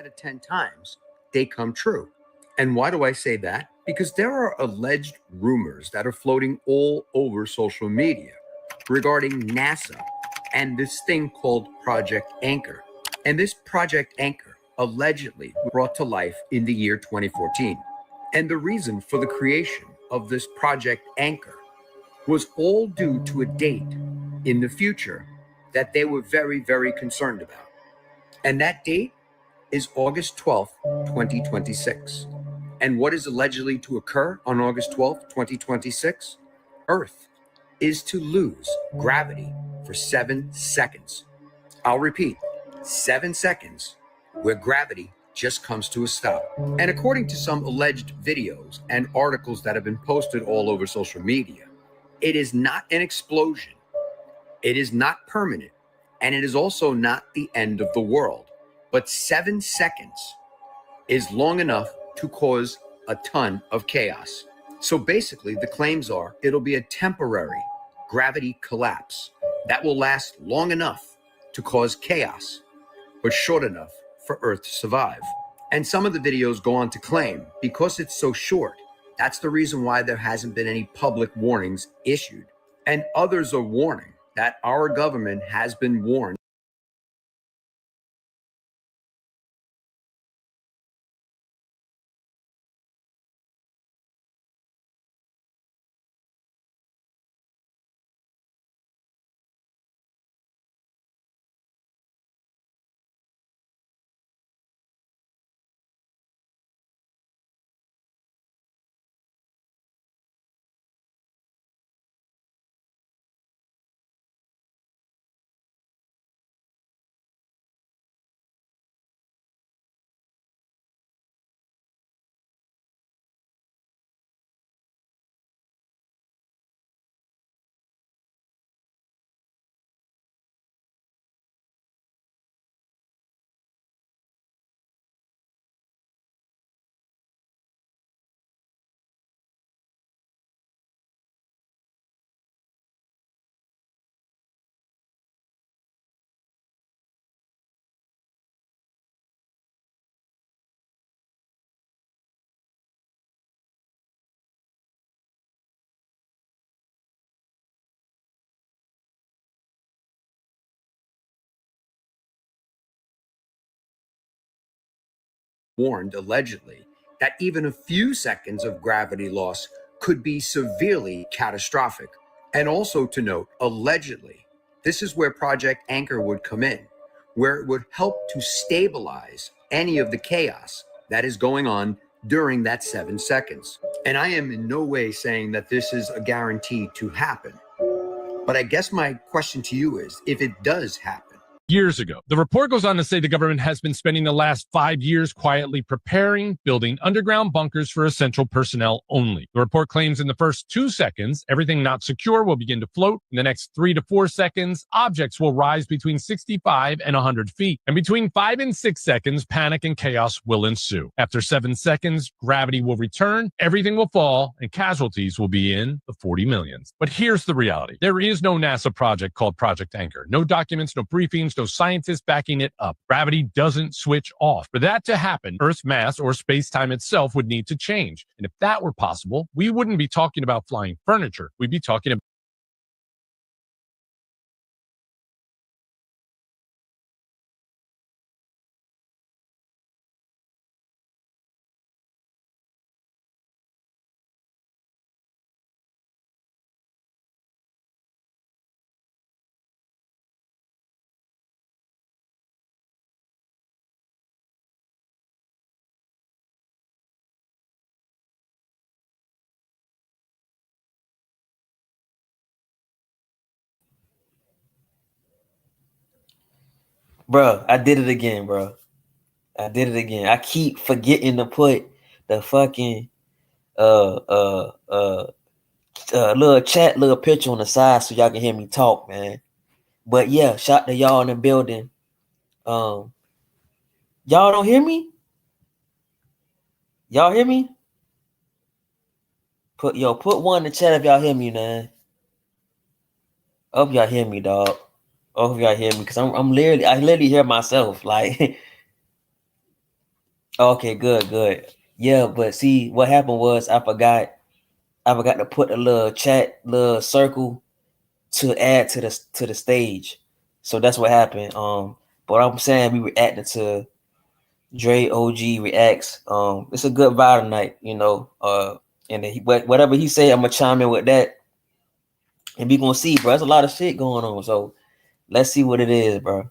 out of 10 times, they come true. And why do I say that? Because there are alleged rumors that are floating all over social media regarding NASA and this thing called Project Anchor. And this Project Anchor allegedly brought to life in the year 2014. And the reason for the creation of this Project Anchor was all due to a date in the future that they were very, very concerned about. And that date is August 12th, 2026. And what is allegedly to occur on August 12th, 2026? Earth is to lose gravity for 7 seconds. I'll repeat, 7 seconds where gravity just comes to a stop. And according to some alleged videos and articles that have been posted all over social media, it is not an explosion. It is not permanent. And it is also not the end of the world. But 7 seconds is long enough to cause a ton of chaos. So basically, the claims are it'll be a temporary gravity collapse that will last long enough to cause chaos, but short enough for Earth to survive. And some of the videos go on to claim, because it's so short, that's the reason why there hasn't been any public warnings issued. And others are warning that our government has been warned. Warned allegedly that even a few seconds of gravity loss could be severely catastrophic. And also to note, allegedly, this is where Project Anchor would come in, where it would help to stabilize any of the chaos that is going on during that 7 seconds. And I am in no way saying that this is a guarantee to happen. But I guess my question to you is, if it does happen, years ago. The report goes on to say the government has been spending the last 5 years quietly preparing, building underground bunkers for essential personnel only. The report claims in the first 2 seconds, everything not secure will begin to float. In the next 3 to 4 seconds, objects will rise between 65 and 100 feet. And between 5 and 6 seconds, panic and chaos will ensue. After 7 seconds, gravity will return, everything will fall, and casualties will be in the 40 millions. But here's the reality. There is no NASA project called Project Anchor. No documents, no briefings, no scientists backing it up. Gravity doesn't switch off. For that to happen, Earth's mass or space-time itself would need to change. And if that were possible, we wouldn't be talking about flying furniture. We'd be talking about Bro, I did it again, bro. I did it again. I keep forgetting to put the fucking little chat, little picture on the side so y'all can hear me talk, man. But yeah, shout to y'all in the building. Y'all don't hear me? Y'all hear me? Put one in the chat if y'all hear me, man. I hope y'all hear me, dog. I hope y'all hear me, because I literally hear myself. Like Okay, good. Yeah, but see, what happened was I forgot to put a little circle to add to the stage. So that's what happened. But I'm saying we reacted to Dre OG reacts. It's a good vibe tonight, you know. And whatever he say, I'm gonna chime in with that, and we gonna see, bro. There's a lot of shit going on, so let's see what it is, bro.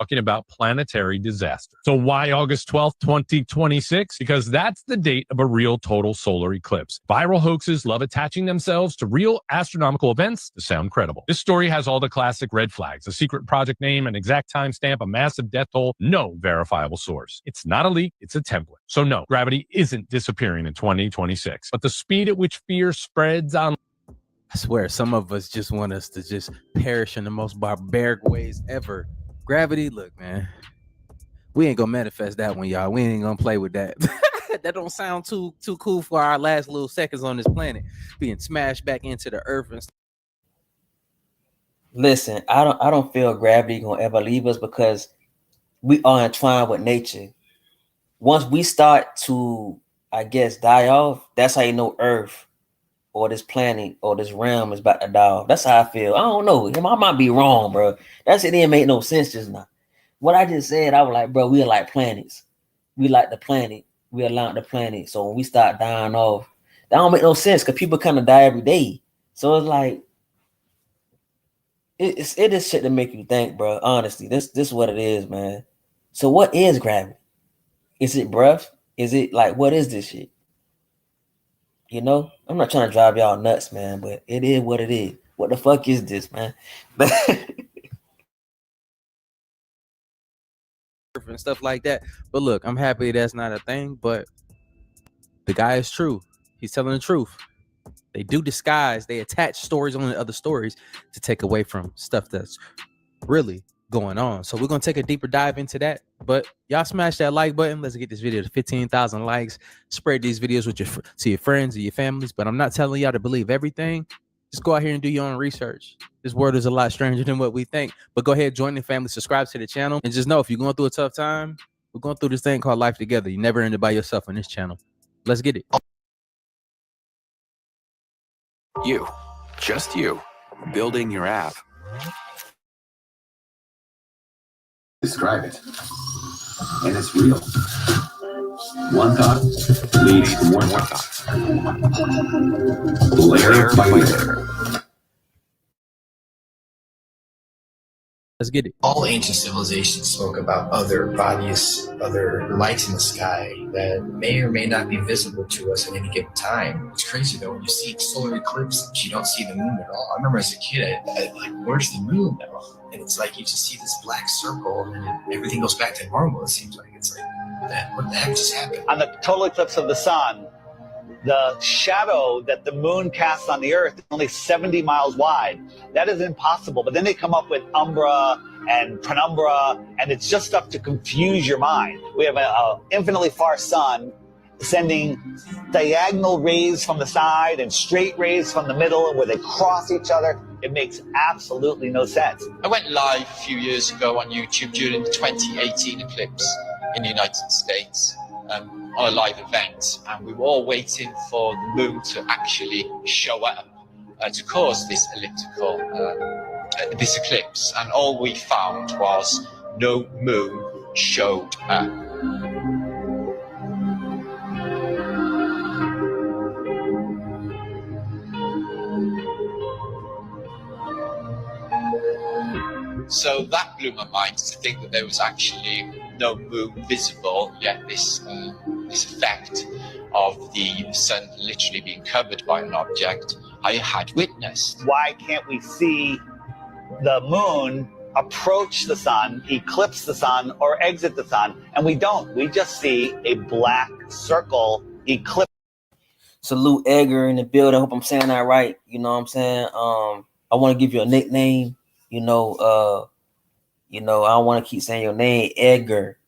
Talking about planetary disaster. So why August 12th, 2026? Because that's the date of a real total solar eclipse. Viral hoaxes love attaching themselves to real astronomical events to sound credible. This story has all the classic red flags, a secret project name, an exact timestamp, a massive death toll, no verifiable source. It's not a leak, it's a template. So no, gravity isn't disappearing in 2026. But the speed at which fear spreads on I swear, some of us just want us to just perish in the most barbaric ways ever. Gravity, look, man, we ain't gonna manifest that one, y'all. We ain't gonna play with that. That don't sound too cool for our last little seconds on this planet, being smashed back into the earth and stuff. Listen, I don't feel gravity gonna ever leave us because we are entwined with nature. Once we start to, I guess, die off, that's how you know Earth or this planet or this realm is about to die off. That's how I feel. I don't know. I might be wrong, bro. That shit didn't make no sense just now. What I just said, I was like, bro, we are like planets. We like the planet. We are like the planet. So when we start dying off, that don't make no sense because people kind of die every day. So it's like, it is shit to make you think, bro. Honestly, this is what it is, man. So what is gravity? Is it breath? Is it like, what is this shit? You know, I'm not trying to drive y'all nuts, man, but it is what it is. What the fuck is this, man? And stuff like that. But look, I'm happy that's not a thing. But the guy is true. He's telling the truth. They do disguise. They attach stories on other stories to take away from stuff that's really going on. So we're gonna take a deeper dive into that. But y'all smash that like button. Let's get this video to 15,000 likes. Spread these videos with to your friends and your families. But I'm not telling y'all to believe everything. Just go out here and do your own research. This world is a lot stranger than what we think. But go ahead, join the family, subscribe to the channel, and just know if you're going through a tough time, we're going through this thing called life together. You never end it by yourself on this channel. Let's get it. You, just you, building your app. Describe it. And it's real. One thought leads to more thoughts. Layer by layer. Let's get it. All ancient civilizations spoke about other bodies, other lights in the sky that may or may not be visible to us at any given time. It's crazy though, when you see solar eclipse, you don't see the moon at all. I remember as a kid, I like, where's the moon now? And it's like you just see this black circle and then everything goes back to normal, it seems like. It's like, what the heck just happened? On the total eclipse of the sun, the shadow that the moon casts on the earth is only 70 miles wide. That is impossible. But then they come up with umbra and penumbra, and it's just stuff to confuse your mind. We have an infinitely far sun sending diagonal rays from the side and straight rays from the middle where they cross each other. It makes absolutely no sense. I went live a few years ago on YouTube during the 2018 eclipse in the United States. On a live event, and we were all waiting for the moon to actually show up to cause this this eclipse, and all we found was no moon showed up. So that blew my mind to think that there was actually no moon visible, yet this effect of the sun literally being covered by an object I had witnessed. Why can't we see the moon approach the sun, eclipse the sun, or exit the sun? And we don't. We just see a black circle eclipse. Salute Edgar in the building. I hope I'm saying that right. You know what I'm saying? I want to give you a nickname. I don't want to keep saying your name, Edgar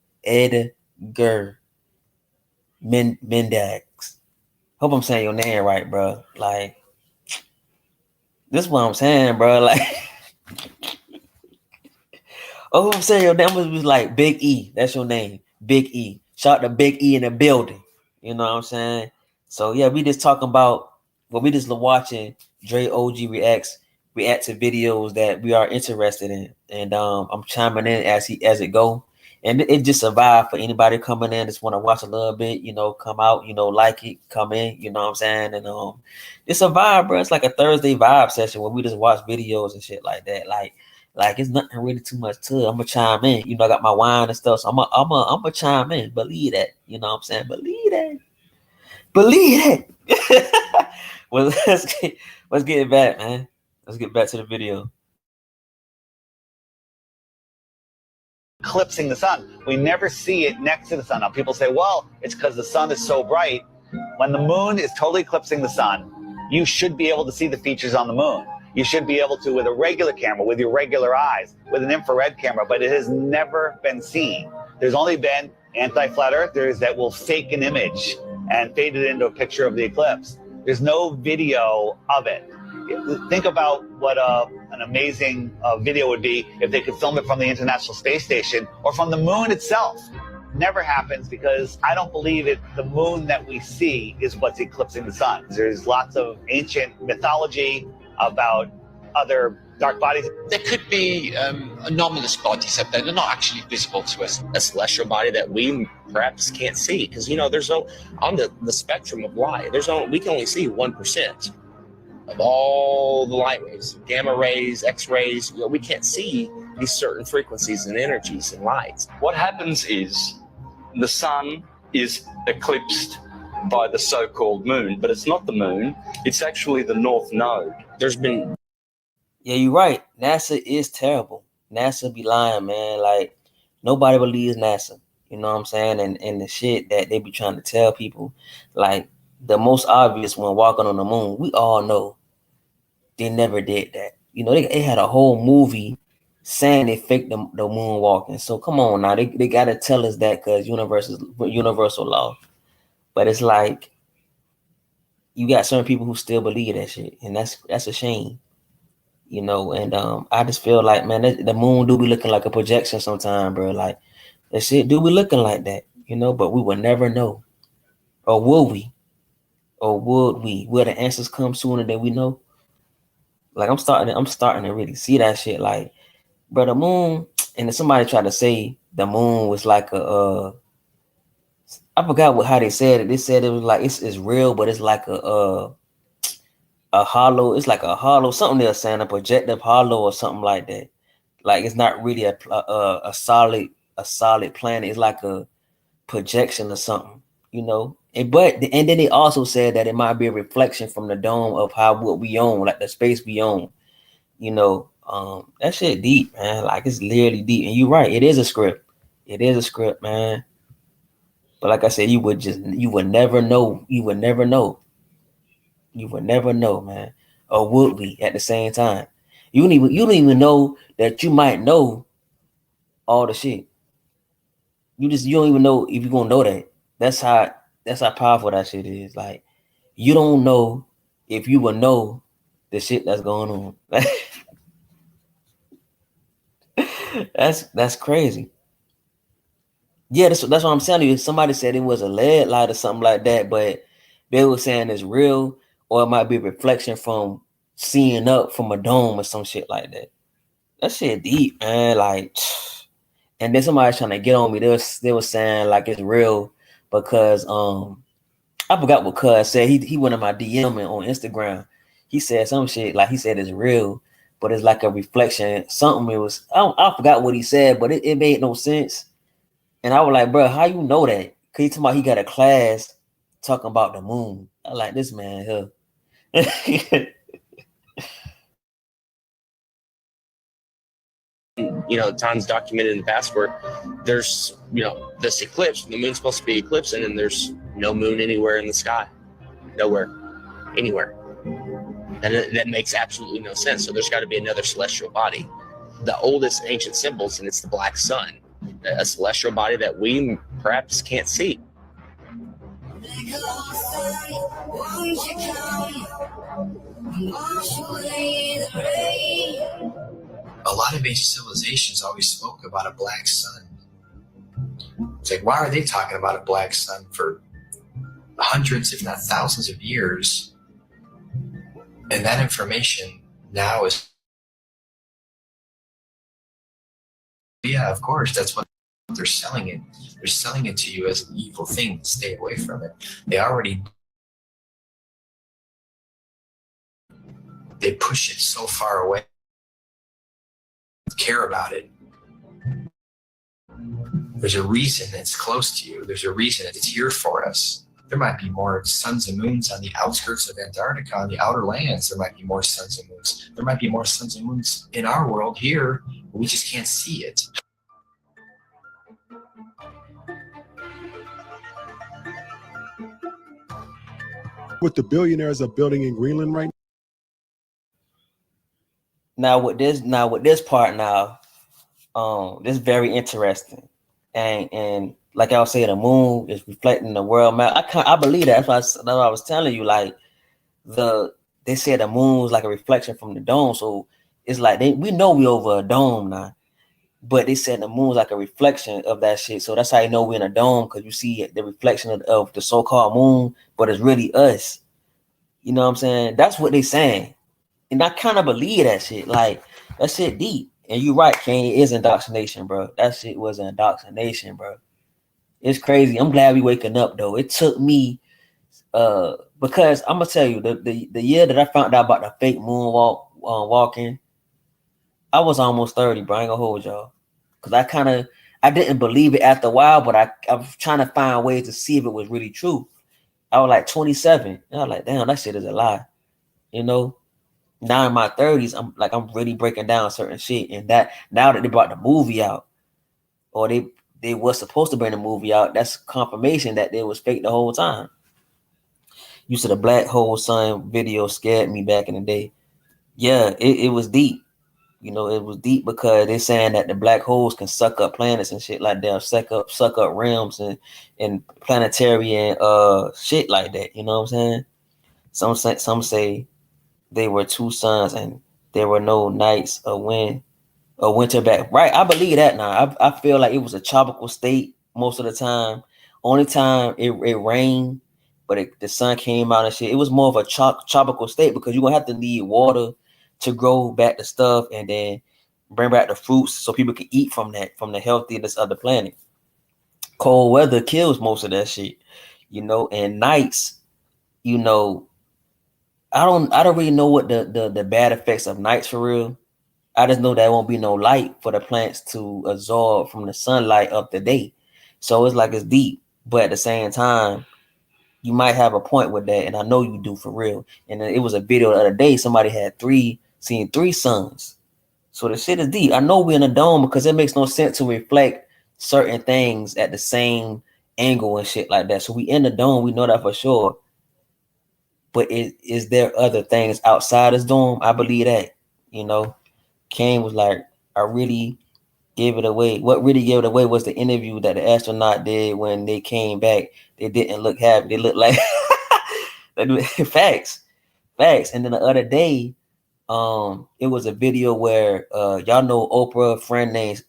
Mendax. Hope I'm saying your name right, bro. Like, this is what I'm saying, bro. Like, Oh, I'm saying your name was like Big E. That's your name, Big E. Shout out to Big E in the building. You know what I'm saying? So yeah, we just talking about we just watching Dre OG react to videos that we are interested in, and I'm chiming in as it go, and it just survived for anybody coming in just want to watch a little bit, you know, come out, you know, like it, come in, you know what I'm saying, and it's a vibe, bro. It's like a Thursday vibe session where we just watch videos and shit like that, like it's nothing really too much to it. I'm gonna chime in, you know, I got my wine and stuff, so I'm gonna chime in, believe that, you know what I'm saying, believe that. Well, let's get it back, man. Let's get back to the video. Eclipsing the sun. We never see it next to the sun. Now people say, well, it's because the sun is so bright. When the moon is totally eclipsing the sun, you should be able to see the features on the moon. You should be able to with a regular camera, with your regular eyes, with an infrared camera, but it has never been seen. There's only been anti-flat earthers that will fake an image and fade it into a picture of the eclipse. There's no video of it. Think about what an amazing video would be if they could film it from the International Space Station or from the moon itself. Never happens because I don't believe it. The moon that we see is what's eclipsing the sun. There's lots of ancient mythology about other dark bodies. There could be anomalous bodies up there. They're not actually visible to us. A celestial body that we perhaps can't see, because you know there's on the spectrum of light. We can only see 1% of all the light rays, gamma rays, X-rays. You know, we can't see these certain frequencies and energies and lights. What happens is the sun is eclipsed by the so-called moon, but it's not the moon. It's actually the North Node. There's been. Yeah, you're right. NASA is terrible. NASA be lying, man. Like, nobody believes NASA. You know what I'm saying? And the shit that they be trying to tell people, like the most obvious one, walking on the moon, we all know they never did that. You know, they had a whole movie saying they faked the moon walking. So come on now, they got to tell us that because universal law. But it's like, you got certain people who still believe that shit, and that's a shame. You know, and I just feel like, man, the moon do be looking like a projection sometime, bro. Like, that shit do be looking like that, you know, but we will never know. Or will we? Or would we? Will the answers come sooner than we know? Like, I'm starting to really see that shit. Like, bro, the moon, and then somebody tried to say the moon was like I forgot how they said it. They said it was like, it's real, but it's like a hollow, it's like a hollow, something they're saying, a projective hollow or something like that. Like, it's not really a solid planet. It's like a projection or something, you know. And then they also said that it might be a reflection from the dome of what we own, like the space we own, you know. That shit deep, man. Like, it's literally deep. And you're right, it is a script. It is a script, man. But like I said, you would never know. You would never know. You would never know, man. Or would we at the same time? You don't even know that you might know all the shit. You don't even know if you're gonna know that. That's how powerful that shit is. Like, you don't know if you will know the shit that's going on. That's crazy. Yeah, that's what I'm telling you. Somebody said it was a lead light or something like that, but they were saying it's real, or it might be a reflection from seeing up from a dome or some shit like that. That shit deep, man. Like, and then somebody trying to get on me. They were saying like it's real because I forgot what Cuz said. He went in my DM on Instagram. He said some shit like he said it's real, but it's like a reflection. Something it was. I forgot what he said, but it made no sense. And I was like, bro, how you know that? Cause he talking about he got a class talking about the moon. I like this man here. You know, times documented in the past where there's, you know, this eclipse, the moon's supposed to be eclipsing, and there's no moon anywhere in the sky. Nowhere. Anywhere. And that makes absolutely no sense. So there's got to be another celestial body. The oldest ancient symbols, and it's the black sun. A celestial body that we perhaps can't see. a lot of ancient civilizations always spoke about a black sun. It's like, why are they talking about a black sun for hundreds, if not thousands of years? And that information now is, yeah, of course, that's what they're selling it. They're selling it to you as an evil thing. Stay away from it. They push it so far away. Care about it. There's a reason it's close to you. There's a reason it's here for us. There might be more suns and moons on the outskirts of Antarctica, on the outer lands. There might be more suns and moons. There might be more suns and moons in our world here, but we just can't see it. What the billionaires are building in Greenland right now. With this part now, this is very interesting. And like I was saying, the moon is reflecting the world map. I believe that. That's what I was telling you. Like they said the moon is like a reflection from the dome. So it's like we know we over a dome now, but they said the moon is like a reflection of that shit. So that's how you know we're in a dome, because you see the reflection of the so-called moon, but it's really us. You know what I'm saying? That's what they saying. And I kind of believe that shit. Like, that shit deep. And you're right, Kane, it is indoctrination, bro. That shit was an indoctrination, bro. It's crazy. I'm glad we waking up, though. It took me, because I'm going to tell you, the year that I found out about the fake moonwalk walking, I was almost 30, bro. I ain't going to hold y'all. Because I didn't believe it after a while, but I was trying to find ways to see if it was really true. I was like 27. And I was like, damn, that shit is a lie. You know? Now in my 30s, I'm really breaking down certain shit. And that now that they brought the movie out, or they were supposed to bring the movie out, that's confirmation that they was fake the whole time. Used to the Black Hole Sun video scared me back in the day. Yeah, it was deep. You know, it was deep because they're saying that the black holes can suck up planets and shit like that, suck up realms and planetary and shit like that. You know what I'm saying? Some say they were two suns and there were no nights or winter back. Right. I believe that now. I feel like it was a tropical state most of the time. Only time it rained, but the sun came out and shit. It was more of a tropical state because you're going to have to need water to grow back the stuff and then bring back the fruits so people can eat from the healthiness of the planet. Cold weather kills most of that shit, you know, and nights, you know, I don't really know what the bad effects of nights for real. I just know there won't be no light for the plants to absorb from the sunlight of the day. So it's like it's deep, but at the same time, you might have a point with that, and I know you do for real. And it was a video the other day, somebody had seen three suns. So the shit is deep. I know we're in a dome because it makes no sense to reflect certain things at the same angle and shit like that. So we in the dome, we know that for sure. But is there other things outside this dome? I believe that, you know. Kane was like, I really gave it away. What really gave it away was the interview that the astronaut did when they came back. They didn't look happy. They looked like facts. And then the other day, it was a video where y'all know Oprah, friend named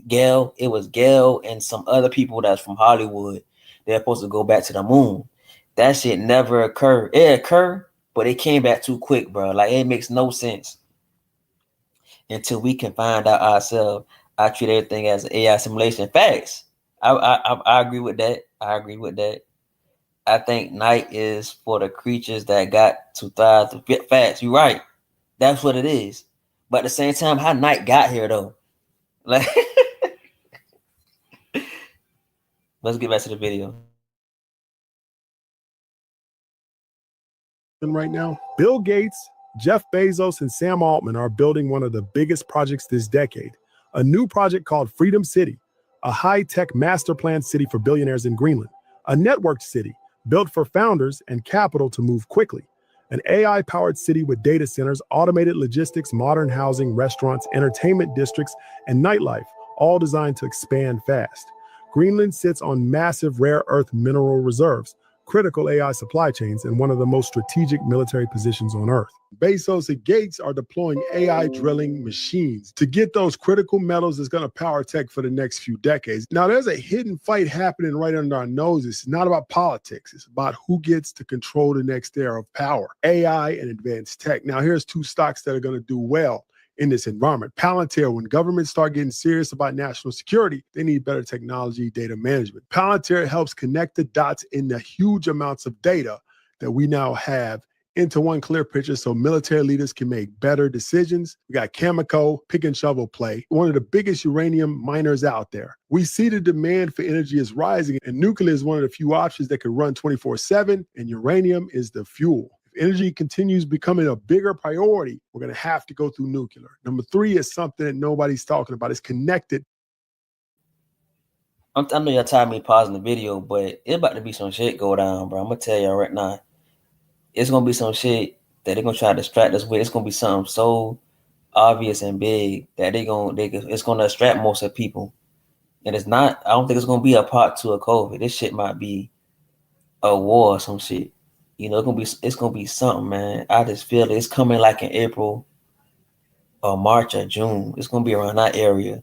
Gail. It was Gail and some other people that's from Hollywood. They're supposed to go back to the moon. That shit never occurred. It occurred, but it came back too quick, bro. Like, it makes no sense until we can find out ourselves. I treat everything as an AI simulation. Facts. I agree with that. I think night is for the creatures that got to thrive to get fast. You're right. That's what it is. But at the same time, how night got here though? Like, let's get back to the video. right now? Bill Gates, Jeff Bezos, and Sam Altman are building one of the biggest projects this decade, a new project called Freedom City, a high-tech master plan city for billionaires in Greenland, a networked city built for founders and capital to move quickly, an AI-powered city with data centers, automated logistics, modern housing, restaurants, entertainment districts, and nightlife, all designed to expand fast. Greenland sits on massive rare earth mineral reserves, critical AI supply chains and one of the most strategic military positions on Earth. Bezos and Gates are deploying AI drilling machines to get those critical metals that's going to power tech for the next few decades. Now, there's a hidden fight happening right under our noses. It's not about politics. It's about who gets to control the next era of power, AI and advanced tech. Now, here's two stocks that are going to do well in this environment. Palantir, when governments start getting serious about national security, they need better technology, data management. Palantir helps connect the dots in the huge amounts of data that we now have into one clear picture so military leaders can make better decisions. We got Cameco, pick and shovel play, one of the biggest uranium miners out there. We see the demand for energy is rising, and nuclear is one of the few options that can run 24/7, and uranium is the fuel. If energy continues becoming a bigger priority, we're going to have to go through nuclear. Number 3 is something that nobody's talking about. It's connected. I know y'all tired of me pausing the video, but it's about to be some shit go down, bro. I'm going to tell y'all right now. It's going to be some shit that they're going to try to distract us with. It's going to be something so obvious and big that it's going to distract most of the people. And it's not, I don't think it's going to be a part 2 of COVID. This shit might be a war or some shit. You know, it's gonna be something, man. I just feel it's coming like in April or March or June. It's gonna be around that area.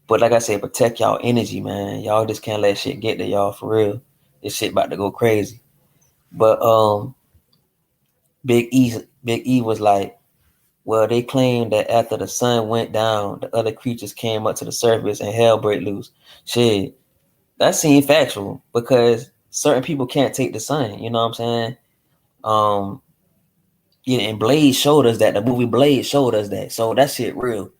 But like I said, protect y'all energy, man. Y'all just can't let shit get to y'all for real. This shit about to go crazy. But Big E was like, well, they claim that after the sun went down, the other creatures came up to the surface and hell break loose. Shit, that seemed factual because certain people can't take the sun, you know what I'm saying? Yeah, and Blade showed us that. The movie Blade showed us that. So that shit real.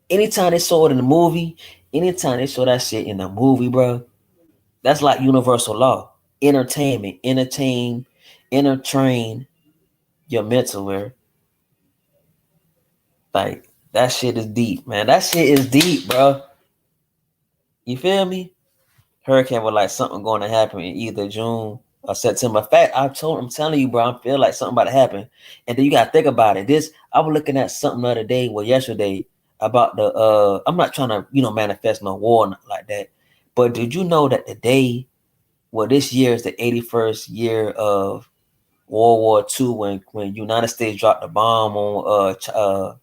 Anytime they saw it in the movie, anytime they show that shit in the movie, bro, that's like universal law. Entertainment, entertain your mental where. Like, that shit is deep, man. That shit is deep, bro. You feel me? Hurricane was like something going to happen in either June or September. In fact, I'm telling you, bro, I feel like something about to happen. And then you gotta think about it. I was looking at something the other day, yesterday, about the I'm not trying to, manifest no war like that. But did you know that this year is the 81st year of World War II when United States dropped the bomb on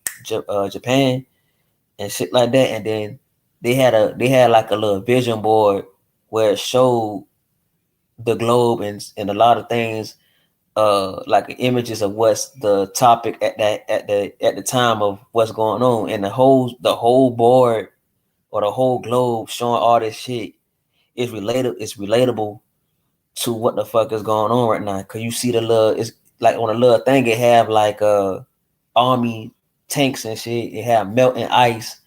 Japan and shit like that, and then they had like a little vision board where it showed the globe and a lot of things, like images of what's the topic at the time of what's going on, and the whole board or the whole globe showing all this shit is relatable to what the fuck is going on right now. Cause you see it's like on a little thing it have like army tanks and shit. It had melting ice.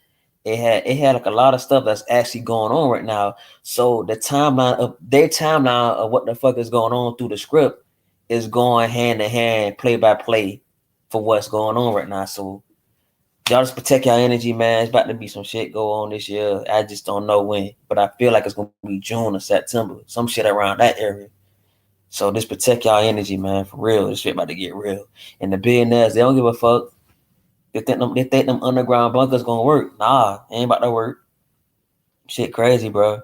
It had like a lot of stuff that's actually going on right now. So their timeline of what the fuck is going on through the script is going hand in hand, play by play for what's going on right now. So y'all just protect your energy, man. It's about to be some shit go on this year. I just don't know when, but I feel like it's gonna be June or September, some shit around that area. So just protect y'all energy, man, for real. This shit about to get real. And the billionaires, they don't give a fuck. They think them underground bunkers gonna work. Nah, ain't about to work. Shit crazy, bro.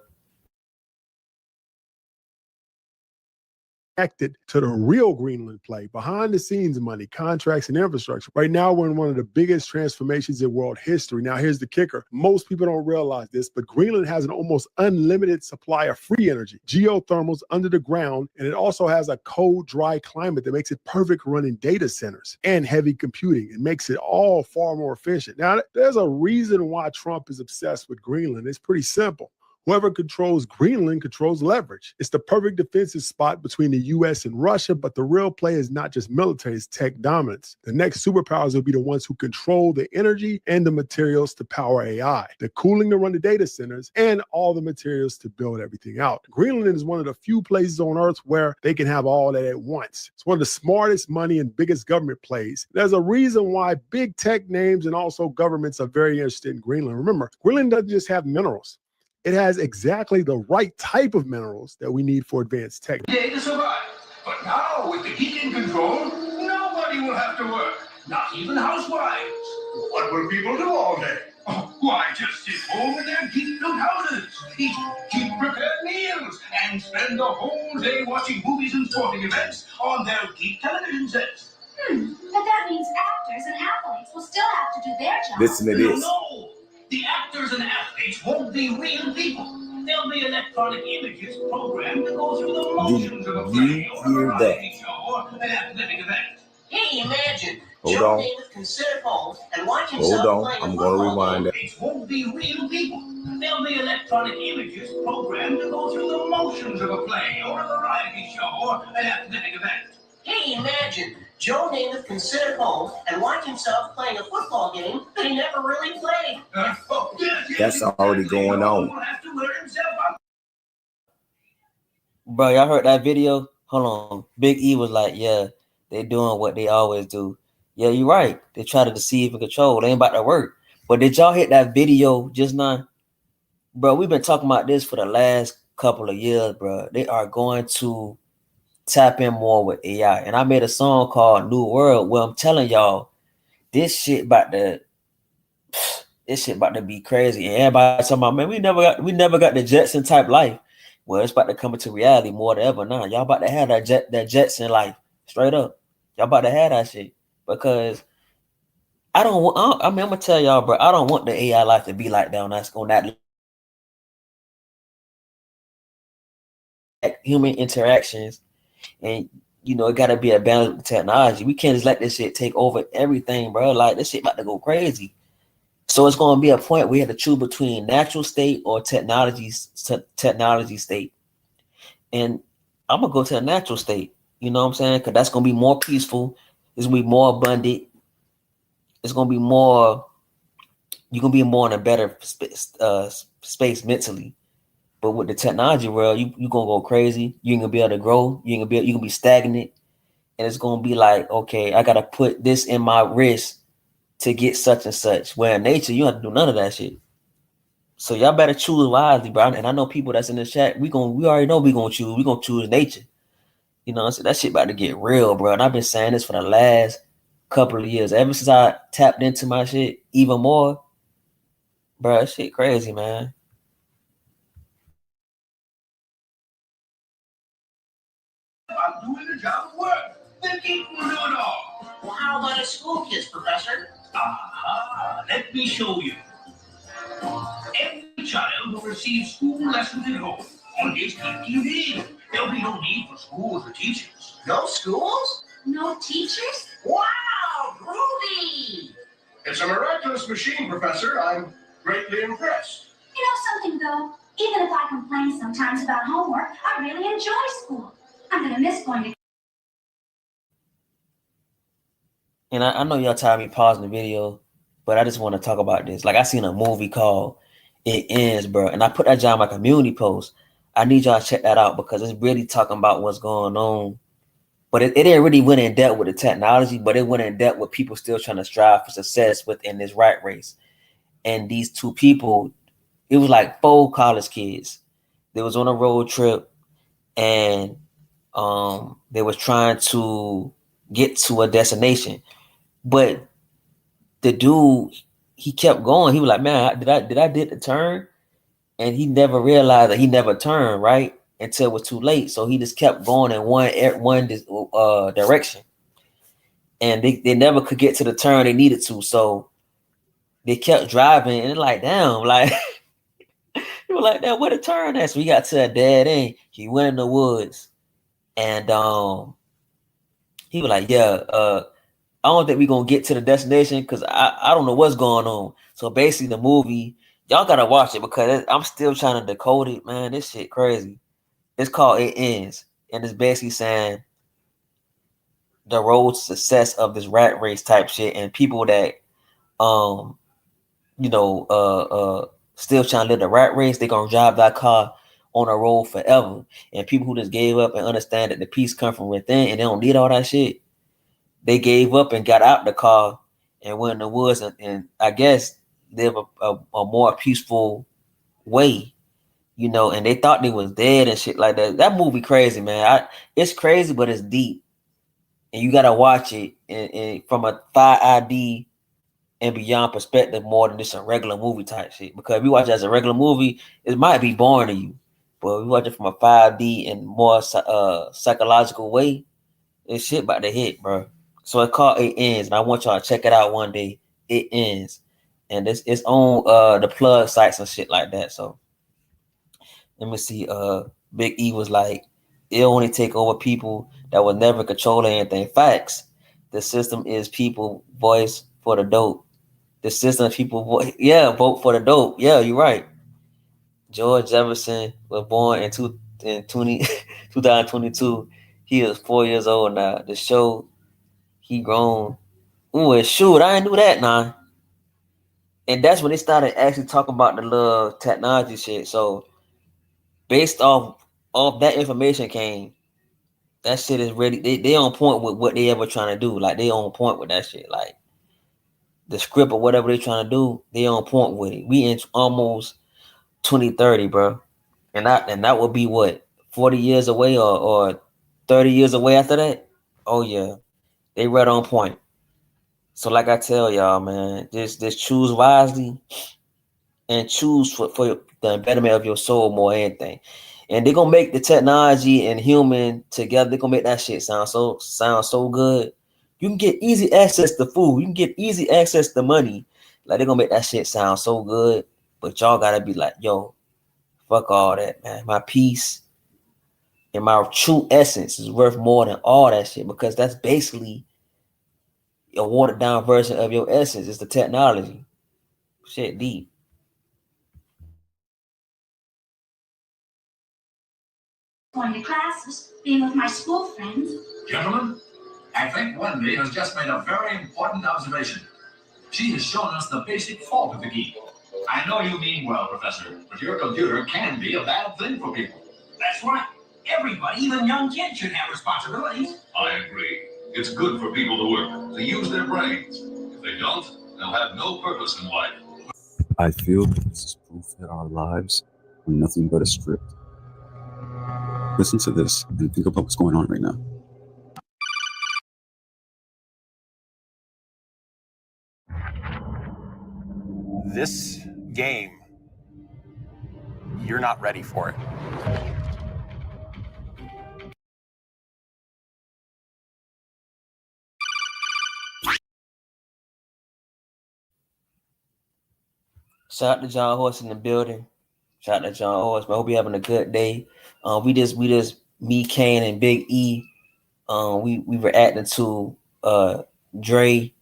Connected to the real Greenland play, behind the scenes money, contracts, and infrastructure. Right now, we're in one of the biggest transformations in world history. Now, here's the kicker. Most people don't realize this, but Greenland has an almost unlimited supply of free energy, geothermals under the ground, and it also has a cold, dry climate that makes it perfect for running data centers and heavy computing. It makes it all far more efficient. Now, there's a reason why Trump is obsessed with Greenland. It's pretty simple. Whoever controls Greenland controls leverage. It's the perfect defensive spot between the U.S. and Russia, but the real play is not just military, it's tech dominance. The next superpowers will be the ones who control the energy and the materials to power AI, the cooling to run the data centers, and all the materials to build everything out. Greenland is one of the few places on Earth where they can have all that at once. It's one of the smartest money and biggest government plays. There's a reason why big tech names and also governments are very interested in Greenland. Remember, Greenland doesn't just have minerals. It has exactly the right type of minerals that we need for advanced tech. Day to survive. But now, with the heat in control, nobody will have to work. Not even housewives. What will people do all day? Oh, Why, just sit home in their geek-filled houses, eat geek-prepared meals, and spend the whole day watching movies and sporting events on their geek television sets. But that means actors and athletes will still have to do their job. Listen to this. No, the actors and athletes won't be real people. They'll be electronic images programmed to go through the motions of a play or a variety show or an athletic event. Hey, imagine. Hold Joe on. Namath can sit at home and watch Hold himself on. playing a I'm going to football rewind that. It won't be real people. They'll be electronic images programmed to go through the motions of a play or a variety show or an athletic event. Hey, imagine. Joe Namath can sit at home and watch himself playing a football game that he never really played. That's already going on. Bro, y'all heard that video? Hold on. Big E was like, yeah, they doing what they always do. Yeah, you're right. They try to deceive and control. They ain't about to work. But did y'all hit that video just now? Bro, we've been talking about this for the last couple of years, bro. They are going to tap in more with AI. And I made a song called New World where I'm telling y'all this shit about to be crazy. And everybody talking about, man, we never got the Jetson type life. Well, it's about to come into reality more than ever now. Y'all about to have that Jetson life. Straight up. Y'all about to have that shit. Because I'm gonna tell y'all, bro, I don't want the AI life to be like that on that human interactions. And you know, it gotta be a balance with technology. We can't just let this shit take over everything, bro. Like this shit about to go crazy. So it's gonna be a point where we have to choose between natural state or technology state. And I'm gonna go to the natural state. You know what I'm saying? Because that's gonna be more peaceful. It's gonna be more abundant. It's gonna be more. You're gonna be more in a better space mentally. But with the technology world, you gonna go crazy. You ain't gonna be able to grow. You gonna be stagnant, and it's gonna be like, okay, I gotta put this in my wrist to get such and such. Where in nature, you don't have to do none of that shit. So y'all better choose wisely, bro. And I know people that's in the chat. We already know we gonna choose nature. You know, so that shit about to get real, bro. And I've been saying this for the last couple of years. Ever since I tapped into my shit even more, bro, that shit crazy, man. I'm doing the job of work. The geek will do it all. Well, how about us school kids, Professor? Let me show you. Every child will receive school lessons at home on HPTV. There'll be no need for schools or teachers. No schools? No teachers? Wow, groovy! It's a miraculous machine, Professor. I'm greatly impressed. You know something, though? Even if I complain sometimes about homework, I really enjoy school. I'm going to miss going to... And I know y'all tired of me pausing the video, but I just want to talk about this. Like, I seen a movie called It Ends, bro. And I put that on my community post. I need y'all to check that out because it's really talking about what's going on. But it didn't really went in depth with the technology, but it went in depth with people still trying to strive for success within this rat race. And these two people, it was like 4 college kids. They was on a road trip and they was trying to get to a destination. But the dude, he kept going. He was like, man, did I did the turn? And he never realized that he never turned, right? Until it was too late. So he just kept going in one direction. And they never could get to the turn they needed to. So they kept driving and like, damn, like they were like, damn, where the turn at? So we got to a dead end. He went in the woods and he was like, yeah, I don't think we're gonna get to the destination because I don't know what's going on. So basically the movie, y'all gotta watch it because I'm still trying to decode it, man. This shit crazy. It's called It Ends, and it's basically saying the road to success of this rat race type shit, and people that still trying to live the rat race, they're gonna drive that car on a road forever. And people who just gave up and understand that the peace come from within and they don't need all that shit, they gave up and got out the car and went in the woods and I guess live a more peaceful way. You know, and they thought they was dead and shit like that. That movie crazy, man. It's crazy, but it's deep. And you gotta watch it and from a 5ID and beyond perspective more than just a regular movie type shit. Because if you watch it as a regular movie, it might be boring to you. But if you watch it from a 5D and more psychological way, it's shit about to hit, bro. So it's called It Ends, and I want y'all to check it out one day. It Ends. And it's on the plug sites and shit like that. So let me see. Big E was like, it'll only take over people that will never control anything. Facts. The system is people voice for the dope. The system is people vote for the dope. Yeah, you're right. George Jefferson was born in 2022. He is 4 years old now. The show he grown. Ooh, shoot, I didn't do that now. And that's when they started actually talking about the little technology shit. So based off that information came, that shit is ready. They on point with what they ever trying to do. Like they on point with that shit. Like the script or whatever they trying to do, they on point with it. We in almost 2030, bro. And that would be what, 40 years away or 30 years away after that? Oh yeah. They right on point. So like I tell y'all, man, just choose wisely and choose for the betterment of your soul more than anything. And they're gonna make the technology and human together, they're gonna make that shit sound so good. You can get easy access to food, you can get easy access to money. Like they're gonna make that shit sound so good, but y'all gotta be like, yo, fuck all that, man. My peace and my true essence is worth more than all that shit, because that's basically a watered down version of your essence. It's the technology. Shit deep. Going to classes, being with my school friends. Gentlemen, I think Wendy has just made a very important observation. She has shown us the basic fault of the geek. I know you mean well, Professor, but your computer can be a bad thing for people. That's right. Everybody, even young kids, should have responsibilities. I agree. It's good for people to work, to use their brains. If they don't, they'll have no purpose in life. I feel that this is proof that our lives are nothing but a script. Listen to this and think about what's going on right now. This game, you're not ready for it. Shout out to John Horse in the building. Shout out to John Horse. I hope you're having a good day. We just me, Kane, and Big E. We reacting to Dre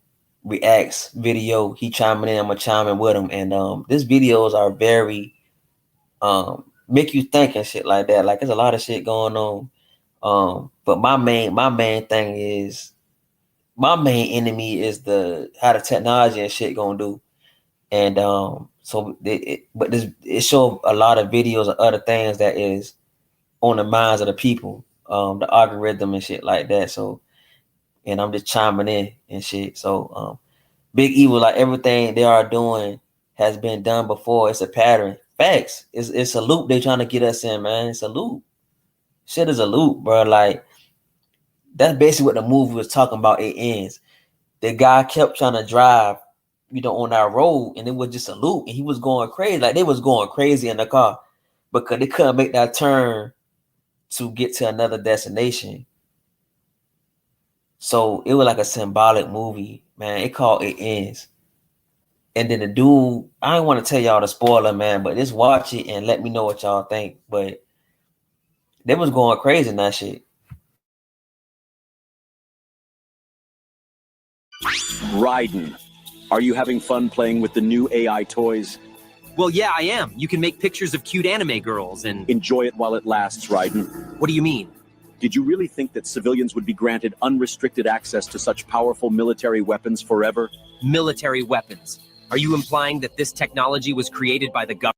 reacts video. He chiming in. I'm gonna chime in with him. And these videos are very make you think and shit like that. Like there's a lot of shit going on. But my main thing is, my main enemy is how the technology and shit gonna do. And so it show a lot of videos and other things that is on the minds of the people, the algorithm and shit like that. So, and I'm just chiming in and shit. So Big E was like, everything they are doing has been done before. It's a pattern. Facts. It's a loop they trying to get us in, man. It's a loop. Shit is a loop, bro. Like that's basically what the movie was talking about. It ends. The guy kept trying to drive, on that road, and it was just a loop, and he was going crazy. Like they was going crazy in the car because they couldn't make that turn to get to another destination. So it was like a symbolic movie, man. It called It Ends. And then the dude, I don't want to tell y'all the spoiler, man, but just watch it and let me know what y'all think. But they was going crazy in that shit. Raiden, are you having fun playing with the new AI toys? Well, yeah, I am. You can make pictures of cute anime girls and... Enjoy it while it lasts, Raiden. What do you mean? Did you really think that civilians would be granted unrestricted access to such powerful military weapons forever? Military weapons. Are you implying that this technology was created by the government?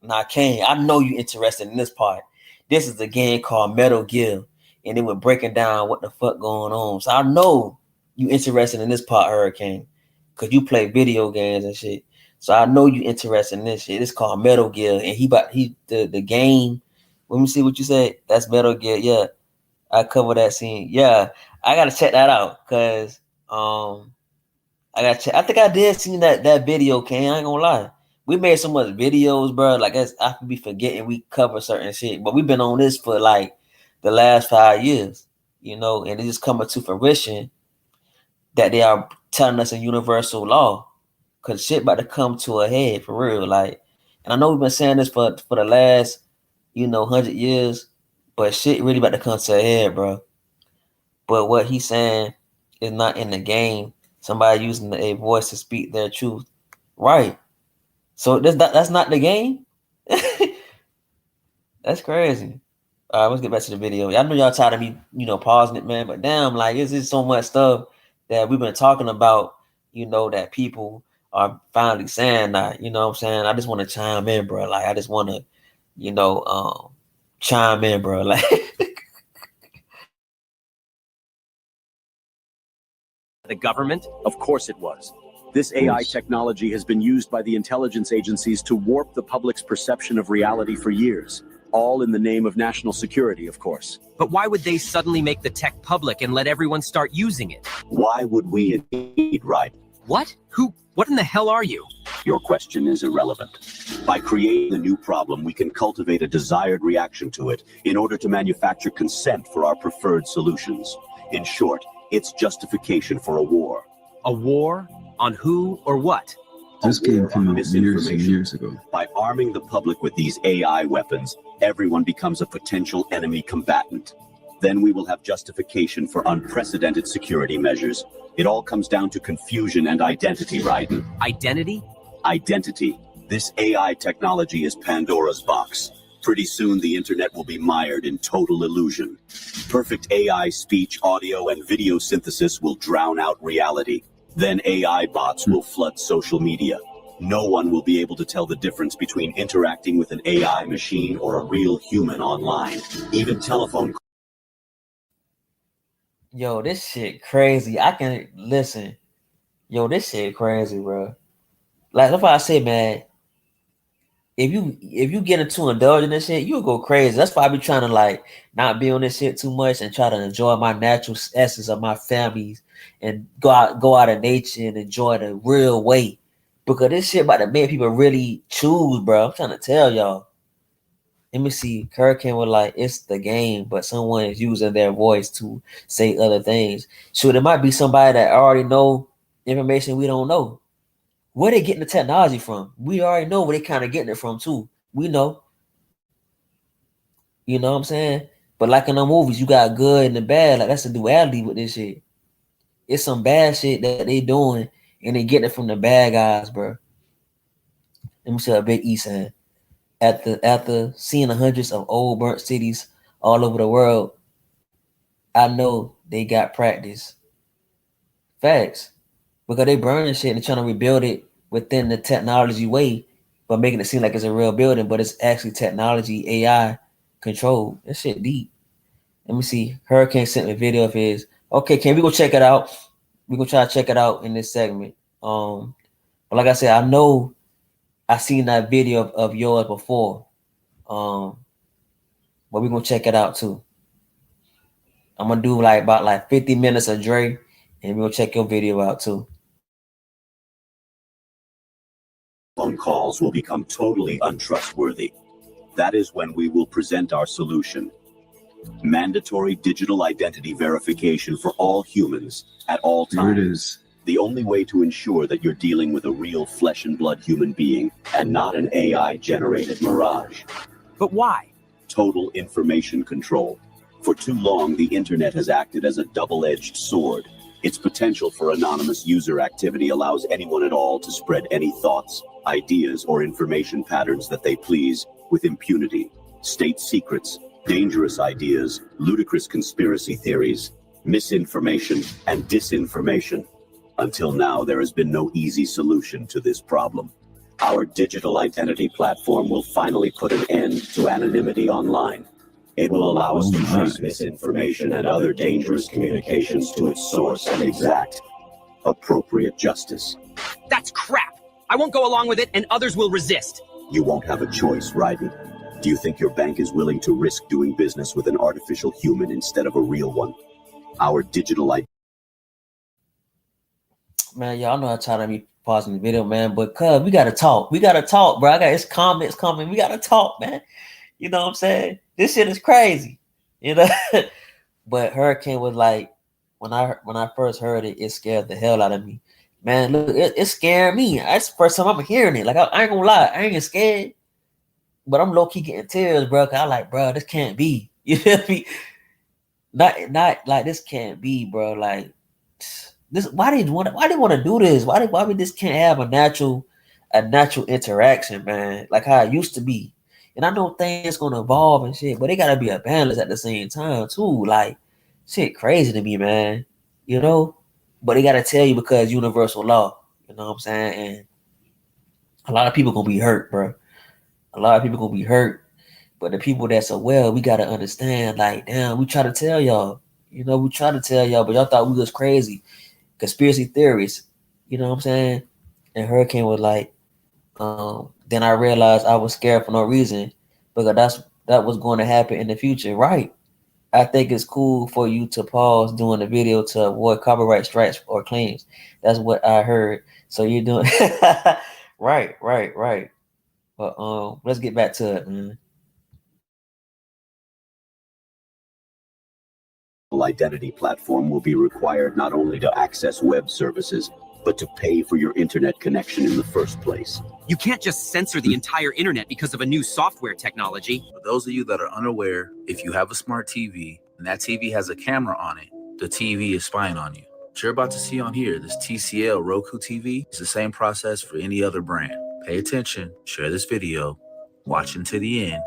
Nah, Kane, I know you're interested in this part. This is a game called Metal Gear, and it was breaking down what the fuck going on. So I know you interested in this part, Hurricane, because you play video games and shit. So I know you interested in this shit. It's called Metal Gear, and the game. Let me see what you said. That's Metal Gear. Yeah, I cover that scene. Yeah, I gotta check that out because I got check. I think I did see that video, Ken. I ain't gonna lie. We made so much videos, bro. Like I could be forgetting we cover certain shit, but we've been on this for like the last 5 years, you know, and it just coming to fruition that they are telling us a universal law, cause shit about to come to a head for real. Like, and I know we've been saying this for the last, 100 years, but shit really about to come to a head, bro. But what he's saying is not in the game. Somebody using a voice to speak their truth, right? So that's not the game. That's crazy. All right, let's get back to the video. I know y'all tired of me, pausing it, man. But damn, like, it's just so much stuff that we've been talking about, that people are finally saying that. You know what I'm saying? I just want to chime in, bro. Like, I just want to, chime in, bro. Like, the government? Of course it was. This AI technology has been used by the intelligence agencies to warp the public's perception of reality for years, all in the name of national security, of course. But why would they suddenly make the tech public and let everyone start using it? Why would we indeed, right? What? What in the hell are you? Your question is irrelevant. By creating a new problem, we can cultivate a desired reaction to it in order to manufacture consent for our preferred solutions. In short, it's justification for a war. A war? On who or what? This game came out years and years ago. By arming the public with these AI weapons, everyone becomes a potential enemy combatant. Then we will have justification for unprecedented security measures. It all comes down to confusion and identity, Raiden. Identity? Identity. This AI technology is Pandora's box. Pretty soon the internet will be mired in total illusion. Perfect AI speech, audio, and video synthesis will drown out reality. Then AI bots will flood social media. No one will be able to tell the difference between interacting with an AI machine or a real human online. Even telephone. Yo, this shit crazy. I can listen. Yo, this shit crazy, bro. Like, that's why I say, man, if you get into indulging this shit, you'll go crazy. That's why I be trying to like not be on this shit too much and try to enjoy my natural essence of my families and go out in nature and enjoy the real way. Because this shit about to make people really choose, bro. I'm trying to tell y'all. Let me see. Hurricane was like, it's the game, but someone is using their voice to say other things. So there might be somebody that already know information we don't know. Where they getting the technology from? We already know where they kind of getting it from too. We know. You know what I'm saying? But like in the movies, you got good and the bad. Like, that's the duality with this shit. It's some bad shit that they doing and they getting it from the bad guys, bro. Let me see a Big E saying. After seeing the hundreds of old burnt cities all over the world, I know they got practice. Facts. Because they burning shit and trying to rebuild it within the technology way, but making it seem like it's a real building, but it's actually technology, AI controlled. That shit deep. Let me see. Hurricane sent me a video of his. Okay, can we go check it out? We gonna try to check it out in this segment. But like I said, I know I seen that video of yours before. But we're gonna check it out too. I'm gonna do about 50 minutes of Dre, and we're gonna check your video out too. Phone calls will become totally untrustworthy. That is when we will present our solution. Mandatory digital identity verification for all humans at all times. Here it is. The only way to ensure that you're dealing with a real flesh and blood human being and not an AI-generated mirage. But why? Total information control. For too long, the internet has acted as a double-edged sword. Its potential for anonymous user activity allows anyone at all to spread any thoughts, ideas, or information patterns that they please with impunity. State secrets, dangerous ideas, ludicrous conspiracy theories, misinformation, and disinformation. Until now, there has been no easy solution to this problem. Our digital identity platform will finally put an end to anonymity online. It will allow us to trace misinformation and other dangerous communications to its source and exact appropriate justice. That's crap. I won't go along with it, and others will resist. You won't have a choice, Raiden. Do you think your bank is willing to risk doing business with an artificial human instead of a real one? Our digital identity. Man, y'all know how tired of me pausing the video, man. But cuz we gotta talk. We gotta talk, bro. I got his comments coming. We gotta talk, man. You know what I'm saying? This shit is crazy. You know? But Hurricane was like, when I first heard it, it scared the hell out of me. Man, look, it scared me. That's the first time I'm hearing it. Like I ain't gonna lie, I ain't scared. But I'm low-key getting tears, bro. Cause I like, bro, this can't be. You feel me? Not like this can't be, bro. Like this, why they want to do this? Why we just can't have a natural interaction, man? Like how it used to be. And I know things gonna evolve and shit, but they gotta be a balance at the same time too. Like shit crazy to me, man. You know? But they gotta tell you because universal law. You know what I'm saying? And a lot of people gonna be hurt, bro. A lot of people gonna be hurt. But the people that's aware, we gotta understand, like, damn, we try to tell y'all. You know, we try to tell y'all, but y'all thought we was crazy. Conspiracy theories. You know what I'm saying? And Hurricane was like, then I realized I was scared for no reason because that was going to happen in the future. Right. I think it's cool for you to pause doing the video to avoid copyright strikes or claims. That's what I heard. So you're doing right. But let's get back to it, man. Identity platform will be required not only to access web services, but to pay for your internet connection in the first place. You can't just censor the entire internet because of a new software technology. For those of you that are unaware, if you have a smart TV and that TV has a camera on it, the TV is spying on you. What you're about to see on here, this TCL Roku TV, is the same process for any other brand. Pay attention, share this video, watch until the end,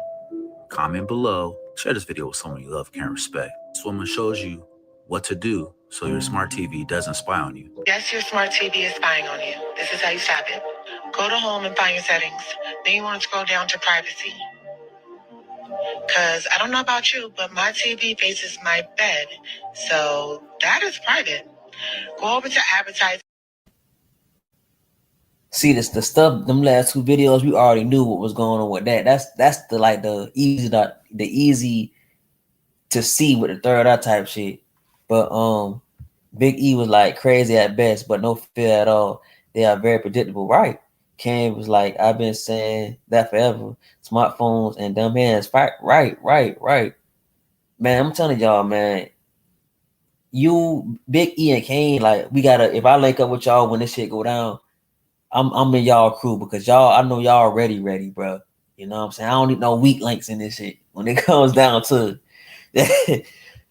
comment below, share this video with someone you love, can respect. This woman shows you what to do so your smart TV doesn't spy on you. Yes, your smart TV is spying on you. This is how you stop it. Go to home and find your settings. Then you want to scroll down to privacy. Because I don't know about you, but my TV faces my bed. So that is private. Go over to advertising. See, this the stuff, them last two videos, we already knew what was going on with that. That's the easy to see with the third eye type shit. But Big E was like crazy at best, but no fear at all. They are very predictable, right? Kane was like, I've been saying that forever. Smartphones and dumb hands. Right. Man, I'm telling y'all, man. You, Big E and Kane, like we gotta. If I link up with y'all when this shit go down, I'm in y'all crew because y'all, I know y'all ready, bro. You know what I'm saying? I don't need no weak links in this shit when it comes down to it.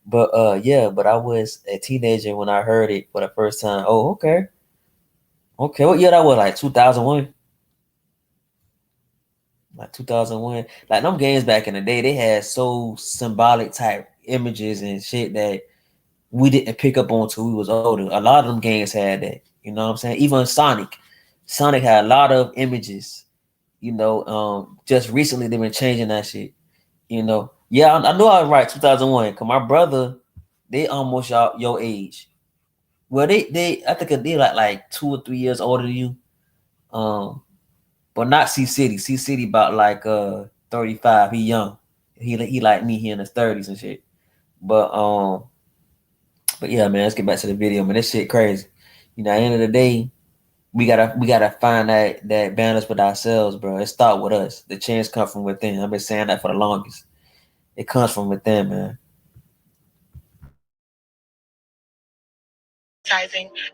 But yeah, but I was a teenager when I heard it for the first time. Oh, okay. What year that was? Like 2001. Like 2001. Like them games back in the day, they had so symbolic type images and shit that we didn't pick up on till we was older. A lot of them games had that. You know what I'm saying? Even Sonic had a lot of images. You know, just recently they've been changing that shit. You know. Yeah, I know I was right, 2001. Cause my brother, they almost your age. Well, they I think they like 2 or 3 years older than you. But not C City. C City about like 35. He young. He like me. He in his 30s and shit. But yeah, man. Let's get back to the video, man. This shit crazy. You know, at the end of the day, we gotta find that balance with ourselves, bro. It start with us. The change comes from within. I've been saying that for the longest. It comes from within, man.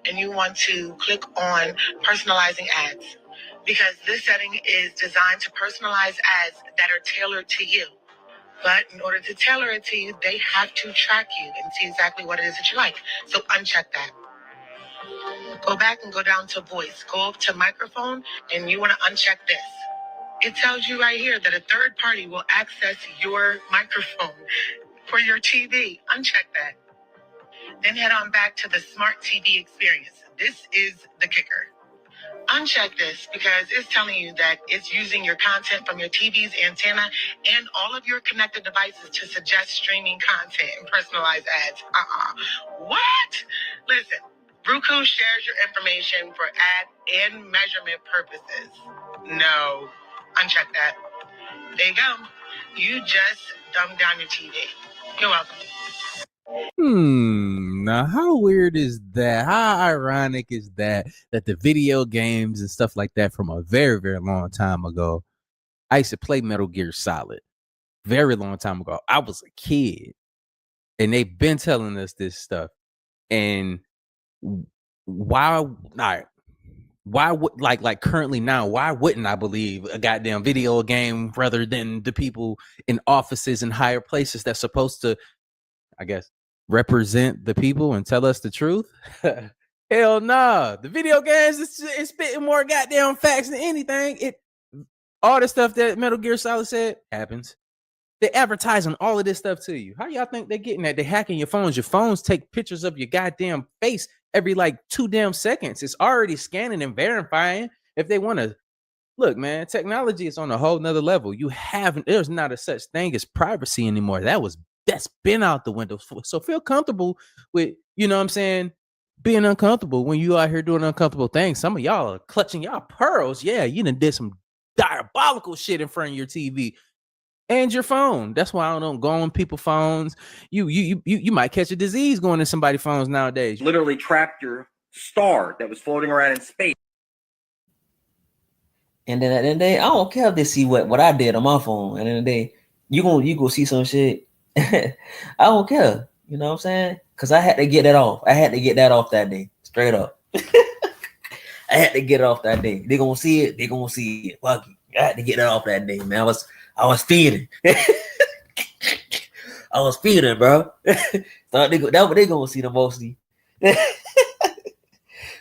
And you want to click on personalizing ads because this setting is designed to personalize ads that are tailored to you. But in order to tailor it to you, they have to track you and see exactly what it is that you like. So uncheck that. Go back and go down to voice. Go up to microphone and you want to uncheck this. It tells you right here that a third party will access your microphone for your TV. Uncheck that. Then head on back to the smart TV experience. This is the kicker. Uncheck this because it's telling you that it's using your content from your TV's antenna and all of your connected devices to suggest streaming content and personalized ads. What? Listen, Roku shares your information for ad and measurement purposes. No. Uncheck that. There you go. You just dumbed down your TV. You're welcome. Now, how weird is that? How ironic is that the video games and stuff like that from a very, very long time ago, I used to play Metal Gear Solid very long time ago. I was a kid, and they've been telling us this stuff. And why would like currently now, why wouldn't I believe a goddamn video game rather than the people in offices and higher places that's supposed to, I guess, represent the people and tell us the truth? Hell nah. The video games is spitting more goddamn facts than anything. All the stuff that Metal Gear Solid said happens. They advertising all of this stuff to you. How y'all think they're getting that? They're hacking your phones. Your phones take pictures of your goddamn face every like 2 damn seconds. It's already scanning and verifying. If they want to look, man, technology is on a whole nother level. There's not a such thing as privacy anymore. That's been out the window. So feel comfortable with, you know what I'm saying, being uncomfortable when you out here doing uncomfortable things. Some of y'all are clutching y'all pearls. Yeah, you done did some diabolical shit in front of your TV. And your phone. That's why I don't go on people's phones. You might catch a disease going in somebody's phones nowadays. Literally trapped your star that was floating around in space. And then at the end of the day, I don't care if they see what I did on my phone. At the end of the day, you go see some shit. I don't care. You know what I'm saying? Because I had to get that off. I had to get that off that day. Straight up. I had to get it off that day. They gonna see it. They gonna see it. Fuck it. I had to get that off that day, man. I was feeding. I was feeding, bro. That's what they gonna see the mostly.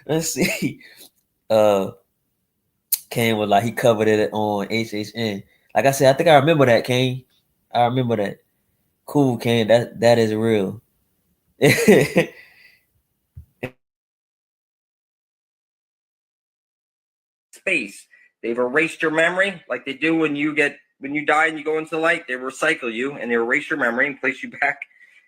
Let's see. Kane was like, he covered it on HHN. Like I said, I think I remember that, Kane. I remember that. Cool, Kane. That is real. Space. They've erased your memory like they do when you die and you go into the light. They recycle you and they erase your memory and place you back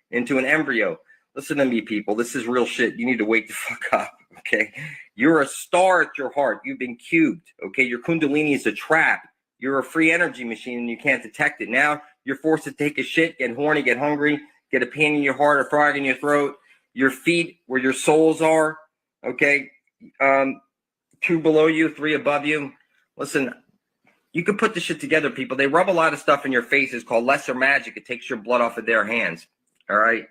into an embryo. Listen to me, people. This is real shit. You need to wake the fuck up, okay? You're a star at your heart. You've been cubed, okay? Your kundalini is a trap. You're a free energy machine and you can't detect it. Now you're forced to take a shit, get horny, get hungry, get a pain in your heart, a frog in your throat. Your feet, where your souls are, okay? 2 below you, 3 above you. Listen, you can put this shit together, people. They rub a lot of stuff in your faces called lesser magic. It takes your blood off of their hands, all right?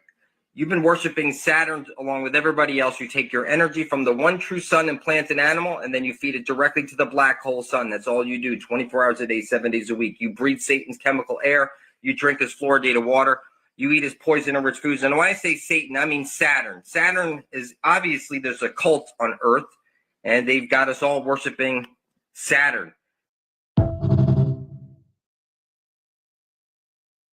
You've been worshiping Saturn along with everybody else. You take your energy from the one true sun and plant an animal, and then you feed it directly to the black hole sun. That's all you do, 24 hours a day, 7 days a week. You breathe Satan's chemical air. You drink his fluoridated water. You eat his poison-rich foods. And when I say Satan, I mean Saturn. Saturn is obviously, there's a cult on Earth, and they've got us all worshiping Saturn.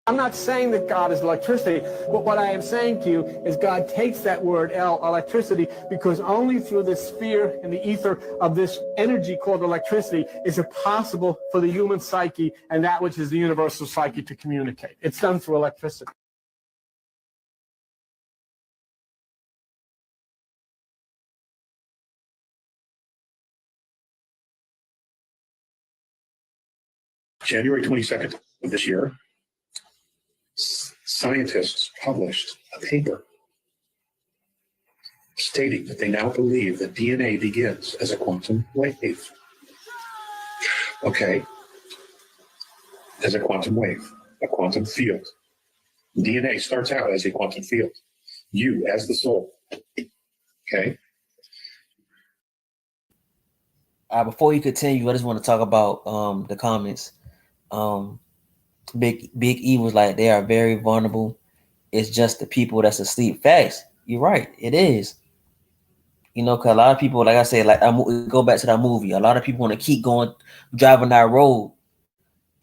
I'm not saying that God is electricity, but what I am saying to you is God takes that word, electricity, because only through the sphere and the ether of this energy called electricity is it possible for the human psyche and that which is the universal psyche to communicate. It's done through electricity. January 22nd of this year, scientists published a paper stating that they now believe that DNA begins as a quantum wave. Okay, as a quantum wave, a quantum field. DNA starts out as a quantum field. You as the soul. Okay. Before you continue, I just want to talk about the comments. Big E was like, they are very vulnerable. It's just the people that's asleep. Facts. You're right. It is. You know, because a lot of people, like I said, like go back to that movie. A lot of people want to keep going, driving that road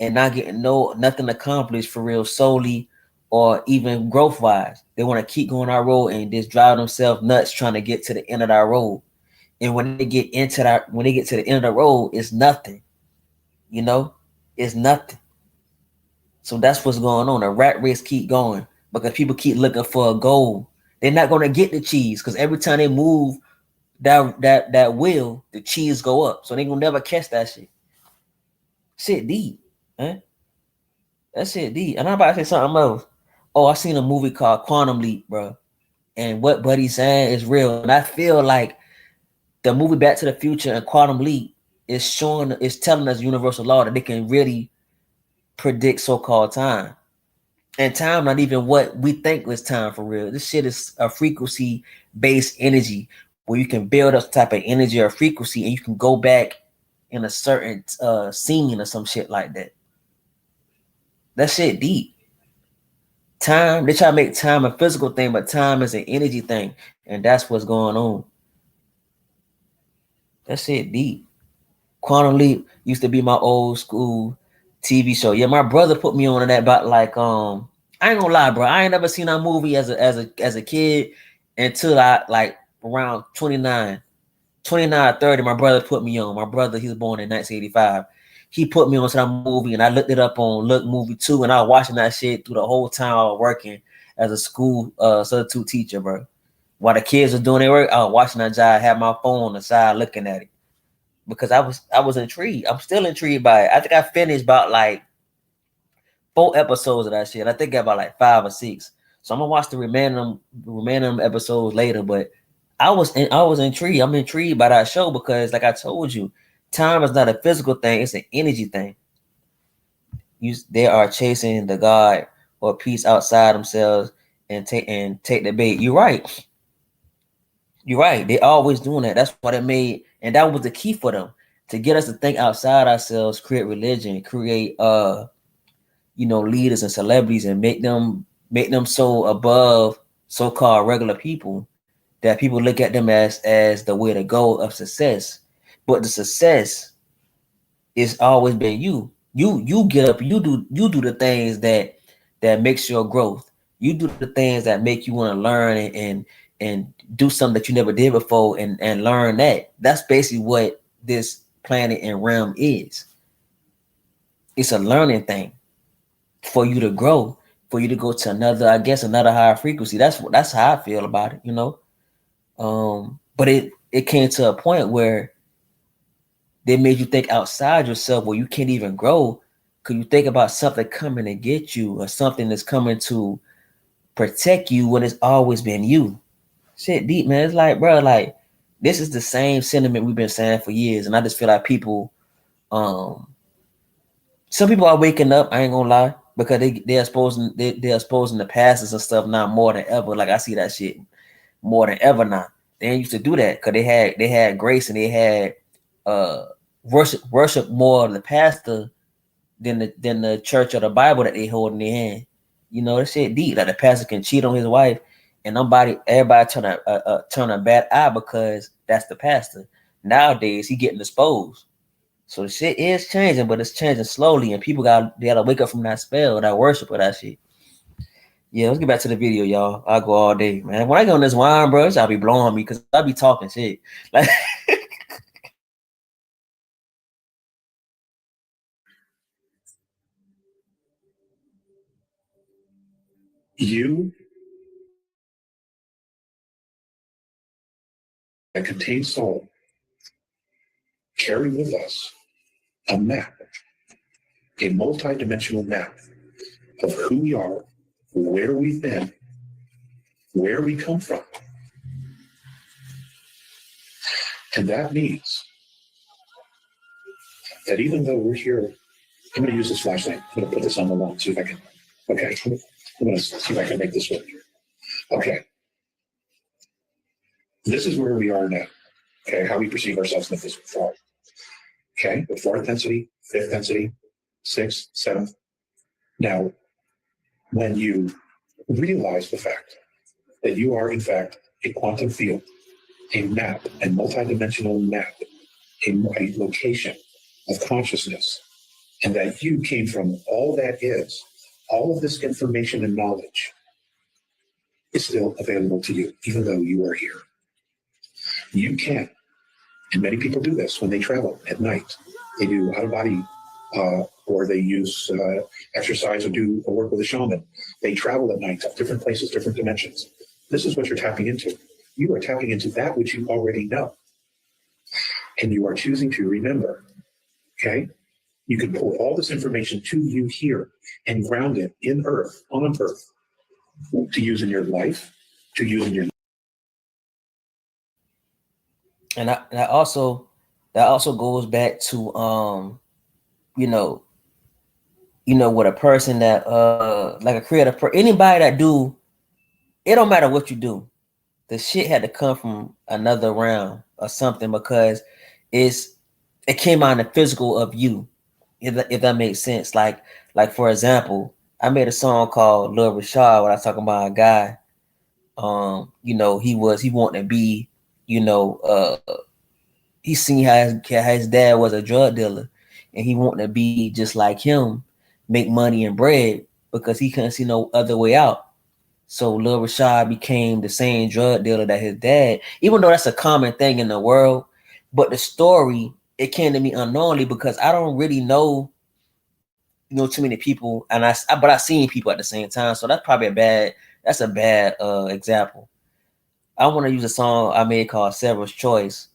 and not getting nothing accomplished for real, solely or even growth wise. They want to keep going that road and just drive themselves nuts trying to get to the end of that road. And when they get to the end of the road, it's nothing. You know, it's nothing. So that's what's going on. The rat race keep going because people keep looking for a goal. They're not going to get the cheese because every time they move that wheel, the cheese go up. So they gonna never catch that shit. Shit deep, man. That shit deep. And I'm about to say something else. Oh, I seen a movie called Quantum Leap, bro. And what Buddy's saying is real. And I feel like the movie Back to the Future and Quantum Leap is telling us universal law that they can really predict so-called time. And time not even what we think is time for real. This shit is a frequency-based energy where you can build up some type of energy or frequency and you can go back in a certain scene or some shit like that. That shit deep. Time, they try to make time a physical thing, but time is an energy thing. And that's what's going on. That shit deep. Quantum Leap used to be my old school TV show. Yeah, my brother put me on that about like I ain't gonna lie, bro. I ain't never seen that movie as a kid until I like around 29, 30. My brother put me on. My brother, he was born in 1985. He put me on to that movie, and I looked it up on Look Movie 2, and I was watching that shit through the whole time I was working as a school substitute teacher, bro. While the kids were doing their work, I was watching that job, had my phone on the side looking at it. Because I was intrigued. I'm still intrigued by it. I think I finished about like 4 episodes of that shit. I think I got about like 5 or 6. So I'm gonna watch the remaining episodes later. But I was intrigued. I'm intrigued by that show because, like I told you, time is not a physical thing; it's an energy thing. They are chasing the God or peace outside themselves and take the bait. You're right. You're right. They always doing that. That's what it made, and that was the key for them to get us to think outside ourselves, create religion, create leaders and celebrities, and make them so above so-called regular people that people look at them as the way to go of success. But the success is always been you. You get up, you do the things that makes your growth. You do the things that make you want to learn and do something that you never did before and learn that. That's basically what this planet and realm is. It's a learning thing for you to grow, for you to go to another higher frequency. That's how I feel about it, But it came to a point where they made you think outside yourself where you can't even grow because you think about something coming to get you or something that's coming to protect you when it's always been you. Shit deep, man. It's like, bro, like this is the same sentiment we've been saying for years. And I just feel like people, some people are waking up, I ain't gonna lie, because they're exposing the pastors and stuff now more than ever. Like I see that shit more than ever now. They didn't used to do that because they had grace and they had worship more of the pastor than the church or the Bible that they hold in their hand. That shit deep. Like the pastor can cheat on his wife and everybody turn a bad eye because that's the pastor. Nowadays he getting exposed. So the shit is changing, but it's changing slowly, and people they gotta wake up from that spell, that worship of that shit. Yeah, let's get back to the video, y'all. I'll go all day, man. When I go on this wine, bro, y'all be blowing me because I be talking shit. Like You that contains soul carry with us a map, a multi-dimensional map of who we are, where we've been, where we come from. And that means that even though we're here, I'm going to use this flashlight. I'm going to put this on the wall, see if I can. Okay, I'm going to see if I can make this work. Okay. This is where we are now. Okay, how we perceive ourselves in the physical form. Okay, the 4th density, 5th density, 6th, 7th. Now, when you realize the fact that you are, in fact, a quantum field, a map, a multidimensional map, a location of consciousness, and that you came from all that is, all of this information and knowledge is still available to you, even though you are here. You can, and many people do this when they travel at night. They do out-of-body, or they use exercise or do a work with a shaman. They travel at night to different places, different dimensions. This is what you're tapping into. You are tapping into that which you already know. And you are choosing to remember, okay? You can pull all this information to you here and ground it in Earth, on Earth, to use in your life, to using your. And that also goes back to with a person that like a creator, anybody that do, it don't matter what you do, the shit had to come from another realm or something, because it came out in the physical of you, if that makes sense. Like for example, I made a song called Lil Rashad when I was talking about a guy. He wanted to be, he seen how his dad was a drug dealer, and he wanted to be just like him, make money and bread, because he couldn't see no other way out. So Lil Rashad became the same drug dealer that his dad, even though that's a common thing in the world. But the story, it came to me unknowingly, because I don't really know, too many people, and but I seen people at the same time. So that's probably a bad example. I want to use a song I made called Several's Choice,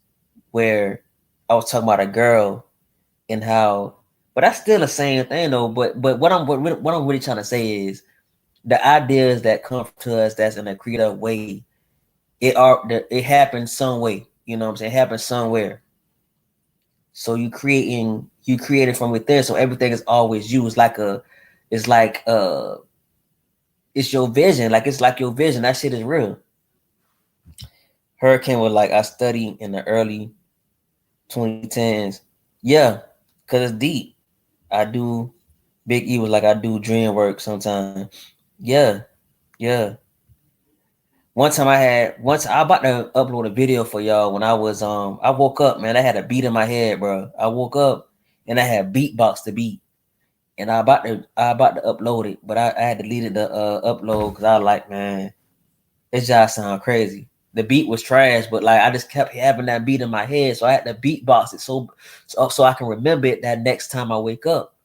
where I was talking about a girl and how, but that's still the same thing though. But what I'm really trying to say is the ideas that come to us that's in a creative way, it happens some way. You know what I'm saying? It happens somewhere. So you created from within. So everything is always you. It's your vision. Like, it's like your vision. That shit is real. Hurricane was like, I studied in the early 2010s. Yeah, because it's deep. I do. Big E was like, I do dream work sometimes. Yeah. One time I about to upload a video for y'all when I was I woke up, man. I had a beat in my head, bro. I woke up and I had beatbox to beat, and I about to upload it, but I had deleted the upload because I was like, man, it just sound crazy. The beat was trash, but like I just kept having that beat in my head, so I had to beatbox it so I can remember it that next time I wake up.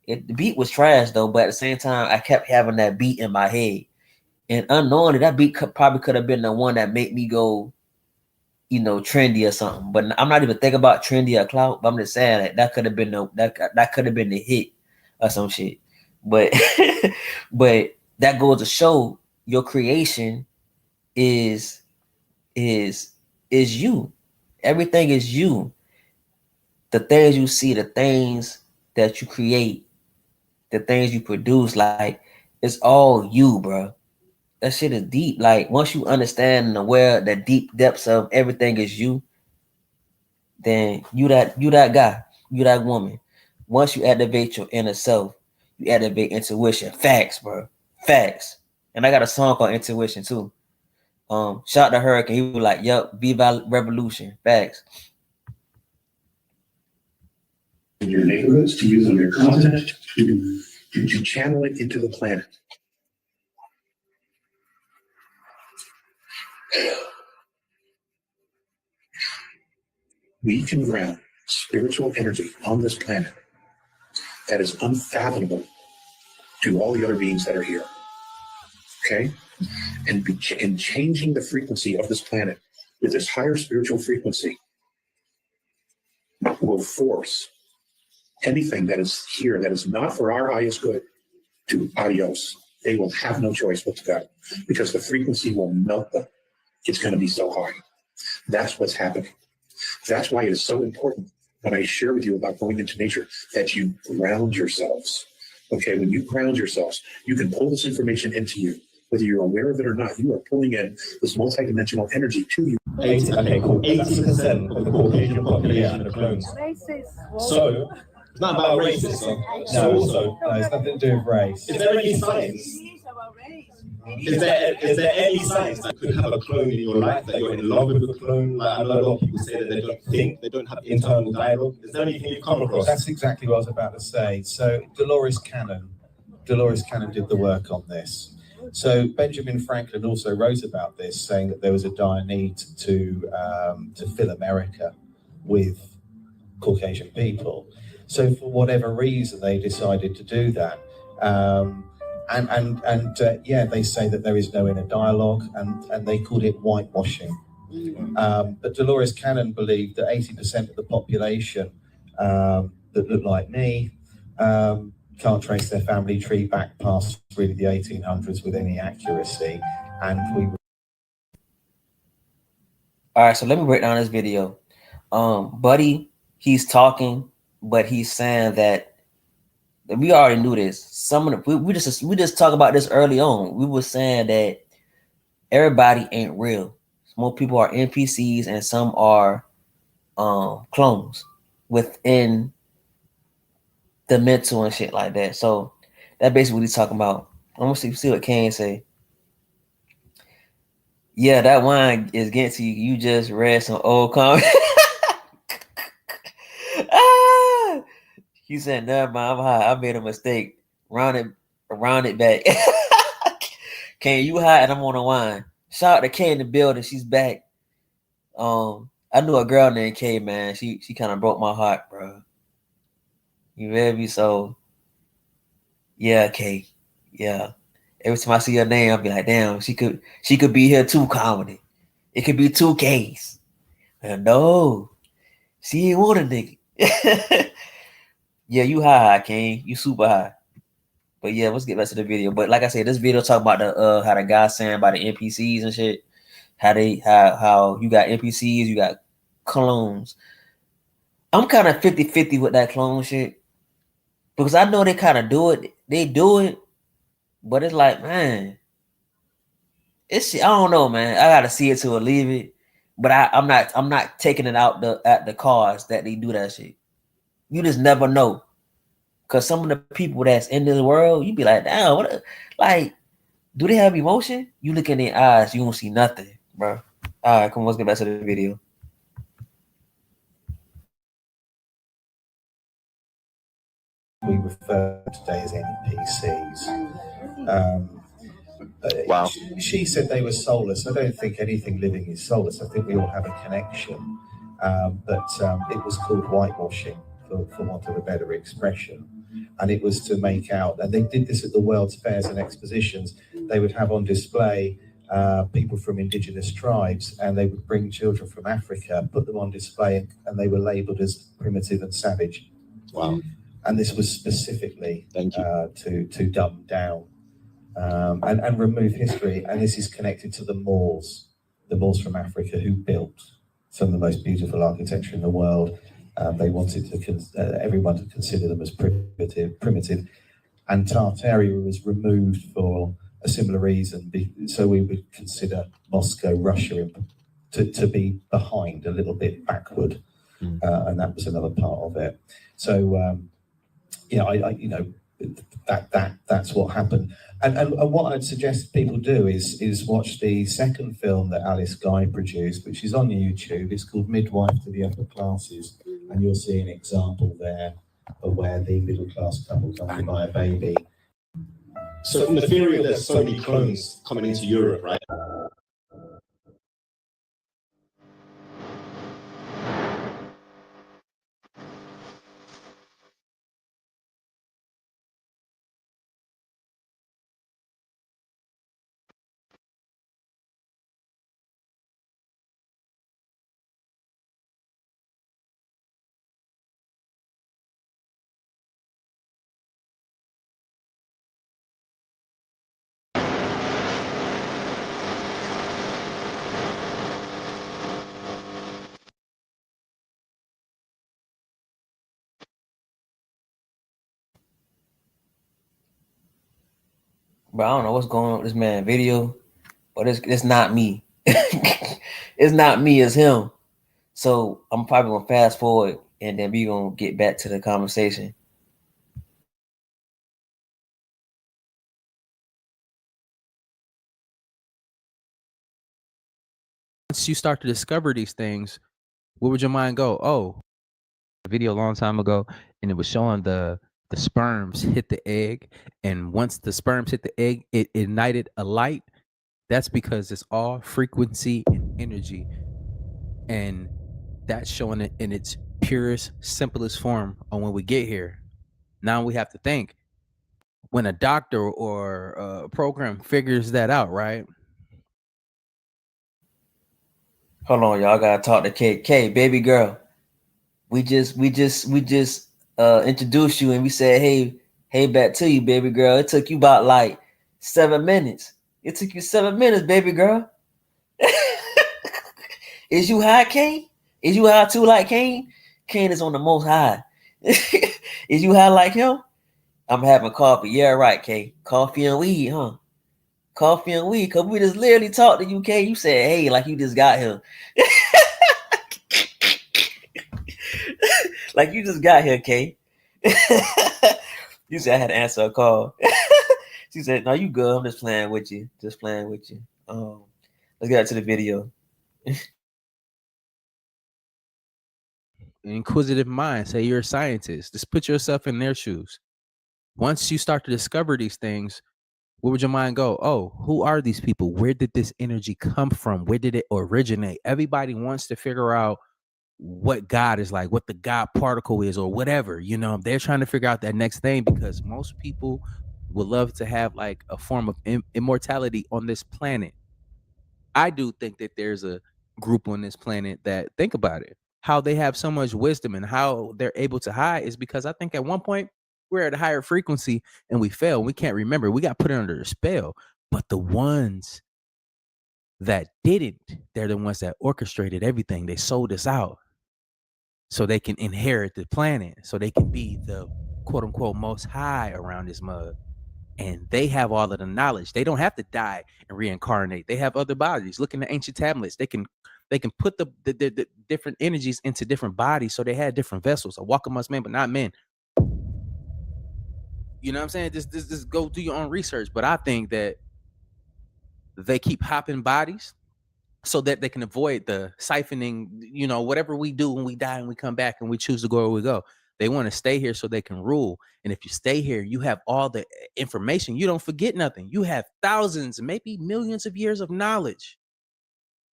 The beat was trash though, but at the same time, I kept having that beat in my head. And unknowingly, that beat probably could have been the one that made me go, trendy or something. But I'm not even thinking about trendy or clout. But I'm just saying that could have been that could have been the hit or some shit. But but that goes to show your creation is you. Everything is you. The things you see, the things that you create, the things you produce, like, it's all you, bro. That shit is deep. Like, once you understand and aware the deep depths of everything is you, then you that guy, you that woman. Once you activate your inner self, you activate intuition. Facts, bro. Facts. And I got a song called Intuition too. Shout out to Hurricane. He was like, yup, Viva Revolution. Facts. In your neighborhoods, to use on your continent, to channel it into the planet. We can ground spiritual energy on this planet that is unfathomable to all the other beings that are here. Okay? And changing the frequency of this planet with this higher spiritual frequency will force anything that is here that is not for our highest good to adios. They will have no choice but to go, because the frequency will melt them. It's going to be so high. That's what's happening. That's why it is so important when I share with you about going into nature that you ground yourselves. Okay, when you ground yourselves, you can pull this information into you. Whether you're aware of it or not, you are pulling in this multidimensional energy to you. 80% of the Caucasian population are clones. So, it's not about racism. No, also, it's nothing to do with race. Is there any science? Is there any science that could have a clone in your life, that you're in love with a clone? Like, I know a lot of people say that they don't think, they don't have internal dialogue. Is there anything you've come across? That's exactly what I was about to say. So Dolores Cannon did the work on this. So Benjamin Franklin also wrote about this, saying that there was a dire need to fill America with Caucasian people. So for whatever reason, they decided to do that. Yeah, they say that there is no inner dialogue, and they called it whitewashing. But Dolores Cannon believed that 80% of the population that look like me can't trace their family tree back past really the 1800s with any accuracy, and we All right, so let me break down this video. Buddy, he's talking, but he's saying that we already knew this. Some of the we just talked about this early on. We were saying that everybody ain't real. More people are NPCs and some are clones within the mental and shit like that. So that's basically what he's talking about. I'm gonna see what Kane say. Yeah, that wine is getting to you. You just read some old comments. He said, never mind, I'm high. I made a mistake. Round it back. Kane, you high and I'm on a wine. Shout out to Kay in the building. She's back. I knew a girl named Kay, man. She kind of broke my heart, bro. You read me? So yeah, Kay. Yeah. Every time I see her name, I'll be like, damn, she could be here too, comedy. It could be 2 Ks. And no, she ain't want a nigga. Yeah, you high, Kane. You super high. But yeah, let's get back to the video. But like I said, this video talk about the how the guy saying about the NPCs and shit. How you got NPCs, you got clones. I'm kind of 50-50 with that clone shit. Because I know they kind of do it. They do it. But it's like, man, I don't know, man. I gotta see it to believe it. But I'm not taking it out at the cars that they do that shit. You just never know. Cause some of the people that's in this world, you be like, damn, do they have emotion? You look in their eyes, you don't see nothing, bro. All right, come on, let's get back to the video. We refer to today as NPCs. Wow. She said they were soulless. I don't think anything living is soulless. I think we all have a connection. But it was called whitewashing, for want of a better expression. And it was to make out, and they did this at the World's Fairs and Expositions. They would have on display people from indigenous tribes, and they would bring children from Africa, put them on display, and they were labeled as primitive and savage. Wow. And this was specifically to dumb down and remove history. And this is connected to the Moors from Africa, who built some of the most beautiful architecture in the world. They wanted everyone to consider them as primitive. And Tartaria was removed for a similar reason. So we would consider Moscow, Russia, to be behind, a little bit backward. And that was another part of it. So, that's what happened. And what I'd suggest people do is watch the second film that Alice Guy produced, which is on YouTube. It's called Midwife to the Upper Classes, and you'll see an example there of where the middle class couple come to buy a baby. So from the theory of there's so many clones coming into Europe, right? But I don't know what's going on with this man video, but it's not me. It's not me, it's him. So I'm probably gonna fast forward and then we gonna get back to the conversation. Once you start to discover these things, where would your mind go? Oh, a video a long time ago, and it was showing the sperms hit the egg, and once the sperms hit the egg, it ignited a light. That's because it's all frequency and energy, and that's showing it in its purest, simplest form on when we get here. Now we have to think, when a doctor or a program figures that out, right? Hold on, y'all gotta talk to K, baby girl. We just introduced you and we said, hey, back to you, baby girl. It took you about like 7 minutes. It took you 7 minutes, baby girl. Is you high, Kane? Is you high too, like Kane? Kane is on the most high. Is you high like him? I'm having coffee. Yeah, right, Kay. Coffee and weed, huh? Coffee and weed. Cause we just literally talked to you, Kay. You said, hey, like you just got here. Like you just got here, Kay. You said I had to answer a call. She said, no, you good. I'm just playing with you. Just playing with you. Let's get back to the video. Inquisitive mind, say you're a scientist. Just put yourself in their shoes. Once you start to discover these things, where would your mind go? Oh, who are these people? Where did this energy come from? Where did it originate? Everybody wants to figure out what God is like, what the God particle is, or whatever. You know, they're trying to figure out that next thing because most people would love to have like a form of immortality on this planet. I do think that there's a group on this planet that, think about it, how they have so much wisdom and how they're able to hide is because I think at one point we're at a higher frequency and we fell. We can't remember. We got put under a spell. But the ones that didn't, they're the ones that orchestrated everything. They sold us out so they can inherit the planet, so they can be the quote unquote most high around this mug. And they have all of the knowledge. They don't have to die and reincarnate. They have other bodies. Look in the ancient tablets. They can put the different energies into different bodies. So they had different vessels. A walk amongst men, but not men. You know what I'm saying? Just go do your own research. But I think that they keep hopping bodies so that they can avoid the siphoning, you know, whatever we do when we die and we come back and we choose to go where we go. They want to stay here so they can rule. And if you stay here, you have all the information. You don't forget nothing. You have thousands, maybe millions of years of knowledge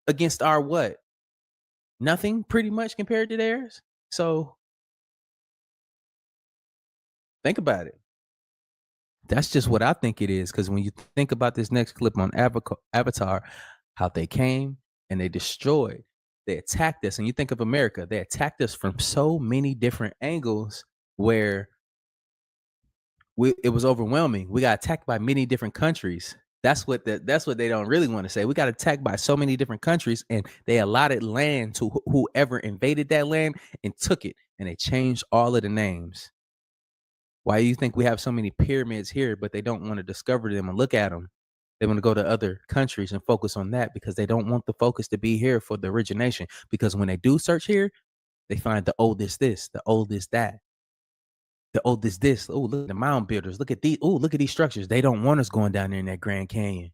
against our what? Nothing pretty much compared to theirs. So think about it. That's just what I think it is. Because when you think about this next clip on Avatar, how they came and they destroyed, they attacked us. And you think of America, they attacked us from so many different angles where it was overwhelming. We got attacked by many different countries. That's what they don't really want to say. We got attacked by so many different countries, and they allotted land to whoever invaded that land and took it, and they changed all of the names. Why do you think we have so many pyramids here, but they don't want to discover them and look at them? They want to go to other countries and focus on that because they don't want the focus to be here for the origination. Because when they do search here, they find the oldest this, the oldest that, the oldest this. Oh, look at the mound builders. Look at these. Oh, look at these structures. They don't want us going down there in that Grand Canyon.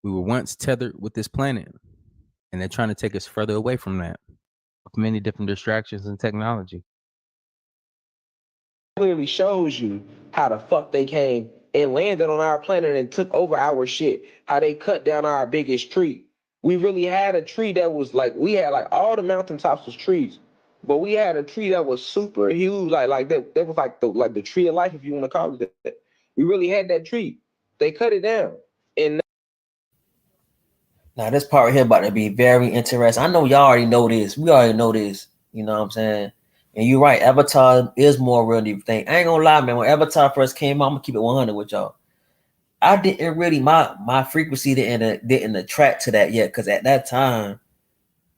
We were once tethered with this planet, and they're trying to take us further away from that with many different distractions and technology. Clearly shows you how the fuck they came and landed on our planet and took over our shit. How they cut down our biggest tree. We really had a tree that was like, we had like all the mountaintops was trees, but we had a tree that was super huge, like that was like the tree of life, if you want to call it that. We really had that tree. They cut it down. And now this part right here about to be very interesting. I know y'all already know this. We already know this. You know what I'm saying? And you're right. Avatar is more real than you think. I ain't gonna lie, man. When Avatar first came out, I'm gonna keep it 100 with y'all. I didn't really, my frequency didn't attract to that yet, because at that time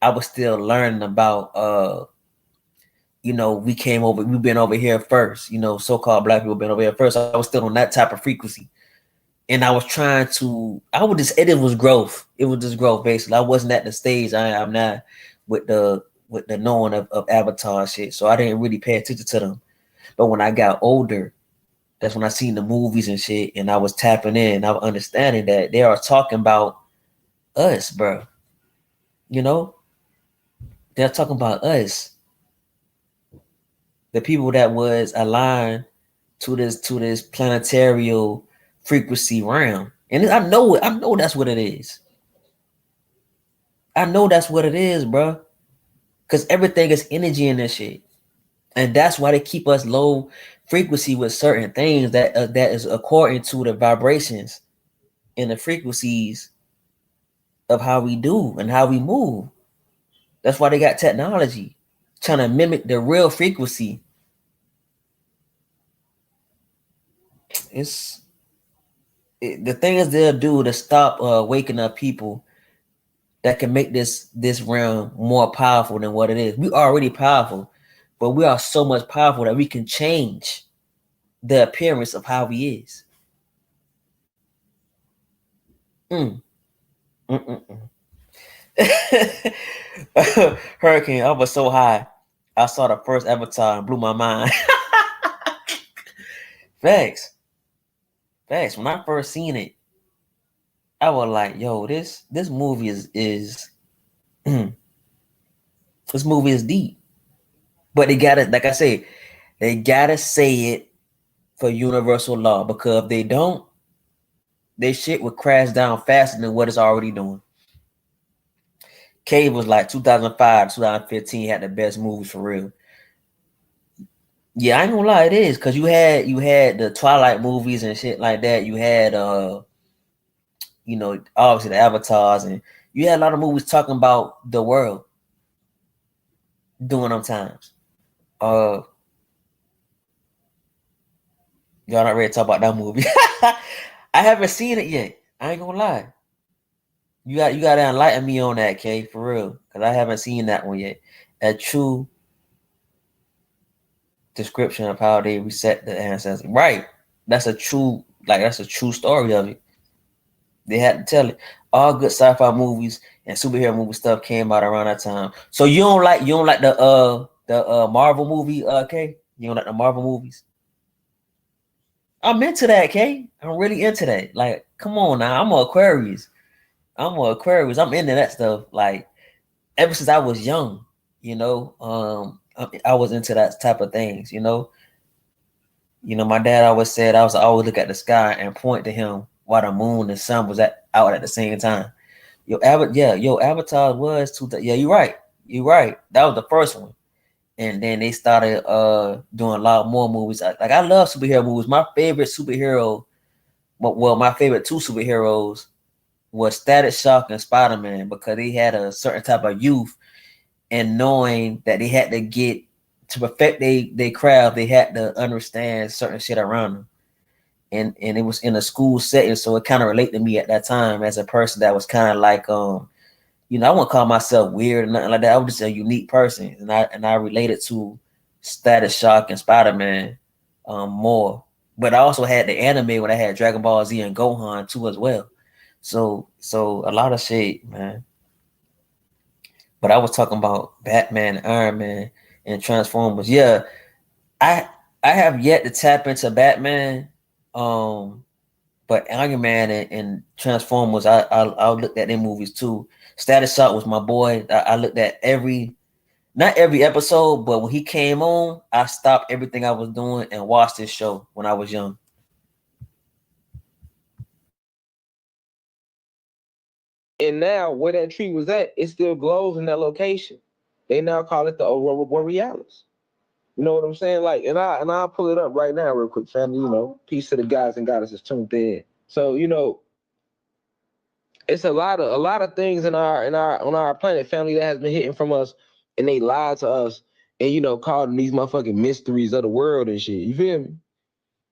I was still learning about you know, we've been over here first, you know, so-called black people been over here first. I was still on that type of frequency. And I was trying to, it was growth. It was just growth, basically. I wasn't at the stage I am now with the knowing of Avatar shit. So I didn't really pay attention to them. But when I got older, that's when I seen the movies and shit, and I was tapping in. I was understanding that they are talking about us, bro. You know? They're talking about us. The people that was aligned to this planetarial frequency realm. And I know that's what it is. I know that's what it is, bro. Because everything is energy in this shit. And that's why they keep us low frequency with certain things that is according to the vibrations and the frequencies of how we do and how we move. That's why they got technology trying to mimic the real frequency. the things they'll do to stop waking up people that can make this realm more powerful than what it is. We are already powerful, but we are so much powerful that we can change the appearance of how he is. Hurricane, I was so high. I saw the first Avatar and blew my mind. Facts. When I first seen it, I was like, yo, this movie is this movie is deep. But they gotta, like I say, they gotta say it for universal law, because if they don't, their shit would crash down faster than what it's already doing. Cave was like 2005, 2015 had the best movies for real. Yeah, I ain't gonna lie, it is, because you had the Twilight movies and shit like that. You had you know, obviously the Avatars, and you had a lot of movies talking about the world during them times. Y'all not ready to talk about that movie? I haven't seen it yet. I ain't gonna lie. You got to enlighten me on that, Kay, for real, because I haven't seen that one yet. A true description of how they reset the ancestors. Right. That's a true story of it. They had to tell it. All good sci-fi movies and superhero movie stuff came out around that time. So you don't like the Marvel movie, Kay? You don't like the Marvel movies? I'm into that, Kay. I'm really into that. Like, come on now. I'm an Aquarius. I'm into that stuff. Like, ever since I was young, you know, I was into that type of things, you know. You know, my dad always said I was always look at the sky and point to him while the moon and sun was out at the same time. Avatar was yeah, you're right. That was the first one. And then they started doing a lot more movies. Like, I love superhero movies. My favorite superhero, well, my favorite two superheroes was Static Shock and Spider-Man, because they had a certain type of youth, and knowing that they had to get to perfect their craft, they had to understand certain shit around them. And it was in a school setting, so it kind of related to me at that time as a person that was kind of like, you know, I wouldn't call myself weird or nothing like that. I was just a unique person, and I related to Static Shock and Spider-Man more. But I also had the anime when I had Dragon Ball Z and Gohan too as well. So a lot of shit, man. But I was talking about Batman, Iron Man, and Transformers. Yeah, I have yet to tap into Batman. But Iron Man and Transformers, I looked at their movies too. Static Shock was my boy. I looked at not every episode, but when he came on, I stopped everything I was doing and watched his show when I was young. And now where that tree was at, it still glows in that location. They now call it the Aurora Borealis. You know what I'm saying? Like, and I'll pull it up right now real quick, family. You know, peace to the guys and goddesses tuned in. So, you know, it's a lot of things on our planet, family, that has been hitting from us, and they lied to us, and, you know, calling these motherfucking mysteries of the world and shit. You feel me?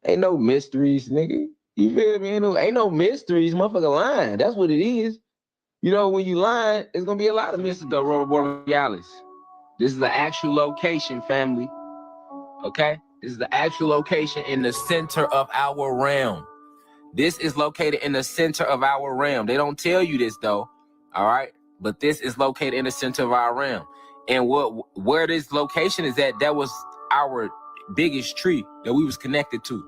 Ain't no mysteries, nigga. You feel me? Ain't no mysteries, motherfucker lying. That's what it is. You know, when you lying, it's gonna be a lot of mysteries. The Aurora Borealis. This is the actual location, family. Okay? This is the actual location in the center of our realm. This is located in the center of our realm. They don't tell you this though, all right? But this is located in the center of our realm. And where this location is at, that was our biggest tree that we was connected to,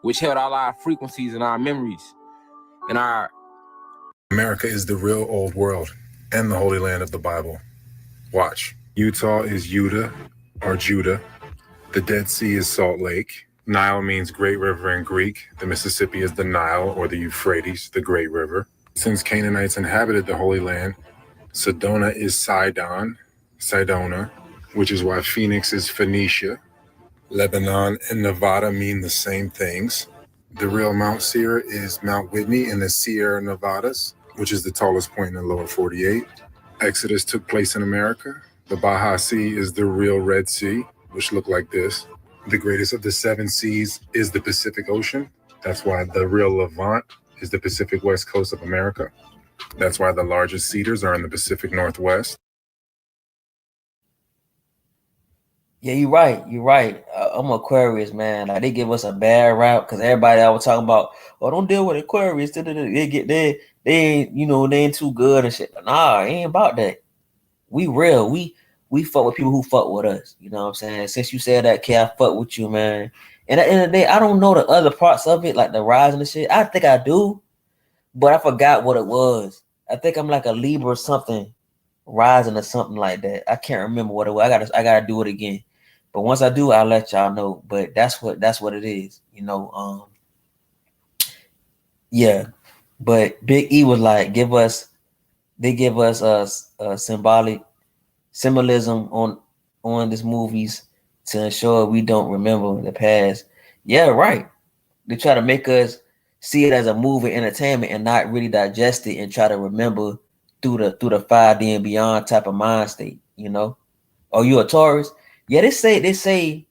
which held all our frequencies and our memories and our... America is the real old world and the Holy Land of the Bible. Watch. Utah is Yuda or Judah. The Dead Sea is Salt Lake. Nile means Great River in Greek. The Mississippi is the Nile, or the Euphrates, the Great River. Since Canaanites inhabited the Holy Land, Sedona is Sidona, which is why Phoenix is Phoenicia. Lebanon and Nevada mean the same things. The real Mount Seir is Mount Whitney in the Sierra Nevadas, which is the tallest point in the lower 48. Exodus took place in America. The Baja Sea is the real Red Sea, which looked like this. The greatest of the seven seas is the Pacific Ocean. That's why the real Levant is the Pacific West Coast of America. That's why the largest cedars are in the Pacific Northwest. Yeah, you're right. You're right. I'm Aquarius, man. Like, they give us a bad rap because everybody I was talking about, oh, don't deal with Aquarius. They ain't, you know, they ain't too good and shit. Nah, it ain't about that. We real. We fuck with people who fuck with us. You know what I'm saying? Since you said that, K, I fuck with you, man. And at the end of the day, I don't know the other parts of it, like the rising and shit. I think I do, but I forgot what it was. I think I'm like a Libra or something, rising or something like that. I can't remember what it was. I gotta do it again. But once I do, I'll let y'all know. But that's what it is, you know. Yeah. But Big E was like, give us a symbolic symbolism on these movies to ensure we don't remember the past. Yeah, right. They try to make us see it as a movie entertainment and not really digest it and try to remember through the 5D and beyond type of mind state, you know. Oh, you a Taurus? Yeah, they say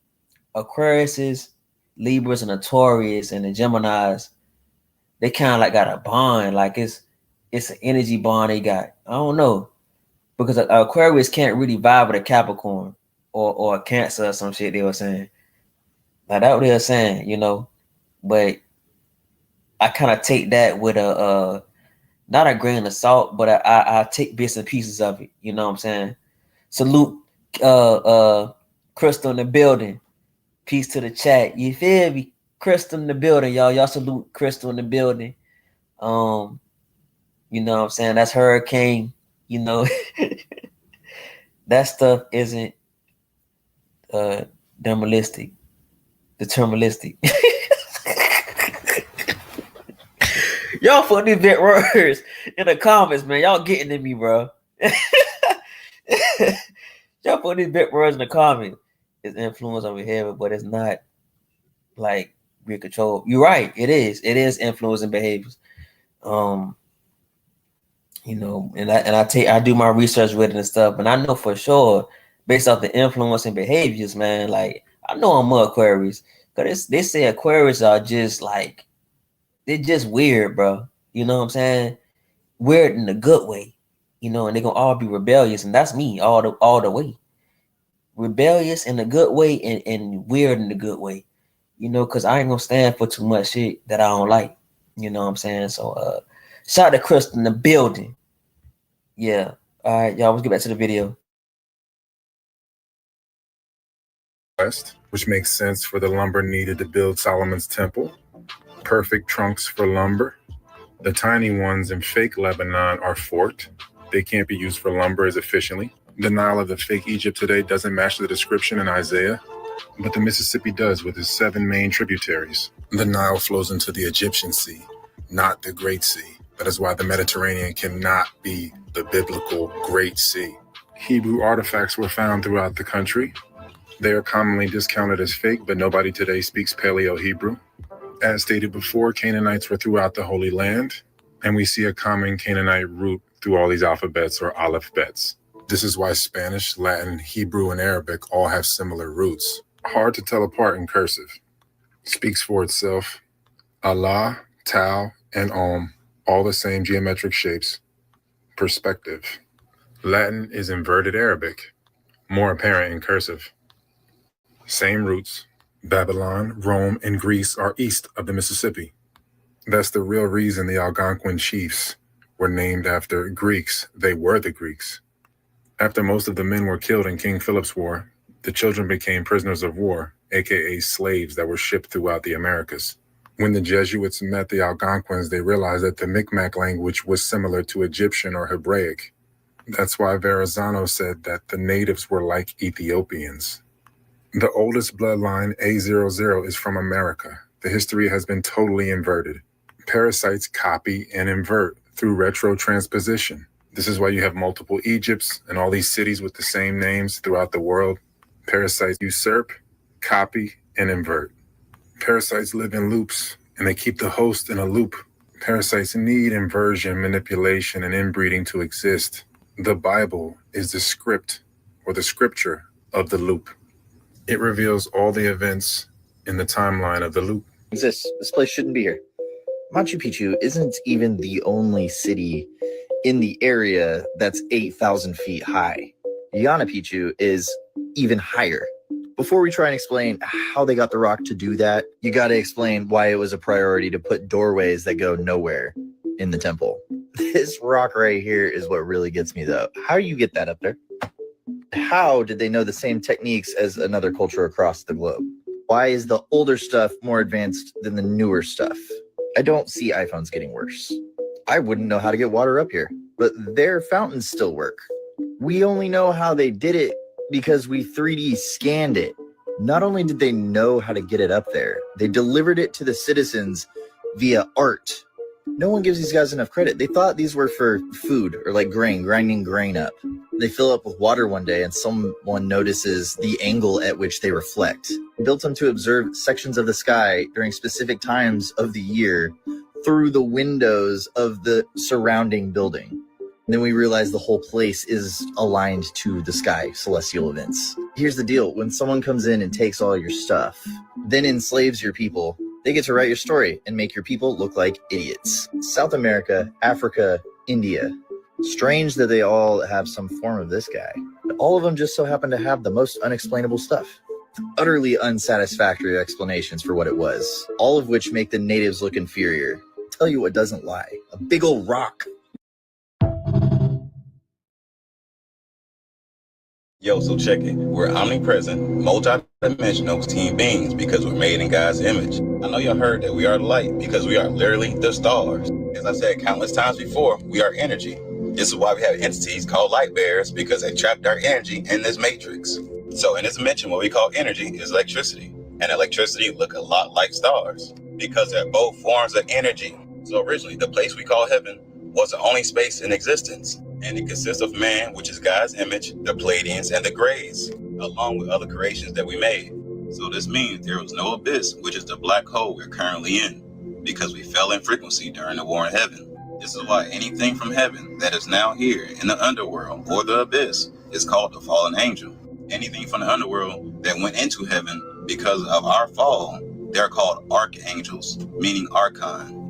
Aquariuses, Libras, and the Taurus and the Geminis, they kind of like got a bond, like it's an energy bond they got. I don't know, because Aquarius can't really vibe with a Capricorn or a Cancer or some shit they were saying. Like that what they were saying, you know. But I kind of take that with a not a grain of salt, but I take bits and pieces of it. You know what I'm saying? Salute Crystal in the building. Peace to the chat. You feel me? Crystal in the building, y'all. Y'all salute Crystal in the building. You know what I'm saying? That's Hurricane. You know, that stuff isn't deterministic. Y'all put these big words in the comments, man. Y'all getting to me, bro. Y'all put these big words in the comments. It's influence over here, but it's not like real control. You're right. It is. It is influencing behaviors. You know, and I do my research with it and stuff, and I know for sure based off the influence and behaviors, man. Like I know I'm more Aquarius because they say Aquarius are just like they're just weird, bro. You know what I'm saying? Weird in a good way, you know, and they're gonna all be rebellious, and that's me all the way. Rebellious in a good way and weird in a good way, you know, because I ain't gonna stand for too much shit that I don't like. You know what I'm saying? So shout out to Chris in the building. Yeah. All right, y'all, let's get back to the video. West, which makes sense for the lumber needed to build Solomon's temple. Perfect trunks for lumber. The tiny ones in fake Lebanon are forked. They can't be used for lumber as efficiently. The Nile of the fake Egypt today doesn't match the description in Isaiah, but the Mississippi does with its 7 main tributaries. The Nile flows into the Egyptian Sea, not the Great Sea. That is why the Mediterranean cannot be the biblical Great Sea. Hebrew artifacts were found throughout the country. They are commonly discounted as fake, but nobody today speaks Paleo-Hebrew. As stated before, Canaanites were throughout the Holy Land, and we see a common Canaanite root through all these alphabets or alphabets. This is why Spanish, Latin, Hebrew, and Arabic all have similar roots. Hard to tell apart in cursive. Speaks for itself. Allah, Tau, and Om, all the same geometric shapes. Perspective. Latin is inverted Arabic, more apparent in cursive. Same roots. Babylon, Rome, and Greece are east of the Mississippi. That's the real reason the Algonquin chiefs were named after Greeks. They were the Greeks. After most of the men were killed in King Philip's War, the children became prisoners of war, aka slaves that were shipped throughout the Americas. When the Jesuits met the Algonquins, they realized that the Mi'kmaq language was similar to Egyptian or Hebraic. That's why Verrazano said that the natives were like Ethiopians. The oldest bloodline, A00, is from America. The history has been totally inverted. Parasites copy and invert through retrotransposition. This is why you have multiple Egypts and all these cities with the same names throughout the world. Parasites usurp, copy, and invert. Parasites live in loops, and they keep the host in a loop. Parasites need inversion, manipulation, and inbreeding to exist. The Bible is the script or the scripture of the loop. It reveals all the events in the timeline of the loop. This place shouldn't be here. Machu Picchu isn't even the only city in the area that's 8,000 feet high. Yana Picchu is even higher. Before we try and explain how they got the rock to do that, you got to explain why it was a priority to put doorways that go nowhere in the temple. This rock right here is what really gets me, though. How do you get that up there? How did they know the same techniques as another culture across the globe? Why is the older stuff more advanced than the newer stuff? I don't see iPhones getting worse. I wouldn't know how to get water up here, but their fountains still work. We only know how they did it because we 3D scanned it. Not only did they know how to get it up there, they delivered it to the citizens via art. No one gives these guys enough credit. They thought these were for food or like grain, grinding grain up. They fill up with water one day and someone notices the angle at which they reflect. They built them to observe sections of the sky during specific times of the year through the windows of the surrounding building. And then we realize the whole place is aligned to the sky, celestial events. Here's the deal. When someone comes in and takes all your stuff, then enslaves your people, they get to write your story and make your people look like idiots. South America, Africa, India. Strange that they all have some form of this guy. But all of them just so happen to have the most unexplainable stuff. Utterly unsatisfactory explanations for what it was, all of which make the natives look inferior. Tell you what doesn't lie. A big old rock. Yo, so check it. We're omnipresent, multi-dimensional team beings because we're made in God's image. I know y'all heard that we are the light because we are literally the stars. As I said countless times before, we are energy. This is why we have entities called light bearers because they trapped our energy in this matrix. So in this dimension, what we call energy is electricity. And electricity look a lot like stars because they're both forms of energy. So originally, the place we call heaven was the only space in existence. And it consists of man, which is God's image, the Pleiadians, and the Greys, along with other creations that we made. So this means there was no abyss, which is the black hole we're currently in, because we fell in frequency during the war in heaven. This is why anything from heaven that is now here in the underworld or the abyss is called the fallen angel. Anything from the underworld that went into heaven because of our fall, they're called archangels, meaning archon.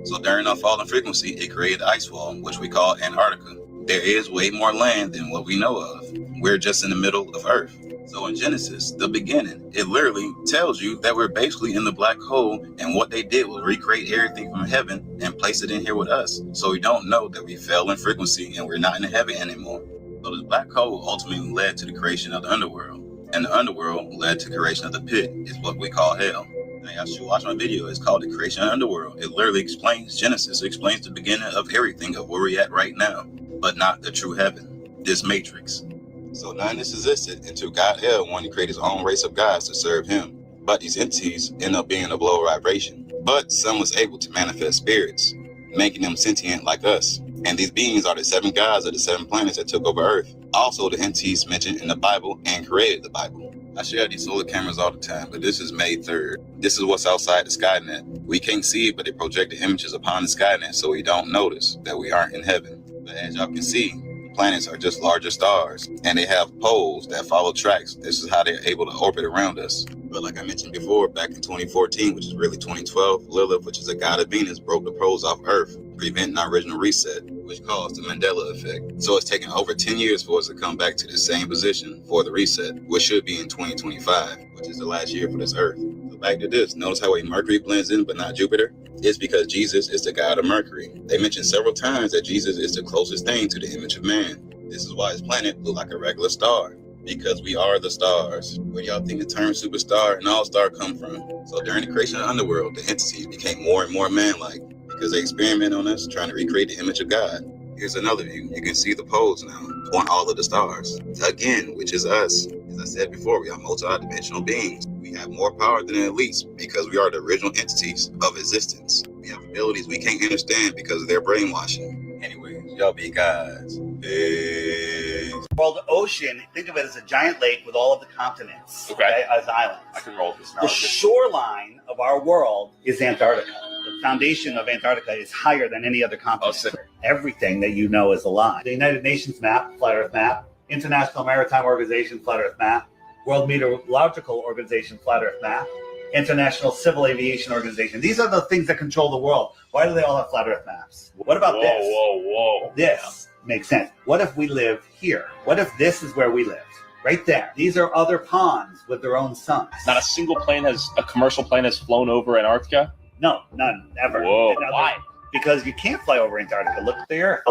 So during our fallen frequency, it created ice wall, which we call Antarctica. There is way more land than what we know of. We're just in the middle of Earth. So in Genesis, the beginning, it literally tells you that we're basically in the black hole, and what they did was recreate everything from heaven and place it in here with us. So we don't know that we fell in frequency and we're not in heaven anymore. So the black hole ultimately led to the creation of the underworld, and the underworld led to the creation of the pit, is what we call hell. Now y'all should watch my video. It's called The Creation of the Underworld. It literally explains Genesis. It explains the beginning of everything of where we're at right now, but not the true heaven, this matrix. So none of this existed until God El wanted to create his own race of gods to serve him. But these entities end up being a lower vibration. But some was able to manifest spirits, making them sentient like us. And these beings are the 7 gods of the 7 planets that took over Earth. Also the entities mentioned in the Bible and created the Bible. I share these solar cameras all the time, but this is May 3rd. This is what's outside the Skynet. We can't see it, but they project the images upon the Skynet so we don't notice that we aren't in heaven. But as y'all can see, planets are just larger stars, and they have poles that follow tracks. This is how they're able to orbit around us. But like I mentioned before, back in 2014, which is really 2012, Lilith, which is a god of Venus, broke the poles off Earth, preventing our original reset, which caused the Mandela effect. So it's taken over 10 years for us to come back to the same position for the reset, which should be in 2025, which is the last year for this Earth. So back to this, notice how Mercury blends in, but not Jupiter? It's because Jesus is the god of Mercury. They mentioned several times that Jesus is the closest thing to the image of man. This is why his planet looked like a regular star, because we are the stars. Where y'all think the term superstar and all-star come from? So during the creation of the underworld, the entities became more and more man-like because they experiment on us, trying to recreate the image of God. Here's another view. You can see the poles now on all of the stars. Again, which is us. As I said before, we are multi-dimensional beings. We have more power than the elites because we are the original entities of existence. We have abilities we can't understand because of their brainwashing. Anyways, y'all be guys. Peace. World ocean, think of it as a giant lake with all of the continents, okay, as islands. I can roll this now. The shoreline of our world is Antarctica. The foundation of Antarctica is higher than any other continent. Everything that you know is a lie. The United Nations map, Flat Earth map, International Maritime Organization, Flat Earth map, World Meteorological Organization, Flat Earth map, International Civil Aviation Organization. These are the things that control the world. Why do they all have flat Earth maps? What about this? Whoa. This makes sense. What if we live here? What if this is where we live? Right there. These are other ponds with their own suns. Not a commercial plane has flown over Antarctica? No, none, ever. Whoa, Now, why? Because you can't fly over Antarctica. Look at the Earth.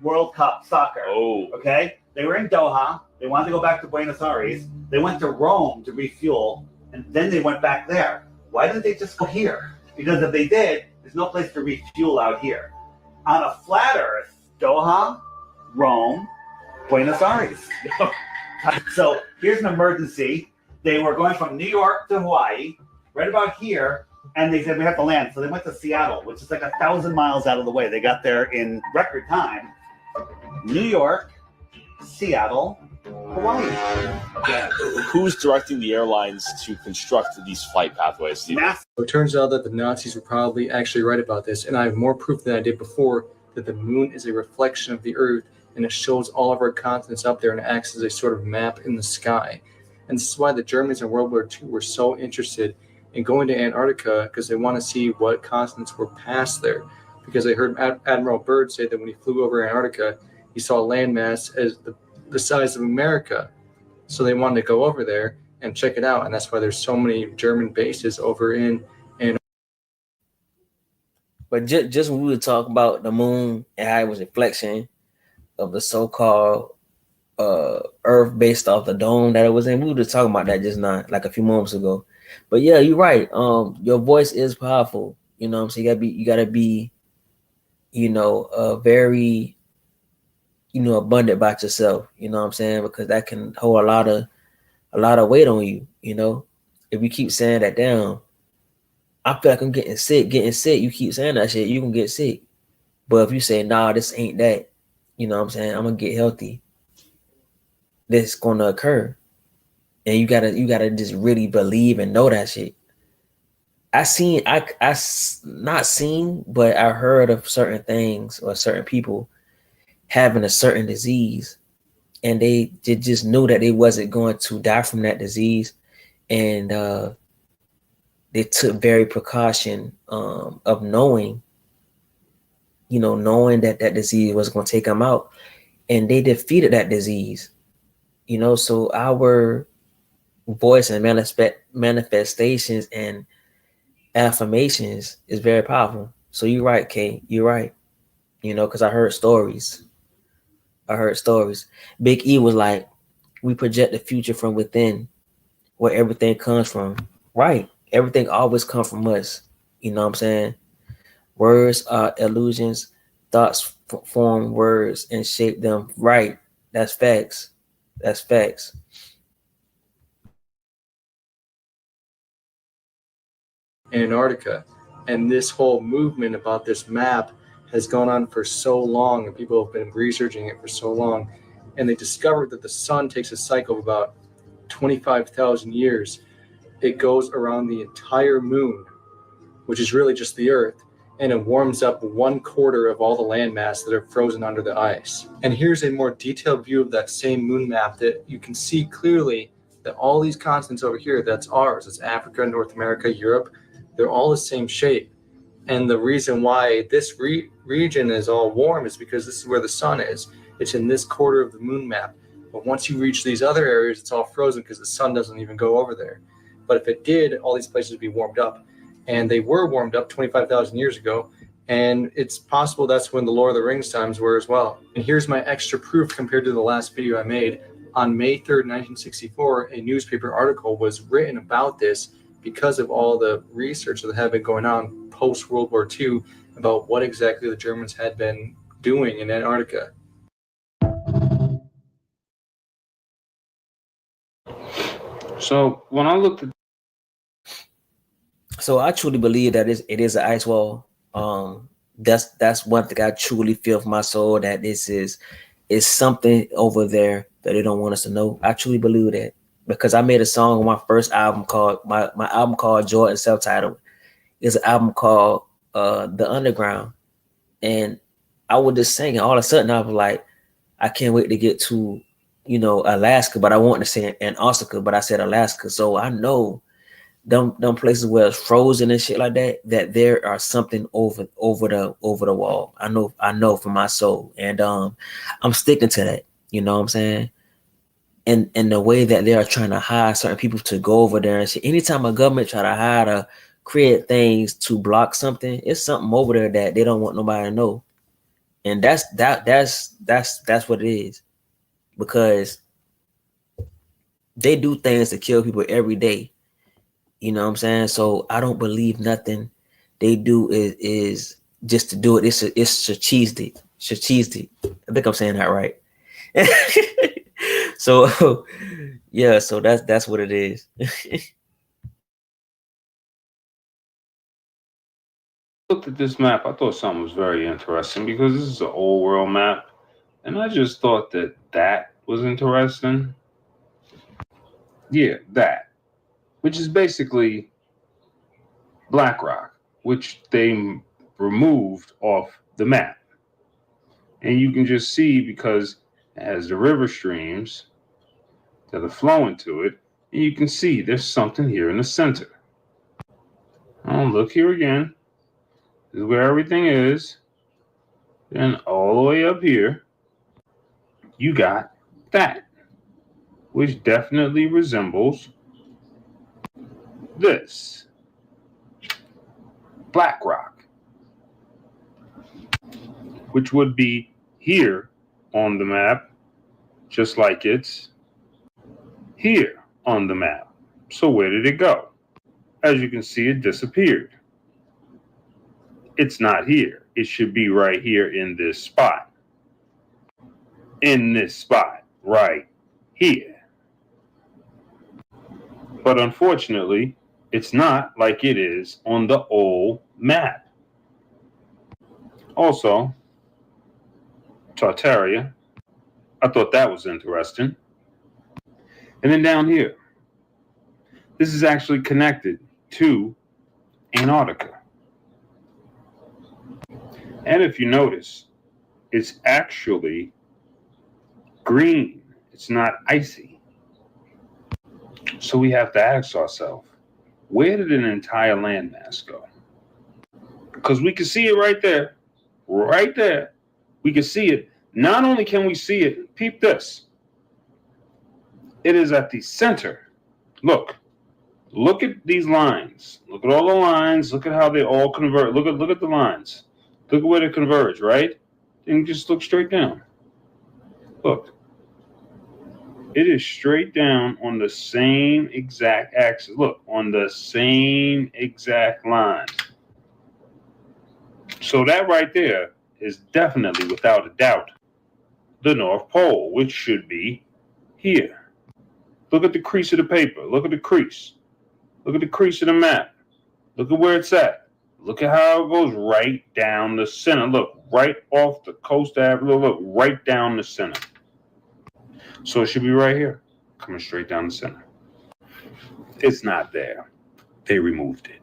World Cup soccer. Oh. Okay? They were in Doha. They wanted to go back to Buenos Aires. They went to Rome to refuel, and then they went back there. Why didn't they just go here? Because if they did, there's no place to refuel out here. On a flat Earth, Doha, Rome, Buenos Aires. So here's an emergency. They were going from New York to Hawaii, right about here, and they said we have to land. So they went to Seattle, which is like 1,000 miles out of the way. They got there in record time. New York, Seattle, Hawaii. Yeah. Who's directing the airlines to construct these flight pathways? So it turns out that the Nazis were probably actually right about this, and I have more proof than I did before that the moon is a reflection of the Earth, and it shows all of our continents up there and acts as a sort of map in the sky. And this is why the Germans in World War II were so interested in going to Antarctica, because they want to see what continents were past there. Because they heard Admiral Byrd say that when he flew over Antarctica, he saw a landmass as the size of America. So they wanted to go over there and check it out. And that's why there's so many German bases over in Antarctica. But just when we were talking about the moon and how it was a reflection of the so-called Earth based off the dome that it was in, we were just talking about that just not like a few moments ago. But yeah, you're right. Your voice is powerful. You know what I'm saying? You gotta be, very, abundant about yourself. You know what I'm saying? Because that can hold a lot of weight on you. If you keep saying that down, I feel like I'm getting sick. You keep saying that shit, you can get sick. But if you say, nah, this ain't that, you know what I'm saying? I'm gonna get healthy. This is gonna occur. And you gotta just really believe and know that shit. Not seen, but I heard of certain things or certain people having a certain disease, and they just knew that they wasn't going to die from that disease, and they took very precaution of knowing that disease was going to take them out, and they defeated that disease. So our voice and manifestations and affirmations is very powerful. So you're right, Kay. You're right. Because I heard stories. Big E was like, we project the future from within, where everything comes from. Right. Everything always comes from us. You know what I'm saying? Words are illusions. Thoughts form words and shape them. Right. That's facts. Antarctica. And this whole movement about this map has gone on for so long, and people have been researching it for so long. And they discovered that the sun takes a cycle of about 25,000 years. It goes around the entire moon, which is really just the Earth, and it warms up 1/4 of all the landmass that are frozen under the ice. And here's a more detailed view of that same moon map that you can see clearly that all these continents over here, that's ours. It's Africa, North America, Europe. They're all the same shape. And the reason why this region is all warm is because this is where the sun is. It's in this quarter of the moon map. But once you reach these other areas, it's all frozen because the sun doesn't even go over there. But if it did, all these places would be warmed up. And they were warmed up 25,000 years ago. And it's possible that's when the Lord of the Rings times were as well. And here's my extra proof compared to the last video I made. On May 3rd, 1964, a newspaper article was written about this because of all the research that had been going on post-World War II about what exactly the Germans had been doing in Antarctica. So when I looked at, so I truly believe that it is an ice wall. That's one thing I truly feel for my soul, that this is something over there that they don't want us to know. I truly believe that, because I made a song on my first album called my album called Jordan, self-titled. It's an album called The Underground, and I was just singing. All of a sudden I was like, I can't wait to get to Alaska, but I wanted to say Antarctica, but I said Alaska. So I know them places where it's frozen and shit like that, that there are something over the wall. I know for my soul. And I'm sticking to that. You know what I'm saying? And the way that they are trying to hire certain people to go over there and shit. Anytime a government try to hire to create things to block something, it's something over there that they don't want nobody to know. And that's what it is. Because they do things to kill people every day. You know what I'm saying? So I don't believe nothing they do is just to do it. It's strategic. I think I'm saying that right. So yeah, so that's what it is. Looked at this map, I thought something was very interesting because this is an old world map, and I just thought that was interesting. Yeah, that, which is basically Black Rock, which they removed off the map. And you can just see because it has the river streams that are flowing to it, and you can see there's something here in the center. Oh, look here again. This is where everything is. Then all the way up here, you got that, which definitely resembles this. Black Rock, which would be here on the map, just like it's here on the map. So where did it go? As you can see, it disappeared. It's not here. It should be right here in this spot. In this spot, right here. But unfortunately, it's not like it is on the old map. Also, Tartaria, I thought that was interesting. And then down here, this is actually connected to Antarctica. And if you notice, it's actually green. It's not icy. So we have to ask ourselves, where did an entire landmass go? Because we can see it right there. Right there. We can see it. Not only can we see it, peep this. It is at the center. Look at these lines. Look at all the lines. Look at how they all converge. Look at the lines. Look at where they converge, right? And just look straight down. Look. It is straight down on the same exact axis. Look, on the same exact line. So that right there is definitely, without a doubt, the North Pole, which should be here. Look at the crease of the paper. Look at the crease. Look at the crease of the map. Look at where it's at. Look at how it goes right down the center. Look, right off the coast avenue. Look, right down the center. So it should be right here, coming straight down the center. It's not there. They removed it.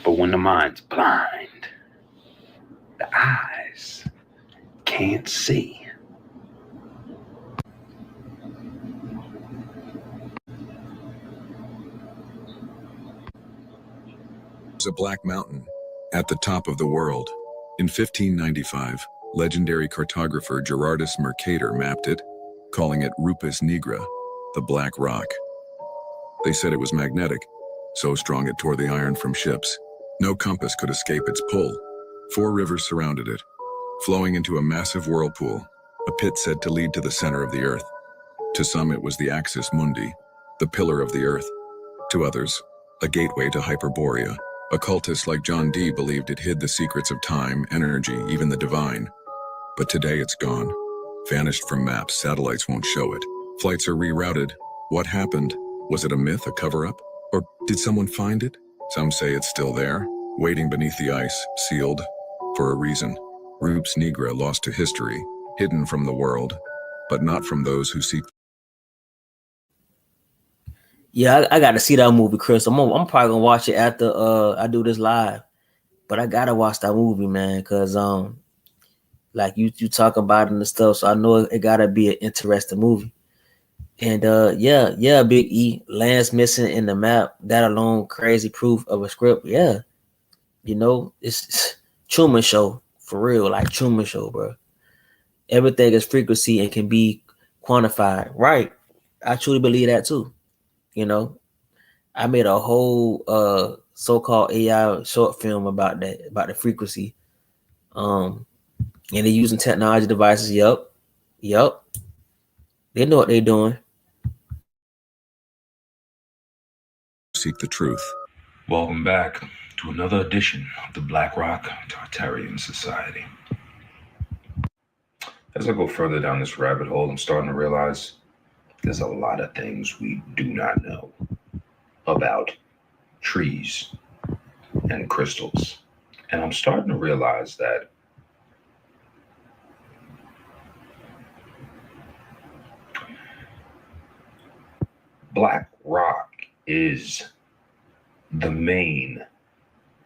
But when the mind's blind, the eyes can't see. A black mountain at the top of the world. In 1595, legendary cartographer Gerardus Mercator mapped it, calling it Rupus Nigra, the Black Rock. They said it was magnetic, so strong it tore the iron from ships. No compass could escape its pull. 4 rivers surrounded it, flowing into a massive whirlpool, a pit said to lead to the center of the earth. To some it was the Axis Mundi, the pillar of the earth. To others, a gateway to Hyperborea. Occultists like John Dee believed it hid the secrets of time, energy, even the divine. But today it's gone. Vanished from maps, satellites won't show it. Flights are rerouted. What happened? Was it a myth, a cover-up? Or did someone find it? Some say it's still there, waiting beneath the ice, sealed for a reason. Rupes Nigra lost to history, hidden from the world, but not from those who seek. Yeah, I got to see that movie, Chris. I'm probably gonna watch it after I do this live. But I gotta watch that movie, man, because like you talk about it and stuff, so I know it gotta be an interesting movie. And yeah, Big E, lands missing in the map. That alone, crazy proof of a script. Yeah, it's Truman Show for real, like Truman Show, bro. Everything is frequency and can be quantified. Right. I truly believe that too. I made a whole so-called AI short film about that, about the frequency. And they're using technology devices. Yep. They know what they're doing. Seek the truth. Welcome back to another edition of the BlackRock Tartarian Society. As I go further down this rabbit hole, I'm starting to realize there's a lot of things we do not know about trees and crystals. And I'm starting to realize that Black Rock is the main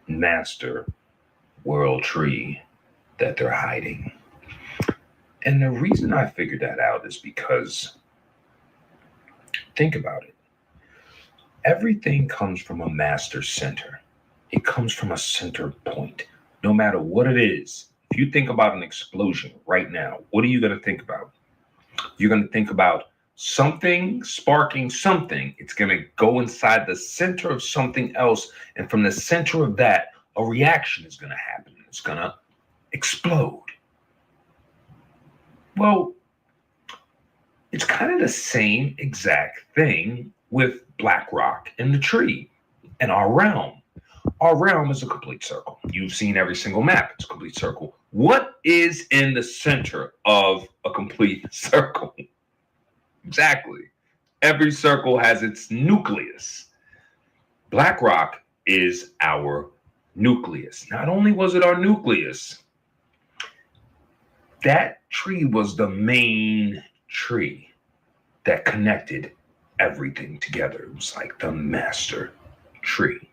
master world tree that they're hiding. And the reason I figured that out is because, think about it. Everything comes from a master center. It comes from a center point. No matter what it is, if you think about an explosion right now, what are you going to think about? You're going to think about something sparking something. It's going to go inside the center of something else. And from the center of that, a reaction is going to happen. It's going to explode. Well, it's kind of the same exact thing with Black Rock and the tree and our realm. Our realm is a complete circle. You've seen every single map. It's a complete circle. What is in the center of a complete circle? Exactly. Every circle has its nucleus. Black Rock is our nucleus. Not only was it our nucleus, that tree was the main tree that connected everything together. It was like the master tree.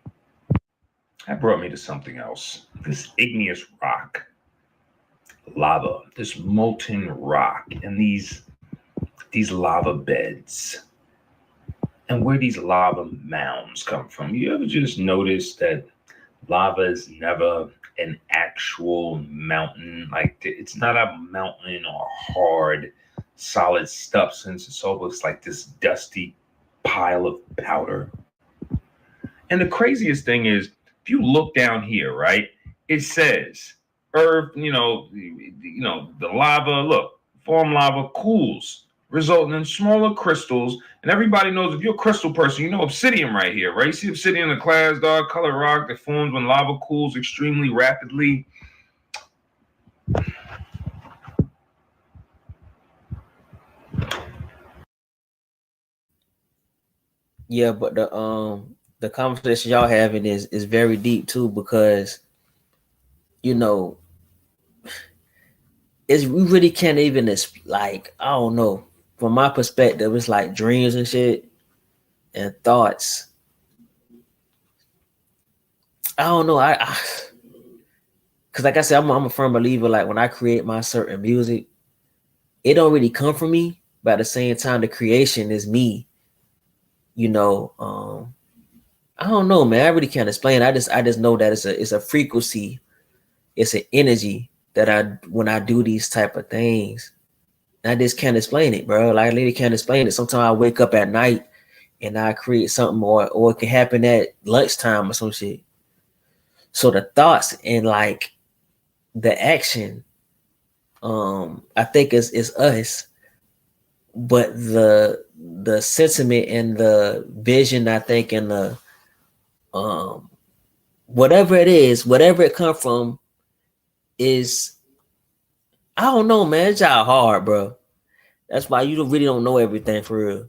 That brought me to something else. This igneous rock, lava, this molten rock, and these lava beds, and where these lava mounds come from. You ever just notice that lava is never an actual mountain? Like, it's not a mountain or hard, solid substance. It's almost like this dusty pile of powder. And the craziest thing is, if you look down here, right, it says earth, the lava, look, form lava cools, resulting in smaller crystals. And everybody knows, if you're a crystal person, you know obsidian right here, right? You see obsidian, a class dark color rock that forms when lava cools extremely rapidly. Yeah, but the conversation y'all having is very deep too, because we really can't even like, I don't know. From my perspective, it's like dreams and shit and thoughts. I don't know. Cause like I said, I'm a firm believer. Like when I create my certain music, it don't really come from me, but at the same time, the creation is me. I don't know, man. I really can't explain. I just know that it's a frequency, it's an energy that when I do these type of things, I just can't explain it, bro. Like I literally can't explain it. Sometimes I wake up at night and I create something, or it can happen at lunchtime or some shit. So the thoughts and like the action, I think is us, but the sentiment and the vision, I think, and the whatever it is, whatever it come from, is, I don't know, man. It's y'all hard, bro. That's why you really don't know everything for real.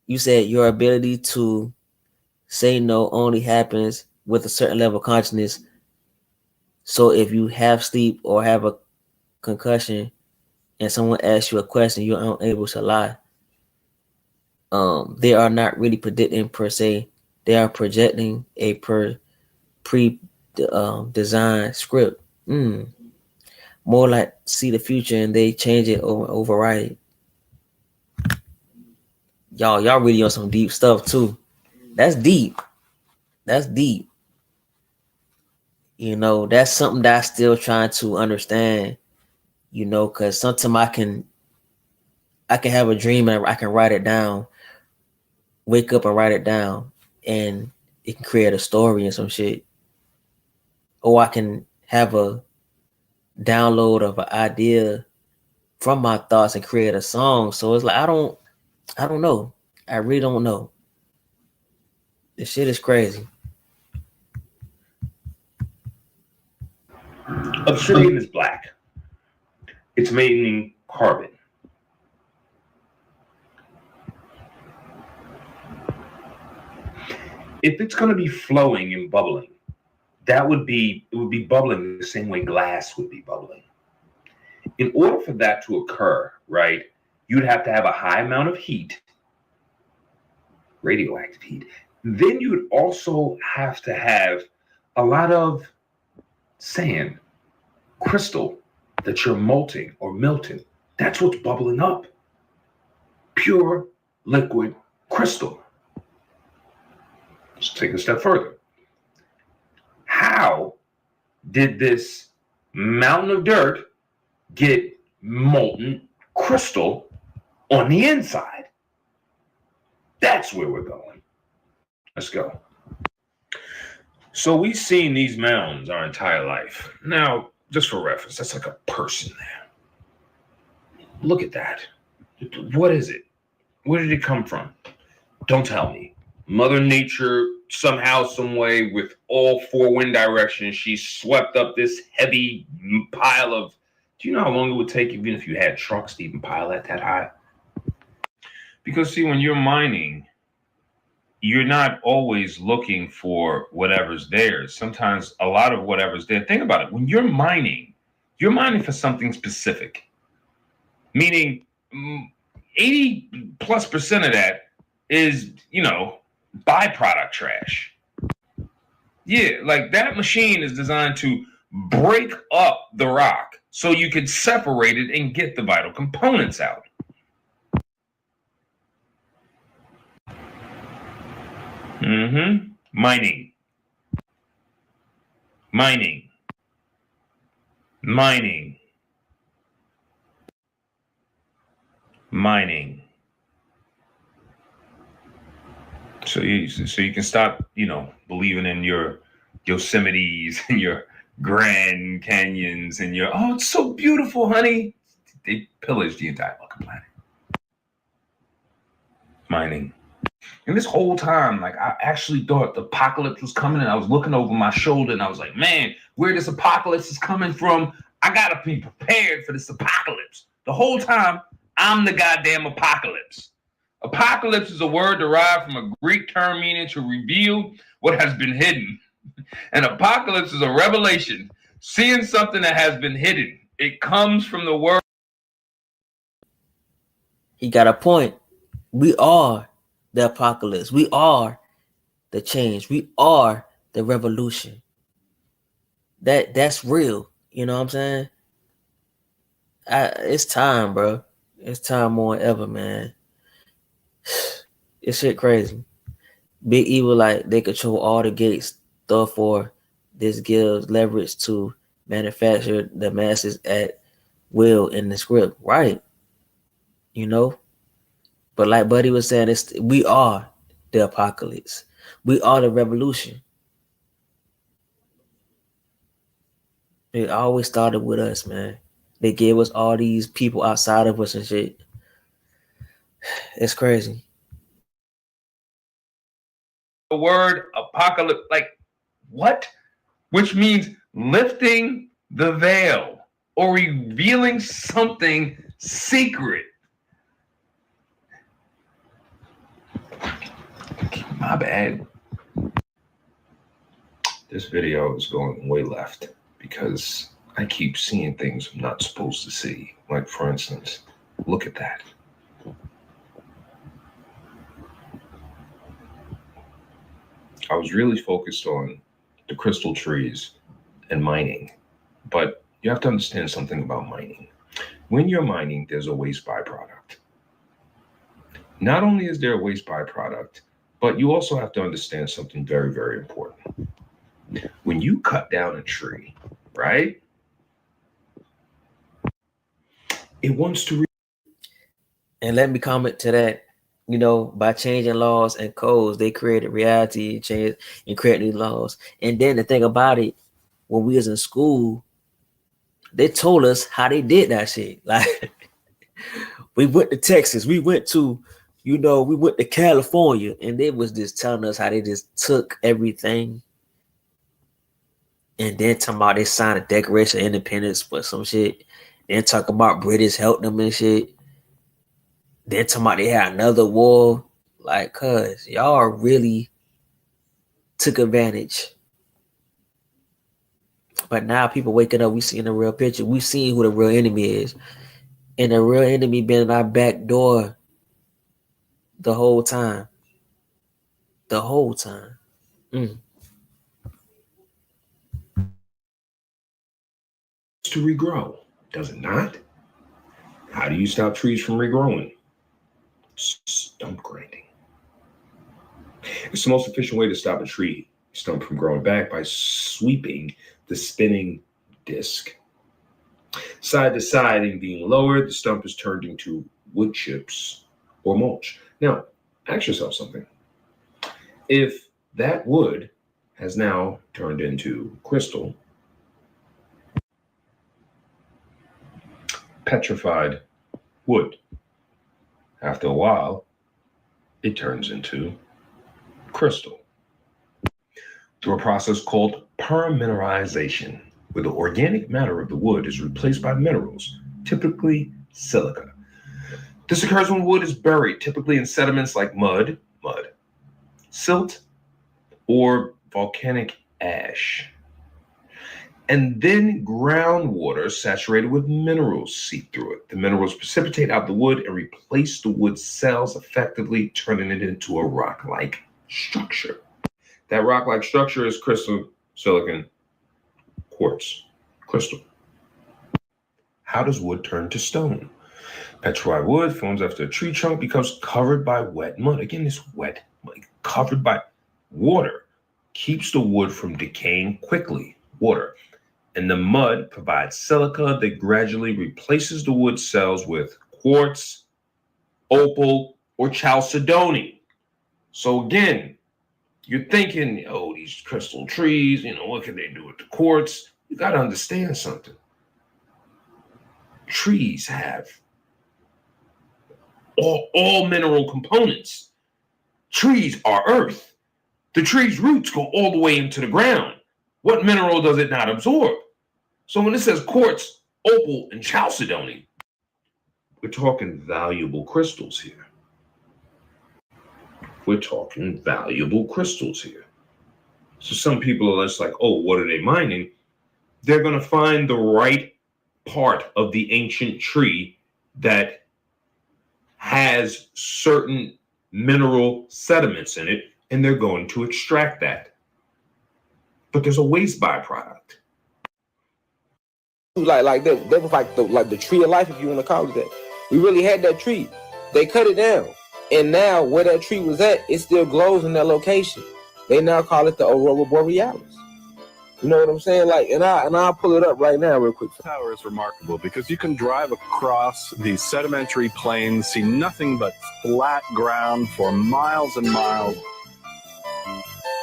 You said your ability to say no only happens with a certain level of consciousness. So if you have sleep or have a concussion and someone asks you a question, you're unable to lie. They are not really predicting per se. They are projecting a pre-designed script. More like see the future and they change it or override it. Y'all really on some deep stuff too. That's deep. That's deep. You know, that's something that I still trying to understand, you know, because sometimes I can have a dream and I can write it down, wake up and write it down, and it can create a story and some shit. Or I can have a download of an idea from my thoughts and create a song. So it's like I don't know. I really don't know. This shit is crazy. Obsidian is black. It's made in carbon. If it's going to be flowing and bubbling, it would be bubbling the same way glass would be bubbling. In order for that to occur, right, you'd have to have a high amount of heat, radioactive heat. Then you would also have to have a lot of sand, crystal that you're molting or melting. That's what's bubbling up. Pure liquid crystal. Let's take a step further. How did this mountain of dirt get molten crystal on the inside? That's where we're going. Let's go. So we've seen these mountains our entire life. Now, just for reference, that's like a person there. Look at that. What is it? Where did it come from? Don't tell me. Mother Nature, somehow, some way, with all four wind directions, she swept up this heavy pile of. Do you know how long it would take, even if you had trucks, to even pile that high? Because, see, when you're mining, you're not always looking for whatever's there. Sometimes a lot of whatever's there. Think about it. When you're mining for something specific, meaning 80+% of that is, byproduct trash. Yeah, like that machine is designed to break up the rock so you could separate it and get the vital components out. Mining. So you can stop, believing in your Yosemites and your Grand Canyons and oh, it's so beautiful, honey. They pillaged the entire fucking planet. Mining. And this whole time, like, I actually thought the apocalypse was coming, and I was looking over my shoulder and I was like, man, where this apocalypse is coming from, I gotta be prepared for this apocalypse. The whole time, I'm the goddamn apocalypse. Apocalypse is a word derived from a Greek term meaning to reveal what has been hidden. And apocalypse is a revelation, seeing something that has been hidden. It comes from the word. He got a point. We are the apocalypse. We are the change. We are the revolution. That's real. You know what I'm saying? It's time, bro. It's time more than ever, man. It's shit crazy. Big Evil, like, they control all the gates, therefore this gives leverage to manufacture the masses at will in the script, right? But like Buddy was saying, we are the apocalypse. We are the revolution. It always started with us, man. They gave us all these people outside of us and shit. It's crazy. The word apocalypse, like, what? Which means lifting the veil or revealing something secret. My bad. This video is going way left because I keep seeing things I'm not supposed to see. Like, for instance, look at that. I was really focused on the crystal trees and mining, but you have to understand something about mining. When you're mining, there's a waste byproduct. not only is there a waste byproduct, but you also have to understand something very, very important. When you cut down a tree, right? It wants to. And let me comment to that. You know, by changing laws and codes, they created reality, change and create new laws. And then the thing about it, when we was in school, they told us how they did that shit. Like we went to Texas, we went to, we went to California, and they was just telling us how they just took everything. And then talking about they signed a Declaration of Independence for some shit. Then talking about British helped them and shit. Then talking about they had another war. Like, cuz y'all really took advantage. But now people waking up, we seeing the real picture. We seeing who the real enemy is. And the real enemy been in our back door the whole time. The whole time. To regrow, does it not? How do you stop trees from regrowing? Stump grinding. It's the most efficient way to stop a tree stump from growing back by sweeping the spinning disc side to side and being lowered. The stump is turned into wood chips or mulch. Now, ask yourself something. If that wood has now turned into crystal, petrified wood, after a while, it turns into crystal through a process called permineralization, where the organic matter of the wood is replaced by minerals, typically silica. This occurs when wood is buried, typically in sediments like mud, silt, or volcanic ash. And then groundwater saturated with minerals seep through it. The minerals precipitate out the wood and replace the wood cells, effectively turning it into a rock-like structure. That rock-like structure is crystal, silicon, quartz, crystal. How does wood turn to stone? Petrified wood forms after a tree trunk becomes covered by wet mud. Again, this wet mud, covered by water, keeps the wood from decaying quickly. Water. And the mud provides silica that gradually replaces the wood cells with quartz, opal, or chalcedony. So again, you're thinking, oh, these crystal trees, what can they do with the quartz? You got to understand something. Trees have all mineral components. Trees are earth. The tree's roots go all the way into the ground. What mineral does it not absorb? So when it says quartz, opal, and chalcedony, we're talking valuable crystals here. We're talking valuable crystals here. So some people are just like, oh, what are they mining? They're going to find the right part of the ancient tree that has certain mineral sediments in it, and they're going to extract that. But there's a waste byproduct. Like that was like the tree of life, if you want to call it that. We really had that tree. They cut it down, and now where that tree was at, it still glows in that location. They now call it the Aurora Borealis. You know what I'm saying? Like, and I'll pull it up right now real quick. The tower is remarkable because you can drive across these sedimentary plains, see nothing but flat ground for miles and miles.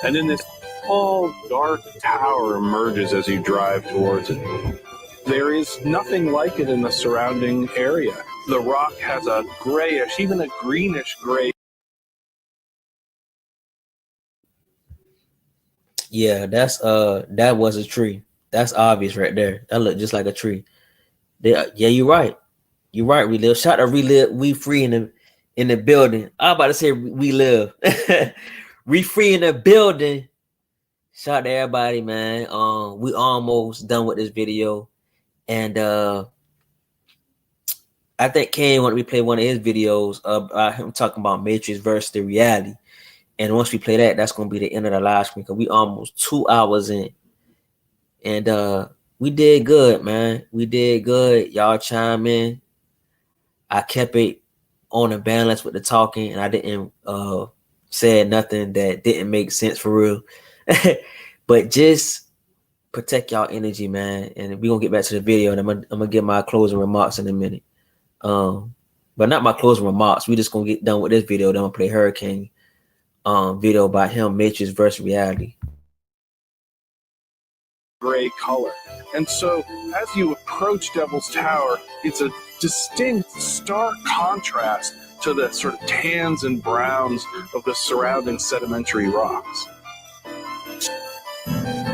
And then this tall, dark tower emerges as you drive towards it. There is nothing like it in the surrounding area. The rock has a grayish, even a greenish gray. Yeah, that was a tree. That's obvious right there. That looked just like a tree. Yeah, you're right. You're right, Relive. Shout out to Relive. We free in the building. I was about to say we live. We free in the building. Shout out to everybody, man. We almost done with this video. And I think Kane wanted me to play one of his videos about him talking about Matrix versus the reality. And once we play that, that's gonna be the end of the live stream because we almost 2 hours in. And we did good, man. We did good. Y'all chime in. I kept it on a balance with the talking, and I didn't say nothing that didn't make sense for real. But just protect y'all energy, man. And we're gonna get back to the video, and I'm gonna give my closing remarks in a minute. But not my closing remarks. We just gonna get done with this video. Then I'm gonna play Hurricane video about him, Matrix versus reality. Gray color. And so as you approach Devil's Tower, it's a distinct, stark contrast to the sort of tans and browns of the surrounding sedimentary rocks.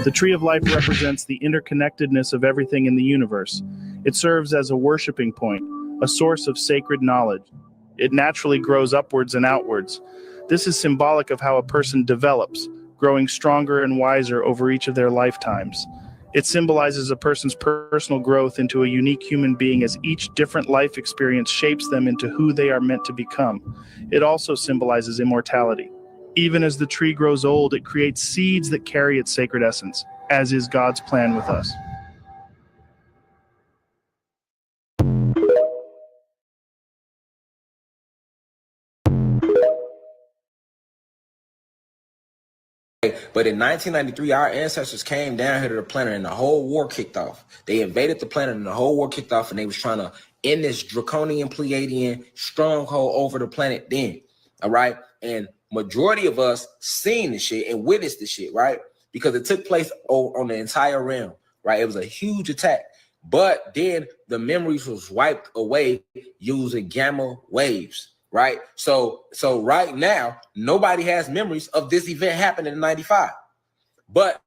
The Tree of Life represents the interconnectedness of everything in the universe. It serves as a worshiping point, a source of sacred knowledge. It naturally grows upwards and outwards. This is symbolic of how a person develops, growing stronger and wiser over each of their lifetimes. It symbolizes a person's personal growth into a unique human being as each different life experience shapes them into who they are meant to become. It also symbolizes immortality. Even as the tree grows old, it creates seeds that carry its sacred essence, as is God's plan with us. But in 1993, our ancestors came down here to the planet and the whole war kicked off. They invaded the planet and the whole war kicked off, and they was trying to end this draconian Pleiadian stronghold over the planet then. All right. And majority of us seen the shit and witnessed the shit, right? Because it took place on the entire realm, right? It was a huge attack. But then the memories was wiped away using gamma waves. Right. So right now, nobody has memories of this event happening in 95. But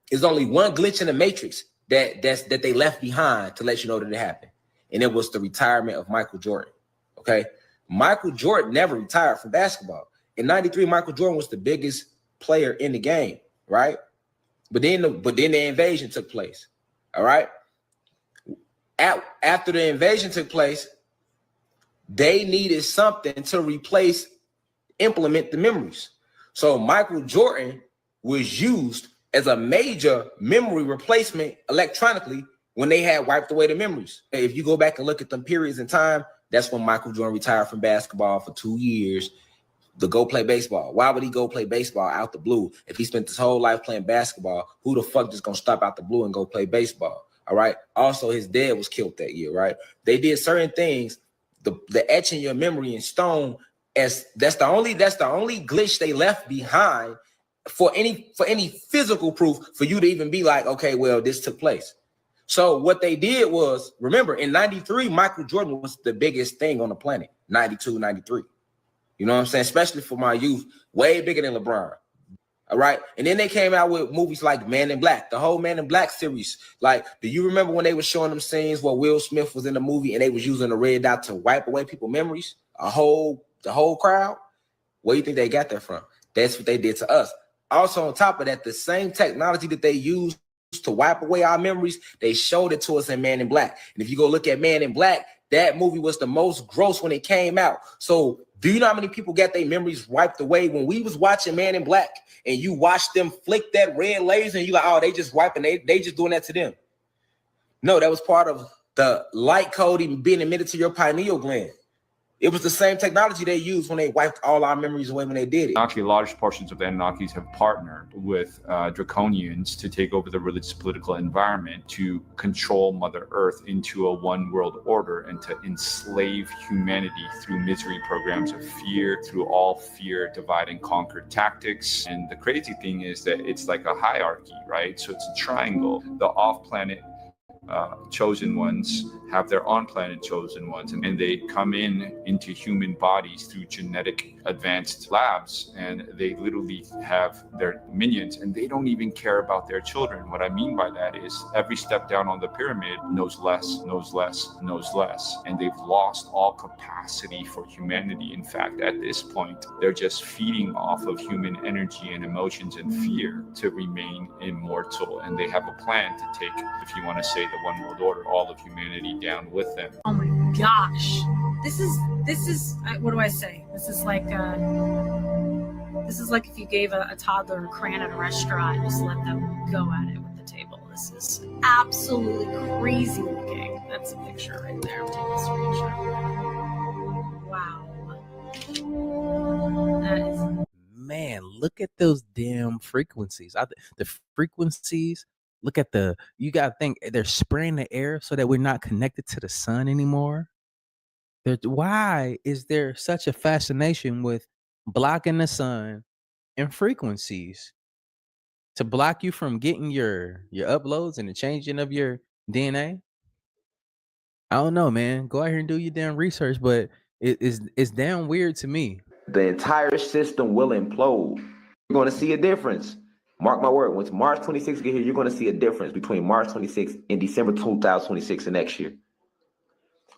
there's only one glitch in the matrix that they left behind to let you know that it happened. And it was the retirement of Michael Jordan. OK, Michael Jordan never retired from basketball. In 93, Michael Jordan was the biggest player in the game. Right. But then the invasion took place. All right. After the invasion took place, they needed something to implement the memories. So Michael Jordan was used as a major memory replacement electronically when they had wiped away the memories. If you go back and look at them periods in time, that's when Michael Jordan retired from basketball for 2 years to go play baseball. Why would he go play baseball out the blue? If he spent his whole life playing basketball, who the fuck just gonna stop out the blue and go play baseball? All right. Also, his dad was killed that year, right? They did certain things. The etching your memory in stone, as that's the only glitch they left behind for any physical proof for you to even be like, okay, well, this took place. So what they did was, remember, in 93, Michael Jordan was the biggest thing on the planet. 92, 93. You know what I'm saying? Especially for my youth, way bigger than LeBron. All right. And then they came out with movies like Man in Black, the whole Man in Black series. Like, do you remember when they were showing them scenes where Will Smith was in the movie and they was using the red dot to wipe away people's memories? The whole crowd? Where do you think they got that from? That's what they did to us. Also, on top of that, the same technology that they used to wipe away our memories, they showed it to us in Man in Black. And if you go look at Man in Black, that movie was the most gross when it came out. So do you know how many people got their memories wiped away when we was watching Man in Black and you watched them flick that red laser and you like, oh, they just wiping, they just doing that to them. No, that was part of the light code even being emitted to your pineal gland. It was the same technology they used when they wiped all our memories away when they did it. Actually, large portions of the Anunnakis have partnered with Draconians to take over the religious political environment to control Mother Earth into a one world order and to enslave humanity through misery programs of fear, through all fear, divide and conquer tactics. And the crazy thing is that it's like a hierarchy, right? So it's a triangle. The off-planet chosen ones have their on-planet chosen ones, and they come into human bodies through genetic advanced labs, and they literally have their minions, and they don't even care about their children. What I mean by that is every step down on the pyramid knows less, knows less, knows less, and they've lost all capacity for humanity. In fact, at this point, they're just feeding off of human energy and emotions and fear to remain immortal, and they have a plan to take, if you want to say the one world order, all of humanity down with them. Oh my gosh, this is what do I say? This is like if you gave a toddler a crayon at a restaurant and just let them go at it with the table. This is absolutely crazy looking. That's a picture right there. I'm taking a screenshot. Man, look at those damn frequencies. The frequencies, look at you gotta think they're spraying the air so that we're not connected to the sun anymore. Why is there such a fascination with blocking the sun and frequencies to block you from getting your uploads and the changing of your DNA? I don't know, man. Go out here and do your damn research, but it's damn weird to me. The entire system will implode. You're going to see a difference. Mark my word. Once March 26th get here, you're going to see a difference between March 26th and December 2026 of next year.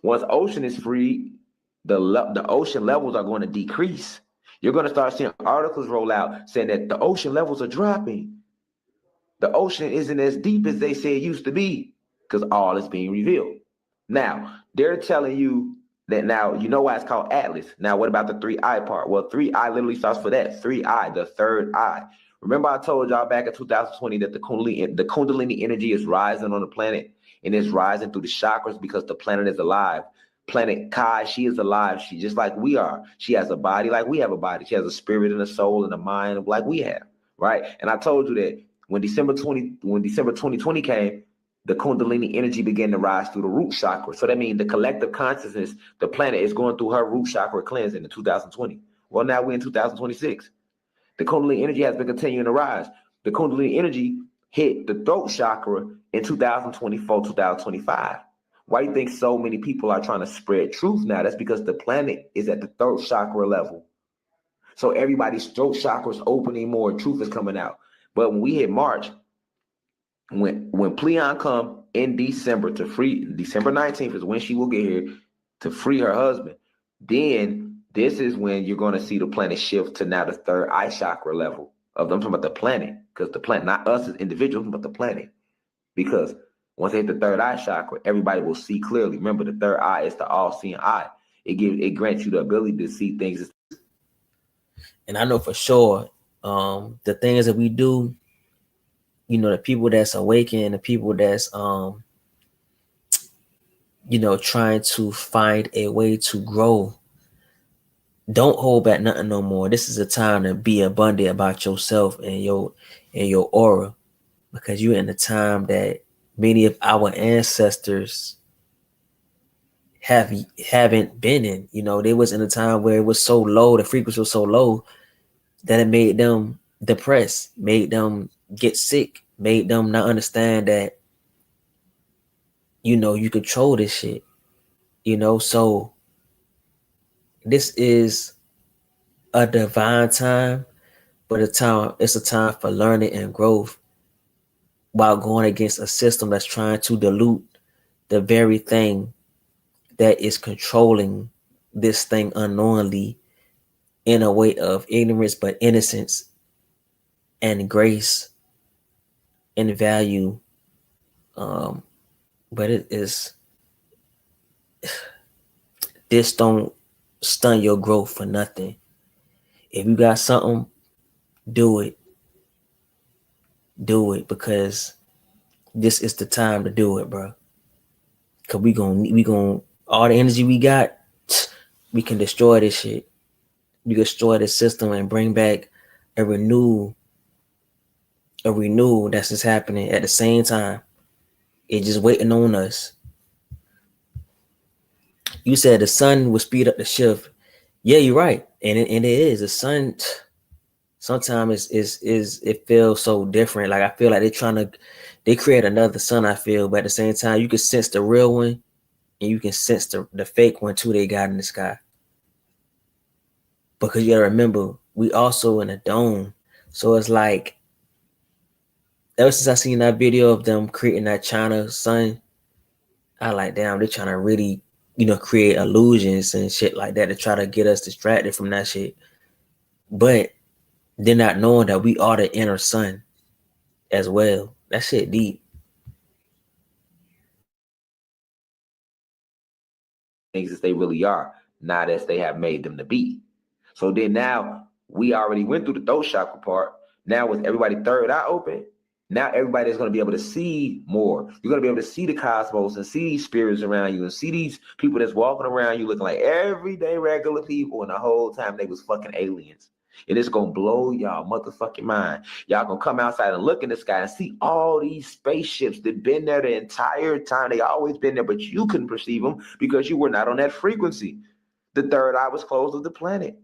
Once ocean is free, the ocean levels are going to decrease. You're going to start seeing articles roll out saying that the ocean levels are dropping. The ocean isn't as deep as they say it used to be because all is being revealed. Now, they're telling you that now, you know why it's called Atlas. Now, what about the 3I part? Well, 3I literally starts for that. 3I, the third eye. Remember I told y'all back in 2020 that the Kundalini energy is rising on the planet, and it's rising through the chakras because the planet is alive. Planet Kai, she is alive. She just like we are. She has a body like we have a body. She has a spirit and a soul and a mind like we have, right? And I told you that when December 2020 came, the Kundalini energy began to rise through the root chakra. So that means the collective consciousness, the planet is going through her root chakra cleansing in 2020. Well, now we're in 2026. The Kundalini energy has been continuing to rise. The Kundalini energy hit the throat chakra in 2024, 2025. Why do you think so many people are trying to spread truth now? That's because the planet is at the throat chakra level. So everybody's throat chakra is opening more, truth is coming out. But when we hit March, when Pleon come in December to free, December 19th is when she will get here to free her husband. Then this is when you're going to see the planet shift to now the third eye chakra level of them. I'm talking about the planet, because the planet, not us as individuals, but the planet. Because once they hit the third eye chakra, everybody will see clearly. Remember, the third eye is the all-seeing eye. It grants you the ability to see things. And I know for sure, the things that we do, you know, the people that's awakened, the people that's, you know, trying to find a way to grow, don't hold back nothing no more. This is a time to be abundant about yourself and your aura, because you're in a time that many of our ancestors haven't been in. You know, they was in a time where it was so low, the frequency was so low that it made them depressed, made them get sick, made them not understand that, you know, you control this shit, you know. So this is a divine time, but it's a time for learning and growth while going against a system that's trying to dilute the very thing that is controlling this thing unknowingly in a way of ignorance, but innocence and grace and value. But it is, this don't stun your growth for nothing. If you got something, do it. Do it, because this is the time to do it, bro. Cause we gonna all the energy we got, we can destroy this shit. We destroy this system and bring back a renewal that's just happening at the same time. It's just waiting on us. You said the sun will speed up the shift. Yeah, you're right. And it is. The sun sometimes it feels so different. Like I feel like they create another sun, I feel, but at the same time, you can sense the real one and you can sense the fake one too they got in the sky. Because you gotta remember, we also in a dome. So it's like, ever since I seen that video of them creating that China sun, I like, damn, they're trying to really, you know, create illusions and shit like that to try to get us distracted from that shit. But they're not knowing that we are the inner sun as well. That shit deep. Things as they really are, not as they have made them to be. So then now we already went through the throat chakra part. Now with everybody third eye open, Now everybody's going to be able to see more. You're going to be able to see the cosmos and see these spirits around you and see these people that's walking around you looking like everyday regular people, and the whole time they was fucking aliens. And it's going to blow y'all motherfucking mind. Y'all going to come outside and look in the sky and see all these spaceships that been there the entire time. They always been there, but you couldn't perceive them because you were not on that frequency. The third eye was closed of the planet.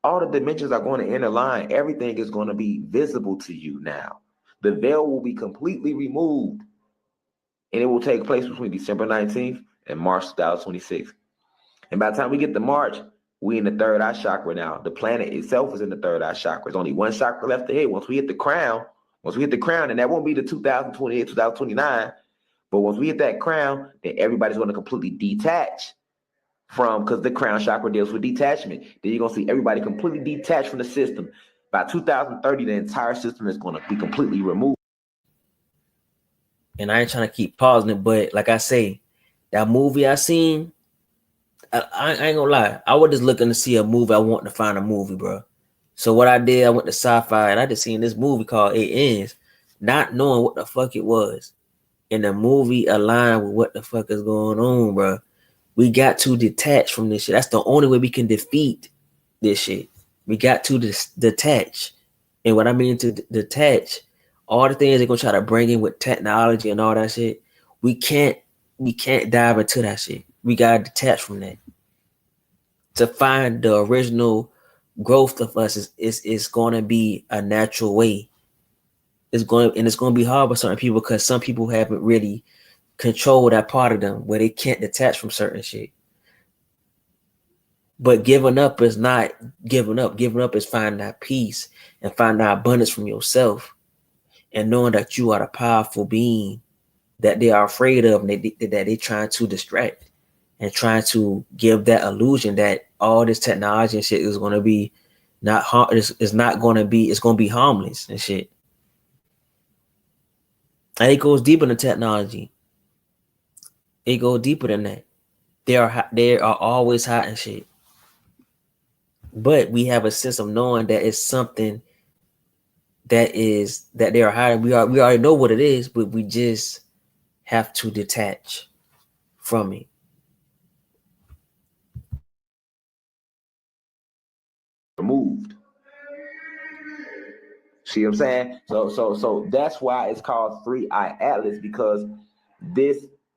All the dimensions are going to interline. Everything is going to be visible to you now. The veil will be completely removed, and it will take place between December 19th and March 2026. And by the time we get to March, we in the third eye chakra now. The planet itself is in the third eye chakra. There's only one chakra left to hit. Once we hit the crown, and that won't be the 2028, 2029, but once we hit that crown, then everybody's going to completely detach from, because the crown chakra deals with detachment. Then you're going to see everybody completely detached from the system. By 2030, the entire system is going to be completely removed. And I ain't trying to keep pausing it, but like I say, that movie I seen, I ain't gonna lie. I was just looking to see a movie. I want to find a movie, bro. So what I did, I went to Sci-Fi and I just seen this movie called It Ends, not knowing what the fuck it was. And the movie aligned with what the fuck is going on, bro. We got to detach from this shit. That's the only way we can defeat this shit. We got to detach. And what I mean to detach, all the things they're gonna try to bring in with technology and all that shit, we can't dive into that shit. We gotta detach from that. To find the original growth of us is gonna be a natural way. It's gonna be hard for certain people because some people haven't really controlled that part of them where they can't detach from certain shit. But giving up is not giving up. Giving up is finding that peace and finding that abundance from yourself and knowing that you are the powerful being that they are afraid of and that they're trying to distract and trying to give that illusion that all this technology and shit is going to be it's going to be harmless and shit. And it goes deeper than technology. It goes deeper than that. They are always hiding shit. But we have a sense of knowing that it's something that they are hiding. We already know what it is, but we just have to detach from it. Removed. See what I'm saying? So that's why it's called Free Eye Atlas, because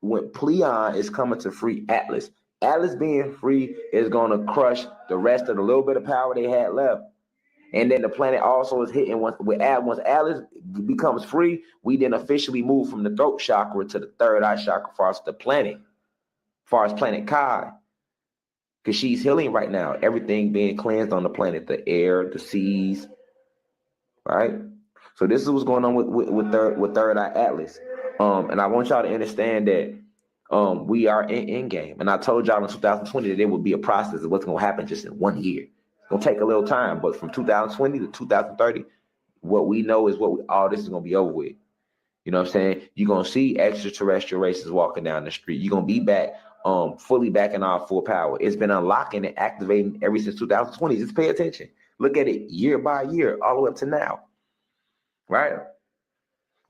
when Pleion is coming to free Atlas. Atlas being free is going to crush the rest of the little bit of power they had left. And then the planet also is hitting once Atlas becomes free, we then officially move from the throat chakra to the third eye chakra as far as the planet, as far as planet Kai. Because she's healing right now. Everything being cleansed on the planet, the air, the seas, right? So this is what's going on with third eye Atlas. And I want y'all to understand that we are in game. And I told y'all in 2020 that there would be a process of what's going to happen just in 1 year. It's going to take a little time, but from 2020 to 2030, what we know is all this is going to be over with. You know what I'm saying? You're going to see extraterrestrial races walking down the street. You're going to be back, fully back in our full power. It's been unlocking and activating ever since 2020. Just pay attention. Look at it year by year, all the way up to now, right?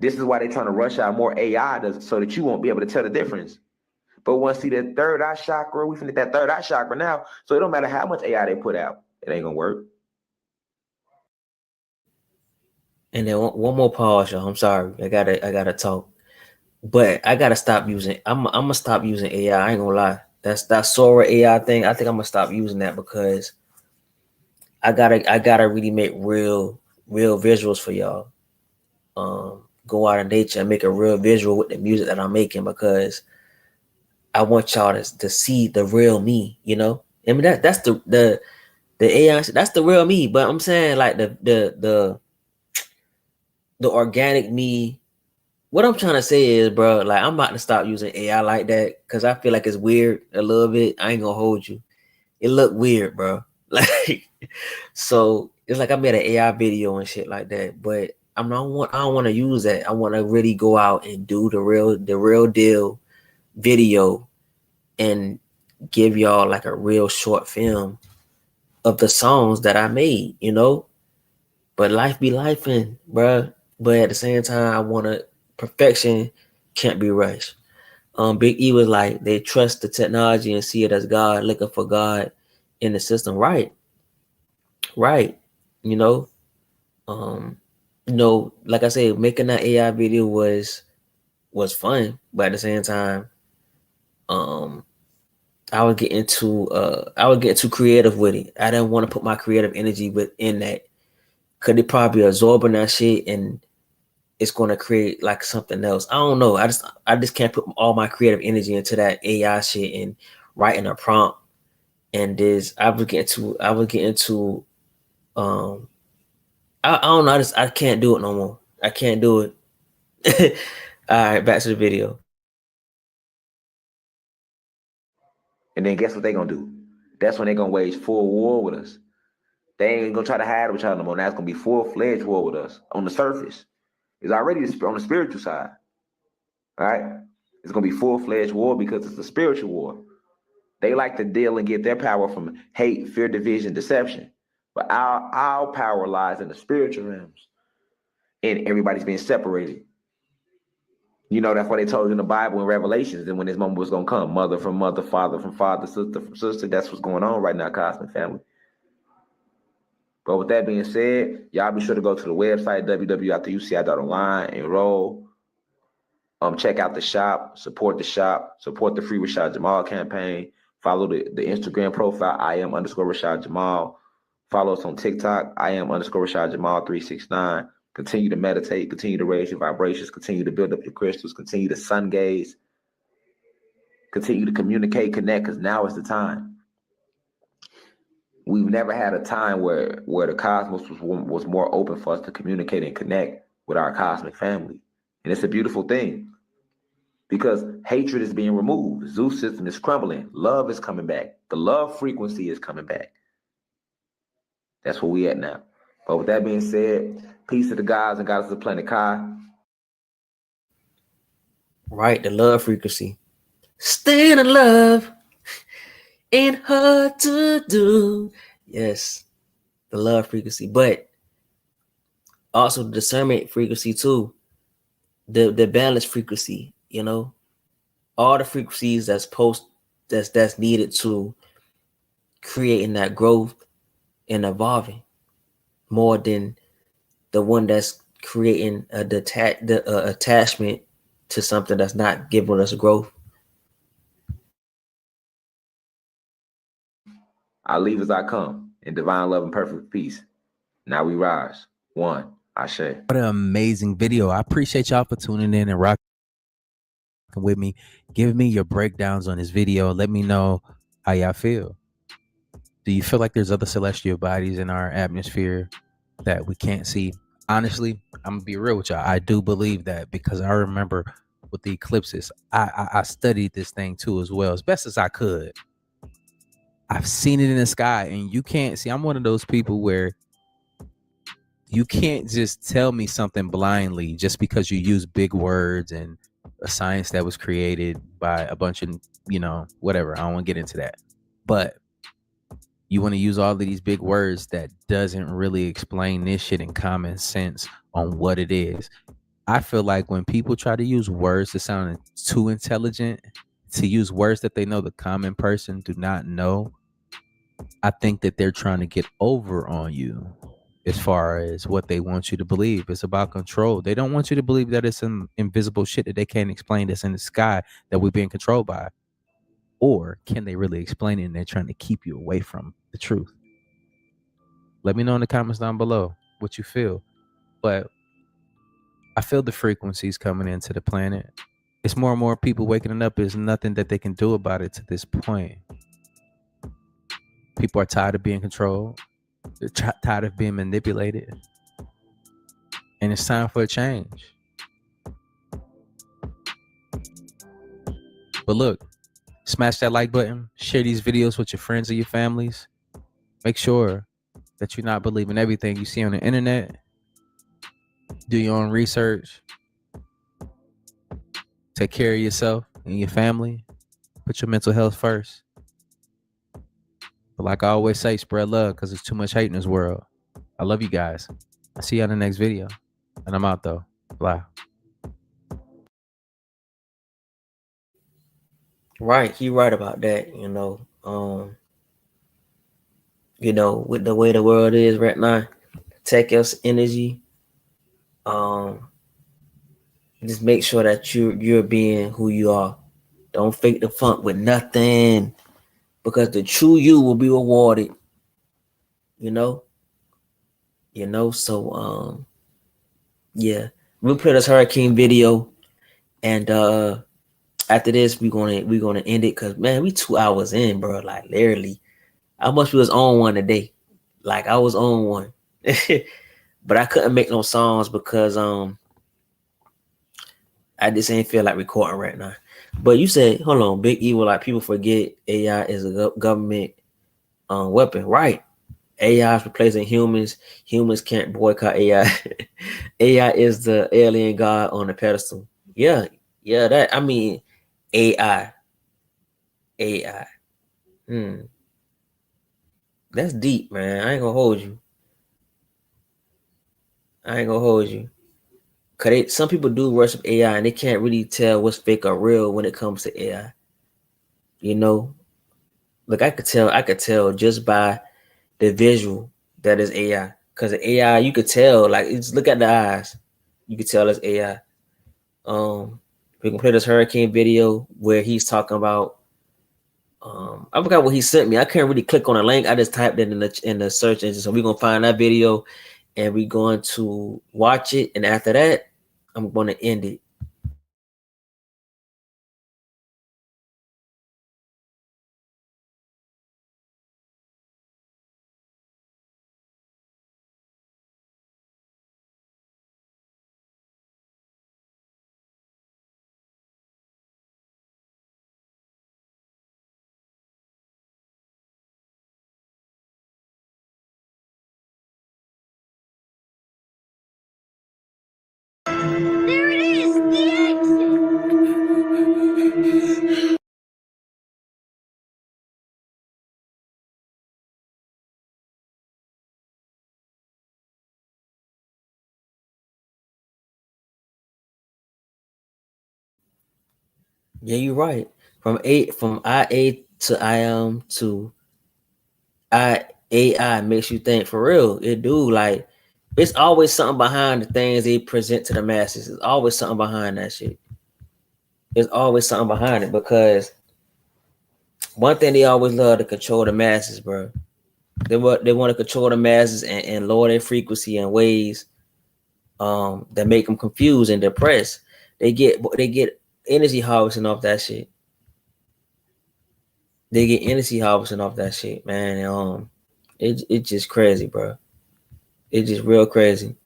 This is why they're trying to rush out more AI so that you won't be able to tell the difference. But once see that third eye chakra, we finna that third eye chakra now. So it don't matter how much AI they put out, it ain't gonna work. And then one more pause, y'all. I'm sorry, I gotta talk, but I gotta stop using. I'm gonna stop using AI. I ain't gonna lie. That Sora AI thing. I think I'm gonna stop using that because I gotta really make real visuals for y'all. Go out in nature and make a real visual with the music that I'm making because I want y'all to see the real me, you know? I mean that's the AI, that's the real me, but I'm saying like the organic me. What I'm trying to say is, bro, like I'm about to stop using AI like that because I feel like it's weird a little bit. I ain't gonna hold you. It look weird, bro. Like, so it's like I made an AI video and shit like that, but I don't want to use that. I want to really go out and do the real deal video and give y'all like a real short film of the songs that I made, you know. But life be lifing, bro. but at the same time, I want to perfection can't be rushed. Big E was like, they trust the technology and see it as God, looking for God in the system. Right. You know, like I said, making that AI video was fun, but at the same time, I would get too creative with it. I didn't want to put my creative energy within that. Could it probably absorbing that shit and it's going to create like something else? I don't know. I just can't put all my creative energy into that AI shit and writing a prompt. And I would get into I don't know. I can't do it no more. I can't do it. All right, back to the video. And then guess what they gonna do? That's when they gonna wage full war with us. They ain't gonna try to hide with y'all no more. Now it's gonna be full-fledged war with us on the surface. It's already on the spiritual side. All right? It's gonna be full-fledged war because it's a spiritual war. They like to deal and get their power from hate, fear, division, deception. But our power lies in the spiritual realms. And everybody's being separated. You know, that's why they told you in the Bible and Revelations, and when this moment was going to come, mother from mother, father from father, sister from sister. That's what's going on right now, Cosmic Family. But with that being said, y'all be sure to go to the website, www.uci.online, enroll. Check out the shop, support the Free Rashad Jamal campaign. Follow the Instagram profile, @Rashad Jamal. Follow us on TikTok, @Rashad Jamal 369. Continue to meditate, continue to raise your vibrations, continue to build up your crystals, continue to sun gaze, continue to communicate, connect, because now is the time. We've never had a time where the cosmos was more open for us to communicate and connect with our cosmic family. And it's a beautiful thing because hatred is being removed. Zeus system is crumbling. Love is coming back. The love frequency is coming back. That's where we at now. But with that being said, peace to the gods and goddesses of planet Kai. Right, the love frequency. Staying in love ain't hard to do. Yes, the love frequency, but also the discernment frequency too. The balance frequency, you know, all the frequencies that's needed to creating that growth and evolving more than the one that's creating the attachment to something that's not giving us growth. I leave as I come in divine love and perfect peace. Now we rise. One, Ashe. What an amazing video. I appreciate y'all for tuning in and rocking with me. Give me your breakdowns on this video. Let me know how y'all feel. Do you feel like there's other celestial bodies in our atmosphere that we can't see? Honestly, I'm gonna be real with y'all. I do believe that because I remember with the eclipses, I studied this thing too as well, as best as I could. I've seen it in the sky and you can't see. I'm one of those people where you can't just tell me something blindly just because you use big words and a science that was created by a bunch of, whatever. I don't want to get into that. But you want to use all of these big words that doesn't really explain this shit in common sense on what it is. I feel like when people try to use words that sound too intelligent, to use words that they know the common person do not know, I think that they're trying to get over on you as far as what they want you to believe. It's about control. They don't want you to believe that it's some invisible shit that they can't explain that's in the sky that we're being controlled by. Or can they really explain it and they're trying to keep you away from the truth? Let me know in the comments down below what you feel. But I feel the frequencies coming into the planet. It's more and more people waking up. There's nothing that they can do about it to this point. People are tired of being controlled. They're tired of being manipulated. And it's time for a change. But look, smash that like button. Share these videos with your friends and your families. Make sure that you're not believing everything you see on the internet. Do your own research. Take care of yourself and your family. Put your mental health first. But like I always say, spread love because there's too much hate in this world. I love you guys. I'll see you on the next video. And I'm out though. Bye. Right, he right about that, with the way the world is right now, tech us energy. Just make sure that you're being who you are. Don't fake the funk with nothing, because the true you will be rewarded. So yeah, we'll play this hurricane video, and after this we're gonna end it, because man, we 2 hours in, bro. Like literally, I must was on one today. Like I was on one. But I couldn't make no songs because I just ain't feel like recording right now. But you said, hold on, Big Evil, like people forget AI is a government weapon, right? AI is replacing humans. Humans can't boycott AI. AI is the alien god on the pedestal. Yeah, that, I mean, AI. That's deep, man. I ain't gonna hold you. Cause some people do worship AI and they can't really tell what's fake or real when it comes to AI. Like I could tell just by the visual that is AI. Cause the AI, you could tell, like, just look at the eyes. You could tell it's AI. We can play this hurricane video where he's talking about. I forgot what he sent me. I can't really click on the link. I just typed it in the search engine. So we're gonna find that video, and we're going to watch it. And after that, I'm going to end it. There it is, the exit. Yeah, you're right. From IA to IM to AI makes you think for real. It do. Like, it's always something behind the things they present to the masses. There's always something behind that shit. There's always something behind it, because one thing they always love to control the masses, bro. They want to control the masses and lower their frequency in ways that make them confused and depressed. They get energy harvesting off that shit. Man. It's just crazy, bro. It's just real crazy.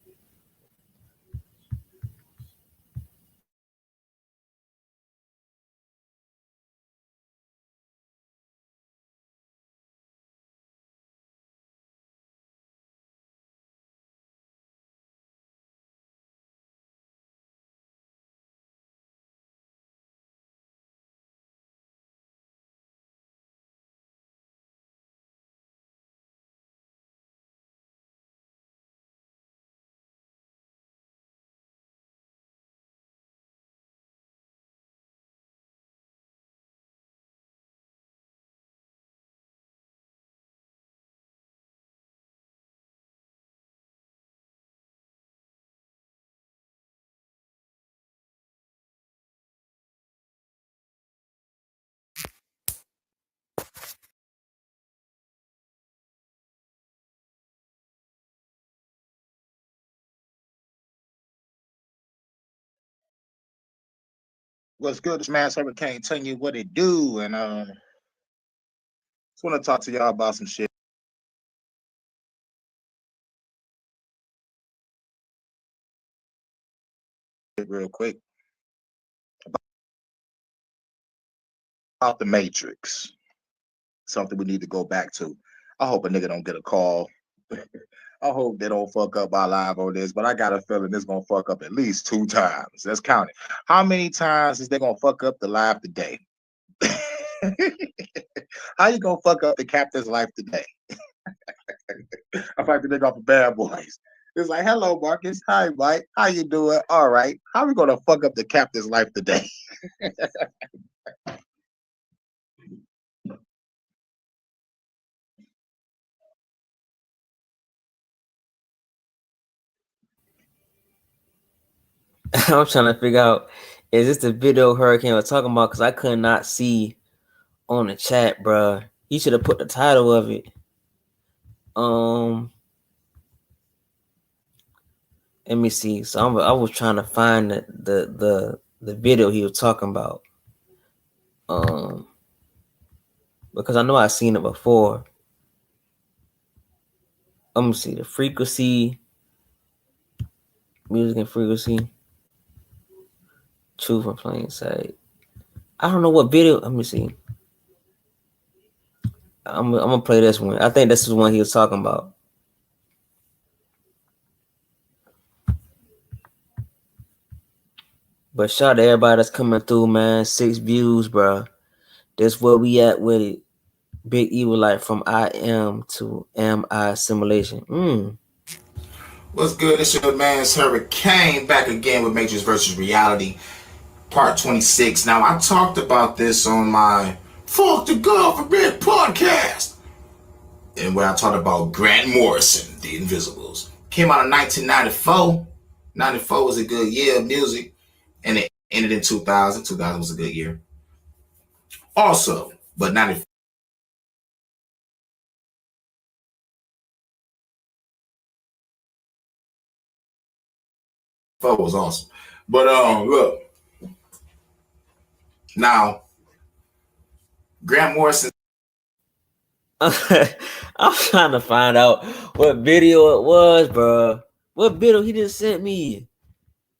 What's good? This man Hurricane telling you what it do, and just want to talk to y'all about some shit real quick about the Matrix. Something we need to go back to. I hope a nigga don't get a call. I hope they don't fuck up our live on this, but I got a feeling it's gonna fuck up at least 2 times. Let's count it. How many times is they gonna fuck up the live today? How you gonna fuck up the captain's life today? I fight the nigga off of Bad Boys. It's like, hello, Marcus. Hi, Mike. How you doing? All right. How are we gonna fuck up the captain's life today? I'm trying to figure out, is this the video Hurricane was talking about? Because I could not see on the chat, bruh. He should have put the title of it. Let me see. So I was trying to find the video he was talking about. Because I know I've seen it before. Let me see the frequency, music and frequency, truth in plain sight. I don't know what video. Let me see. I'm gonna play this one. I think this is the one he was talking about. But shout out to everybody that's coming through, man. 6 views, bro. That's where we at with it. Big Evil Light from I Am to Am I Simulation. What's good? It's your man's Hurricane back again with Matrix versus Reality, part 26. Now, I talked about this on my Fuck the Government podcast, and where I talked about Grant Morrison, The Invisibles. Came out in 1994. 94 was a good year of music, and it ended in 2000. 2000 was a good year. Also, but 94 was awesome. But look. Now, Grant Morrison. I'm trying to find out what video it was, bro. What video he just sent me?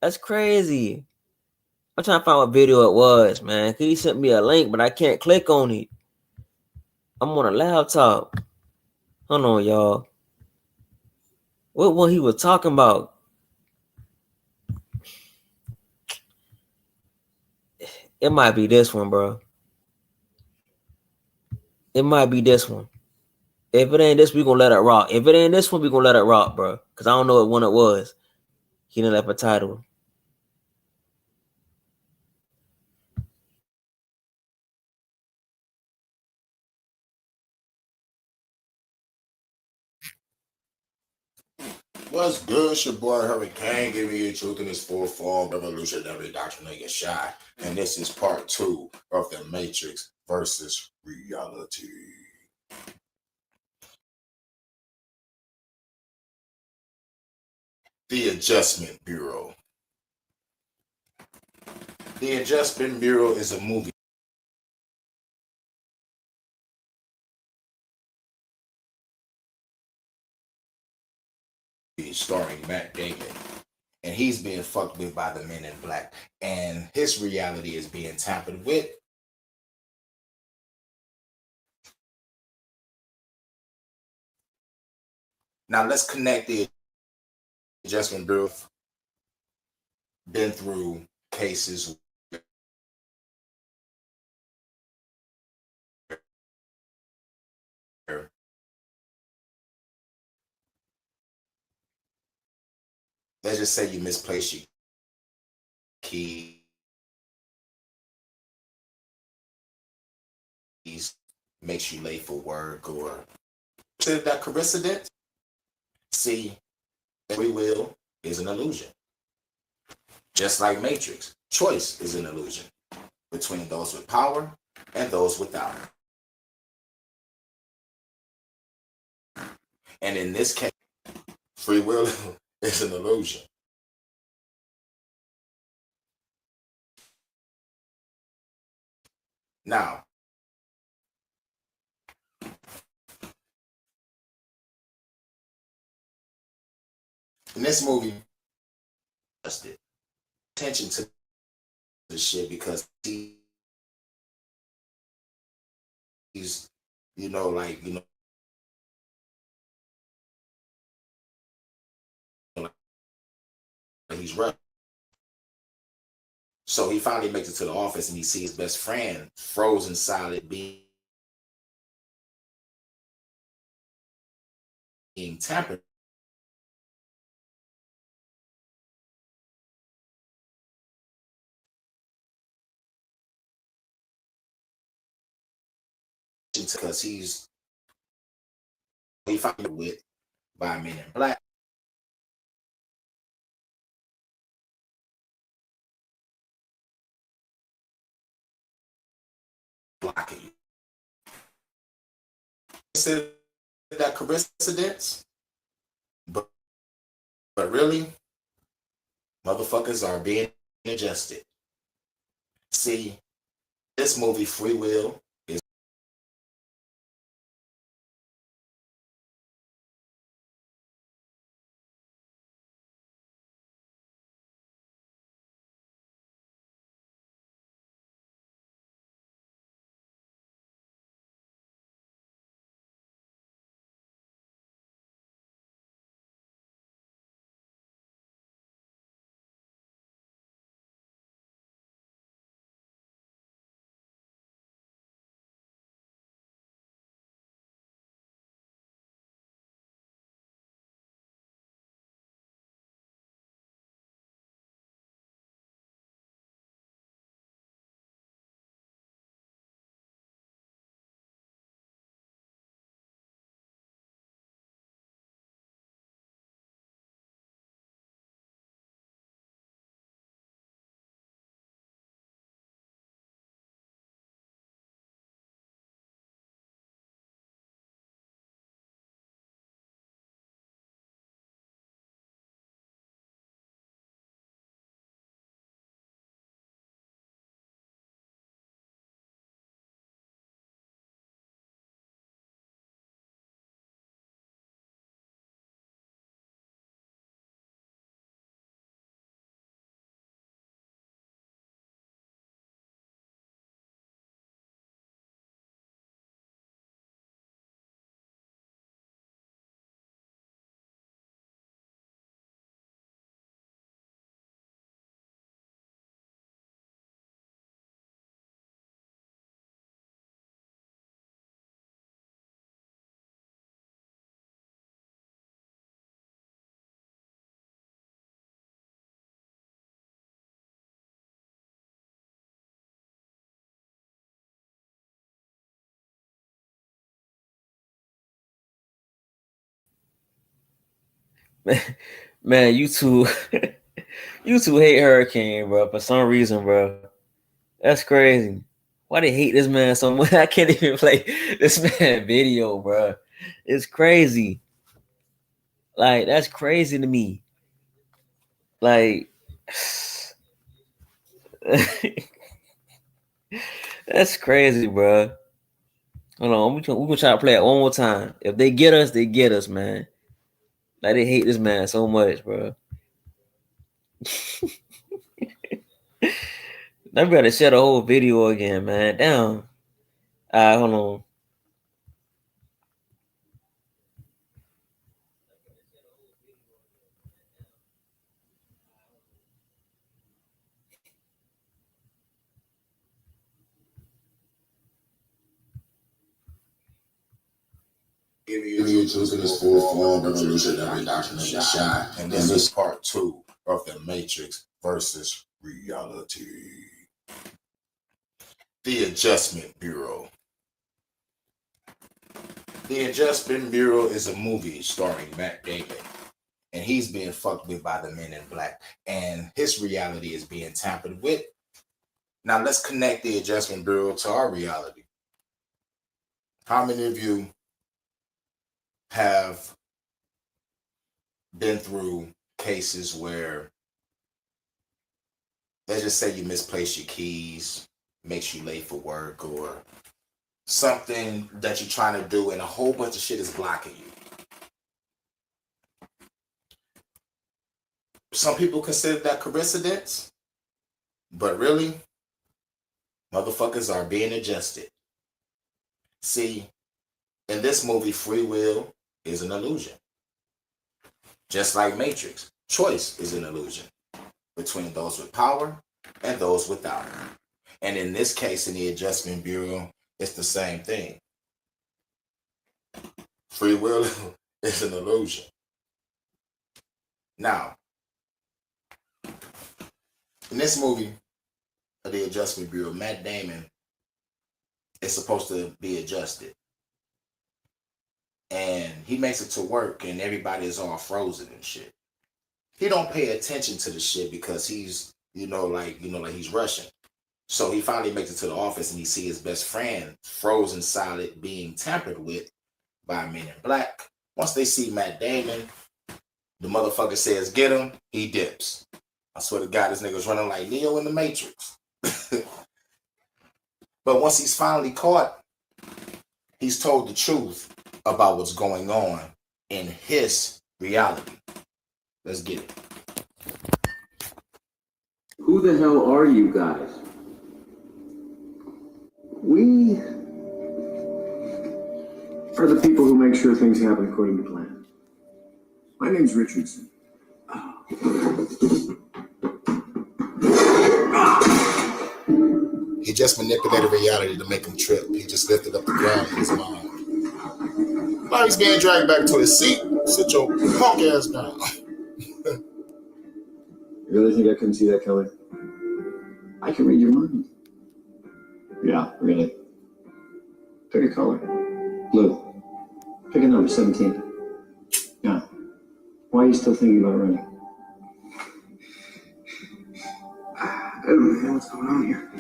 That's crazy. I'm trying to find what video it was, man. He sent me a link, but I can't click on it. I'm on a laptop. Hold on, y'all. What one he was talking about? It might be this one, bro. It might be this one. If it ain't this, we gonna let it rock. If it ain't this one, we gonna let it rock, bro. Cause I don't know what one it was. He didn't have a title. What's good? It's your boy Hurricane, giving you the truth in its full form, revolutionary doctrine of your shot. And this is part 2 of the Matrix versus Reality. The Adjustment Bureau. The Adjustment Bureau is a movie starring Matt Damon. And he's being fucked with by the Men in Black. And his reality is being tampered with. Now let's connect the Adjustment Bureau. Been through cases where let's just say you misplace your keys, makes you late for work, or consider that coincidence. See, free will is an illusion. Just like Matrix, choice is an illusion between those with power and those without. And in this case, free will is an illusion. Now, in this movie, attention to the shit because he's, he's right. So he finally makes it to the office and he sees his best friend frozen solid being tampered because he found with by Men in Black. Blocking you. Consider that coincidence, but really, motherfuckers are being adjusted. See, this movie Free Will is Man, you two, you two hate Hurricane, bro. For some reason, bro. That's crazy. Why they hate this man so much? I can't even play this man video, bro. It's crazy. Like, that's crazy to me. Like, that's crazy, bro. Hold on, we're gonna try to play it one more time. If they get us, they get us, man. Like, they hate this man so much, bro. I better share the whole video again, man. Damn. All right, hold on. Give you truth in this full form, revolution, every doctrine of the shine. And this is part 2 of the Matrix versus reality. The Adjustment Bureau. The Adjustment Bureau is a movie starring Matt Damon, and he's being fucked with by the Men in Black, and his reality is being tampered with. Now let's connect the Adjustment Bureau to our reality. How many of you have been through cases where, let's just say you misplaced your keys, makes you late for work, or something that you're trying to do and a whole bunch of shit is blocking you? Some people consider that coincidence, but really, motherfuckers are being adjusted. See, in this movie, free will is an illusion. Just like Matrix, choice is an illusion between those with power and those without. And in this case, in the Adjustment Bureau, it's the same thing. Free will is an illusion. Now, in this movie, The Adjustment Bureau, Matt Damon is supposed to be adjusted. And he makes it to work and everybody is all frozen and shit. He don't pay attention to the shit because he's, like he's Russian. So he finally makes it to the office and he sees his best friend frozen solid being tampered with by Men in Black. Once they see Matt Damon, the motherfucker says, get him, he dips. I swear to God, this nigga's running like Neo in the Matrix. But once he's finally caught, he's told the truth about what's going on in his reality. Let's get it. Who the hell are you guys? We are the people who make sure things happen according to plan. My name's Richardson. He just manipulated reality to make him trip. He just lifted up the ground in his mind. Now he's being dragged back to his seat. Sit your punk ass down. You really think I couldn't see that, Kelly? I can read your mind. Yeah, really. Pick a color. Blue. Pick a number, 17. Yeah. Why are you still thinking about running? I don't know what's going on here.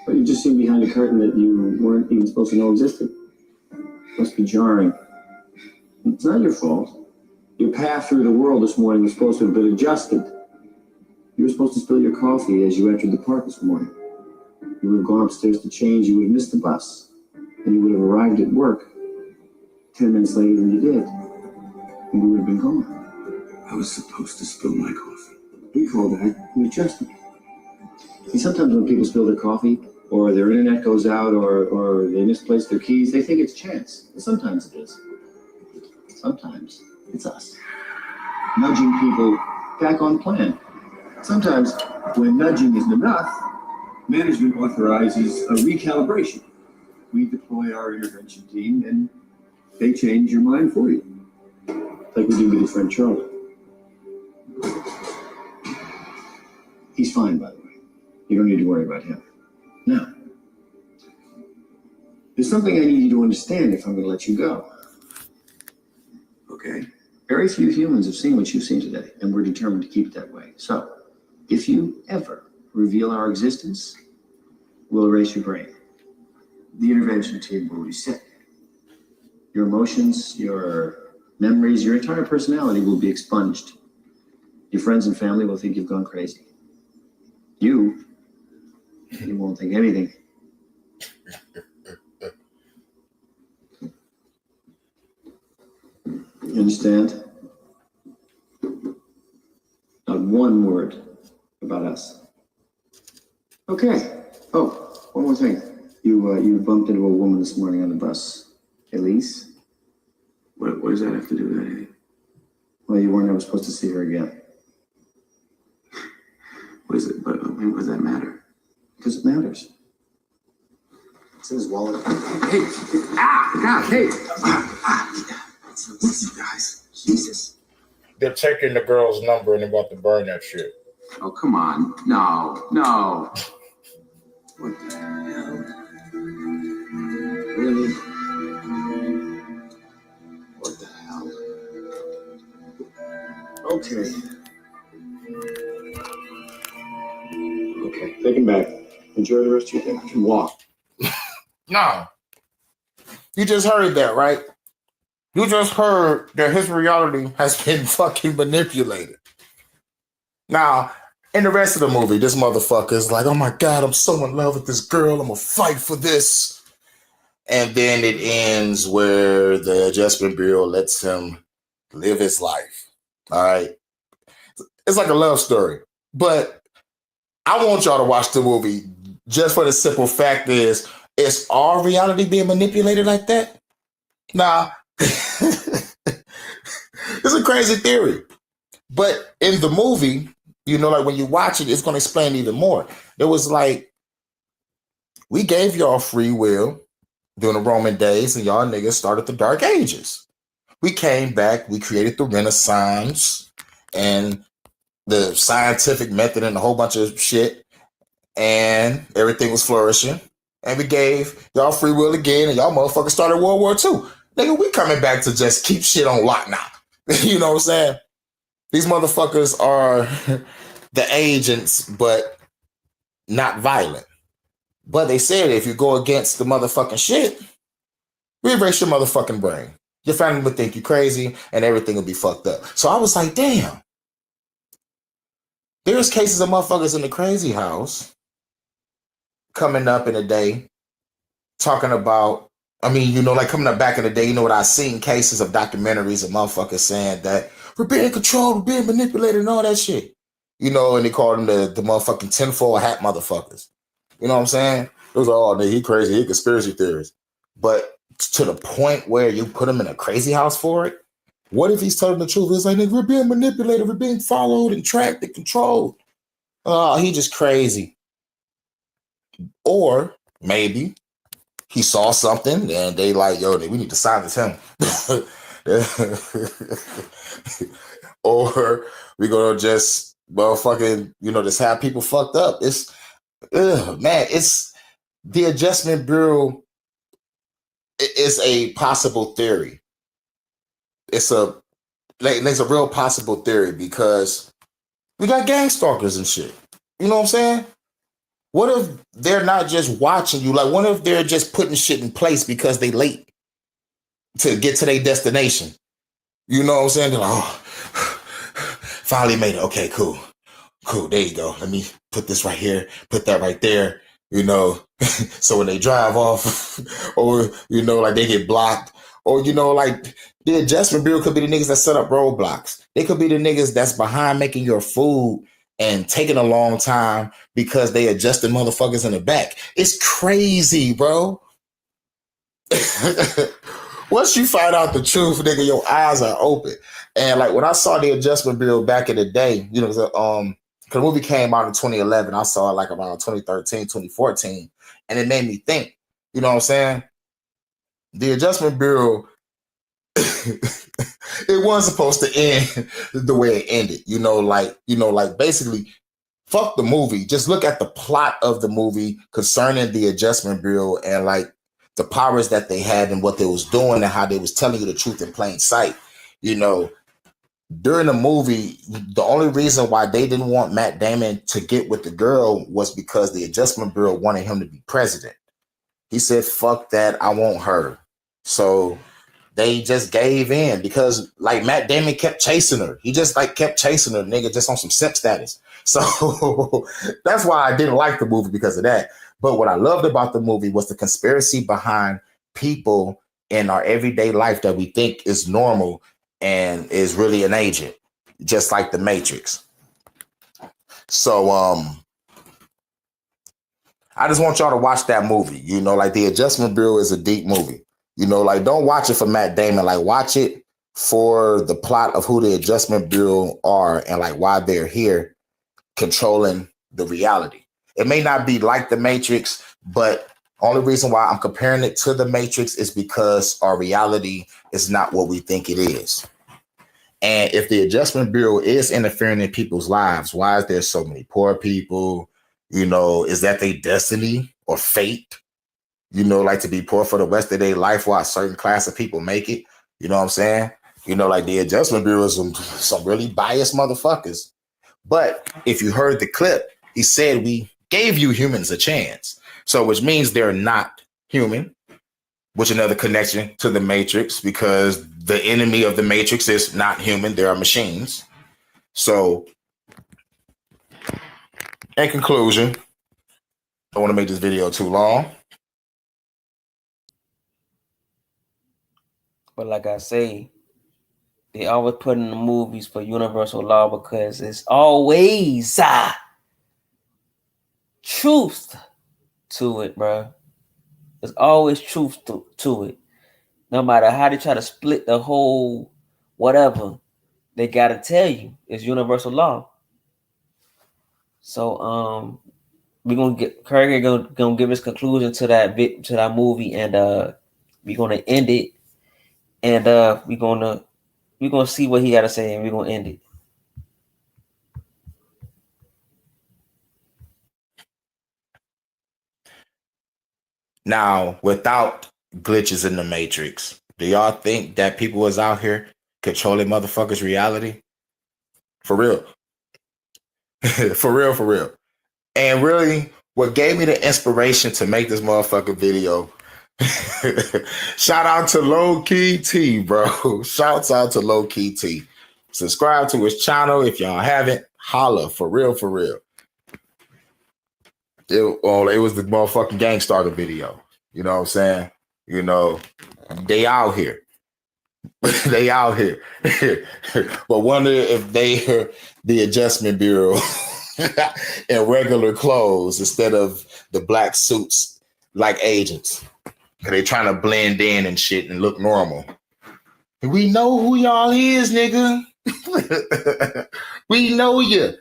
But you just seen behind a curtain that you weren't even supposed to know existed. Must be jarring. It's not your fault. Your path through the world this morning was supposed to have been adjusted. You were supposed to spill your coffee as you entered the park this morning. You would have gone upstairs to change, you would have missed the bus, and you would have arrived at work 10 minutes later than you did, and we would have been gone. I was supposed to spill my coffee. We call that an adjustment. See, sometimes when people spill their coffee, or their internet goes out, or they misplace their keys, they think it's chance. And sometimes it is. Sometimes it's us. Nudging people back on plan. Sometimes, when nudging isn't enough, management authorizes a recalibration. We deploy our intervention team, and they change your mind for you. Like we do with your friend Charlie. He's fine, by the way. You don't need to worry about him. Now, there's something I need you to understand if I'm going to let you go. Okay? Very few humans have seen what you've seen today, and we're determined to keep it that way. So, if you ever reveal our existence, we'll erase your brain. The intervention team will reset. Your emotions, your memories, your entire personality will be expunged. Your friends and family will think you've gone crazy. You won't think anything. You understand? Not one word about us. Okay. Oh, one more thing. You bumped into a woman this morning on the bus. Elise? What does that have to do with anything? Well, you weren't ever supposed to see her again. What is it? But what does that matter? Because it matters. It's in his wallet. Hey! God! Hey! Listen, guys. Jesus. They're taking the girl's number and they're about to burn that shit. Oh, come on. No. What the hell? Really? What the hell? Okay. Okay, take him back. Enjoy the rest of your day. You can walk. No. You just heard that, right? You just heard that his reality has been fucking manipulated. Now, in the rest of the movie, this motherfucker is like, oh my God, I'm so in love with this girl. I'm going to fight for this. And then it ends where the Adjustment Bureau lets him live his life. All right. It's like a love story. But I want y'all to watch the movie just for the simple fact is our reality being manipulated like that? Nah. It's a crazy theory. But in the movie, like when you watch it, it's going to explain even more. It was like, we gave y'all free will during the Roman days, and y'all niggas started the Dark Ages. We came back, we created the Renaissance and the scientific method and a whole bunch of shit, and everything was flourishing. and we gave y'all free will again, and y'all motherfuckers started World War II. Nigga, we coming back to just keep shit on lock now. You know what I'm saying? These motherfuckers are the agents, but not violent. But they said if you go against the motherfucking shit, we erase your motherfucking brain. Your family would think you crazy and everything will be fucked up. So I was like, damn. There's cases of motherfuckers in the crazy house coming up in a day talking about, I mean, you know, like coming up back in the day, you know what I seen cases of documentaries of motherfuckers saying that we're being controlled, we're being manipulated and all that shit. You know, and they called them the motherfucking tinfoil hat motherfuckers. You know what I'm saying? Those are all, he crazy, he conspiracy theorists. But to the point where you put him in a crazy house for it, what if he's telling the truth? It's like, nigga, we're being manipulated, we're being followed and tracked and controlled. Oh, he just crazy. Or maybe he saw something and they like, yo, we need to silence him. Or we're gonna just motherfucking, you know, just have people fucked up. It's man, it's the Adjustment Bureau is a possible theory. It's a real possible theory because we got gang stalkers and shit. You know what I'm saying? What if they're not just watching you? Like, what if they're just putting shit in place because they late to get to their destination? You know what I'm saying? They're like, oh, finally made it. Okay, cool. There you go. Let me put this right here, put that right there, you know. So when they drive off or, you know, like they get blocked or, you know, like the Adjustment Bureau could be the niggas that set up roadblocks. They could be the niggas that's behind making your food and taking a long time because they adjusted motherfuckers in the back. It's crazy, bro. Once you find out the truth, nigga, your eyes are open. And like when I saw the Adjustment Bureau back in the day, you know, because the movie came out in 2011, I saw it like around 2013, 2014, and it made me think, you know what I'm saying? The Adjustment Bureau, it wasn't supposed to end the way it ended, you know, like basically fuck the movie. Just look at the plot of the movie concerning the Adjustment Bureau and like the powers that they had and what they was doing and how they was telling you the truth in plain sight. You know, during the movie, the only reason why they didn't want Matt Damon to get with the girl was because the Adjustment Bureau wanted him to be president. He said, fuck that, I want her. So they just gave in because like Matt Damon kept chasing her. He just like kept chasing her, nigga, just on some simp status. So that's why I didn't like the movie because of that. But what I loved about the movie was the conspiracy behind people in our everyday life that we think is normal and is really an agent, just like the Matrix. So I just want y'all to watch that movie. You know, like the Adjustment Bureau is a deep movie. You know, like don't watch it for Matt Damon. Like watch it for the plot of who the Adjustment Bureau are and like why they're here controlling the reality. It may not be like the Matrix, but only reason why I'm comparing it to the Matrix is because our reality is not what we think it is. And if the Adjustment Bureau is interfering in people's lives, why is there so many poor people? You know, is that their destiny or fate? You know, like to be poor for the rest of their life while a certain class of people make it. You know what I'm saying? You know, like the Adjustment Bureau is some really biased motherfuckers. But if you heard the clip, he said we gave you humans a chance. So which means they're not human, which another connection to the Matrix because the enemy of the Matrix is not human. They are machines. So in conclusion, I don't want to make this video too long. But like I say, they always put in the movies for universal law because it's always truth to it, bro. There's always truth to it. No matter how they try to split the whole whatever, they gotta tell you it's universal law. So we're gonna get Kirk gonna give his conclusion to that movie, and we're gonna end it, and we're gonna see what he gotta say, and we're gonna end it. Now, without glitches in the Matrix, do y'all think that people was out here controlling motherfuckers' reality? For real. For real, for real. And really, what gave me the inspiration to make this motherfucking video, shout out to Low Key T, bro. Shouts out to Low Key T. Subscribe to his channel if y'all haven't. Holla, for real, for real. It was the motherfucking Gang Starter video. You know what I'm saying? You know, they out here. They out here. But wonder if they the Adjustment Bureau in regular clothes instead of the black suits like agents. They trying to blend in and shit and look normal. We know who y'all is, nigga. We know you.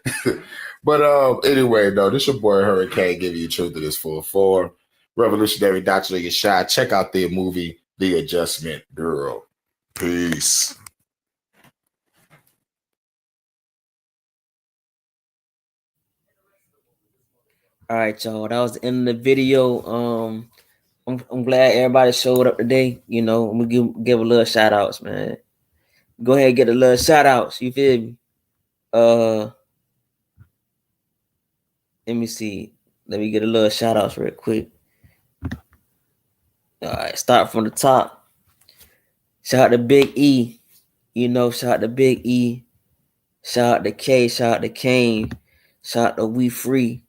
But anyway, no, this your boy Hurricane giving you truth to this 4-4. Revolutionary Dr. Nigga Shy. Check out the movie The Adjustment Bureau. Peace. All right, y'all. That was the end of the video. I'm glad everybody showed up today. You know, I'm gonna give a little shout outs, man. Go ahead and get a little shout outs. You feel me? Let me see. Let me get a little shout outs real quick. All right, start from the top. Shout out to Big E. You know, shout out to Big E. Shout out to K. Shout out to Kane. Shout out to We Free.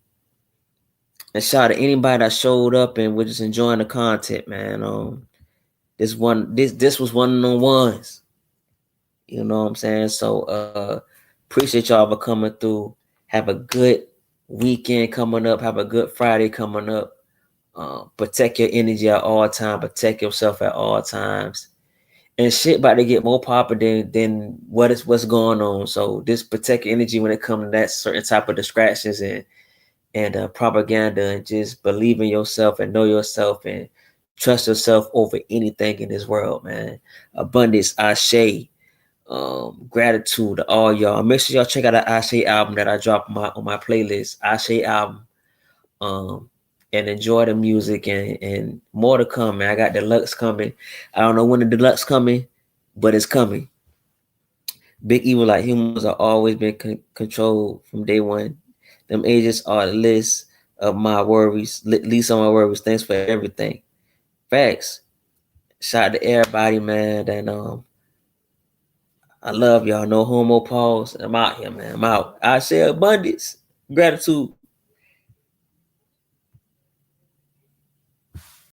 And shout out to anybody that showed up and was just enjoying the content, man. This was one of the ones. You know what I'm saying? So appreciate y'all for coming through. Have a good weekend coming up. Have a good Friday coming up. Protect your energy at all times. Protect yourself at all times. And shit about to get more popular than what's going on. So just protect your energy when it comes to that certain type of distractions and propaganda, and just believe in yourself and know yourself and trust yourself over anything in this world, man. Abundance, Ashe, gratitude to all y'all. Make sure y'all check out the Ashe album that I dropped on my playlist, Ashe album, and enjoy the music and more to come, man. I got deluxe coming. I don't know when the deluxe coming, but it's coming. Big Evil Like Humans are always been controlled from day one. Them agents are the list of my worries, least of my worries. Thanks for everything. Facts. Shout out to everybody, man. And I love y'all. No homo pause. I'm out here, man. I'm out. I say abundance, gratitude.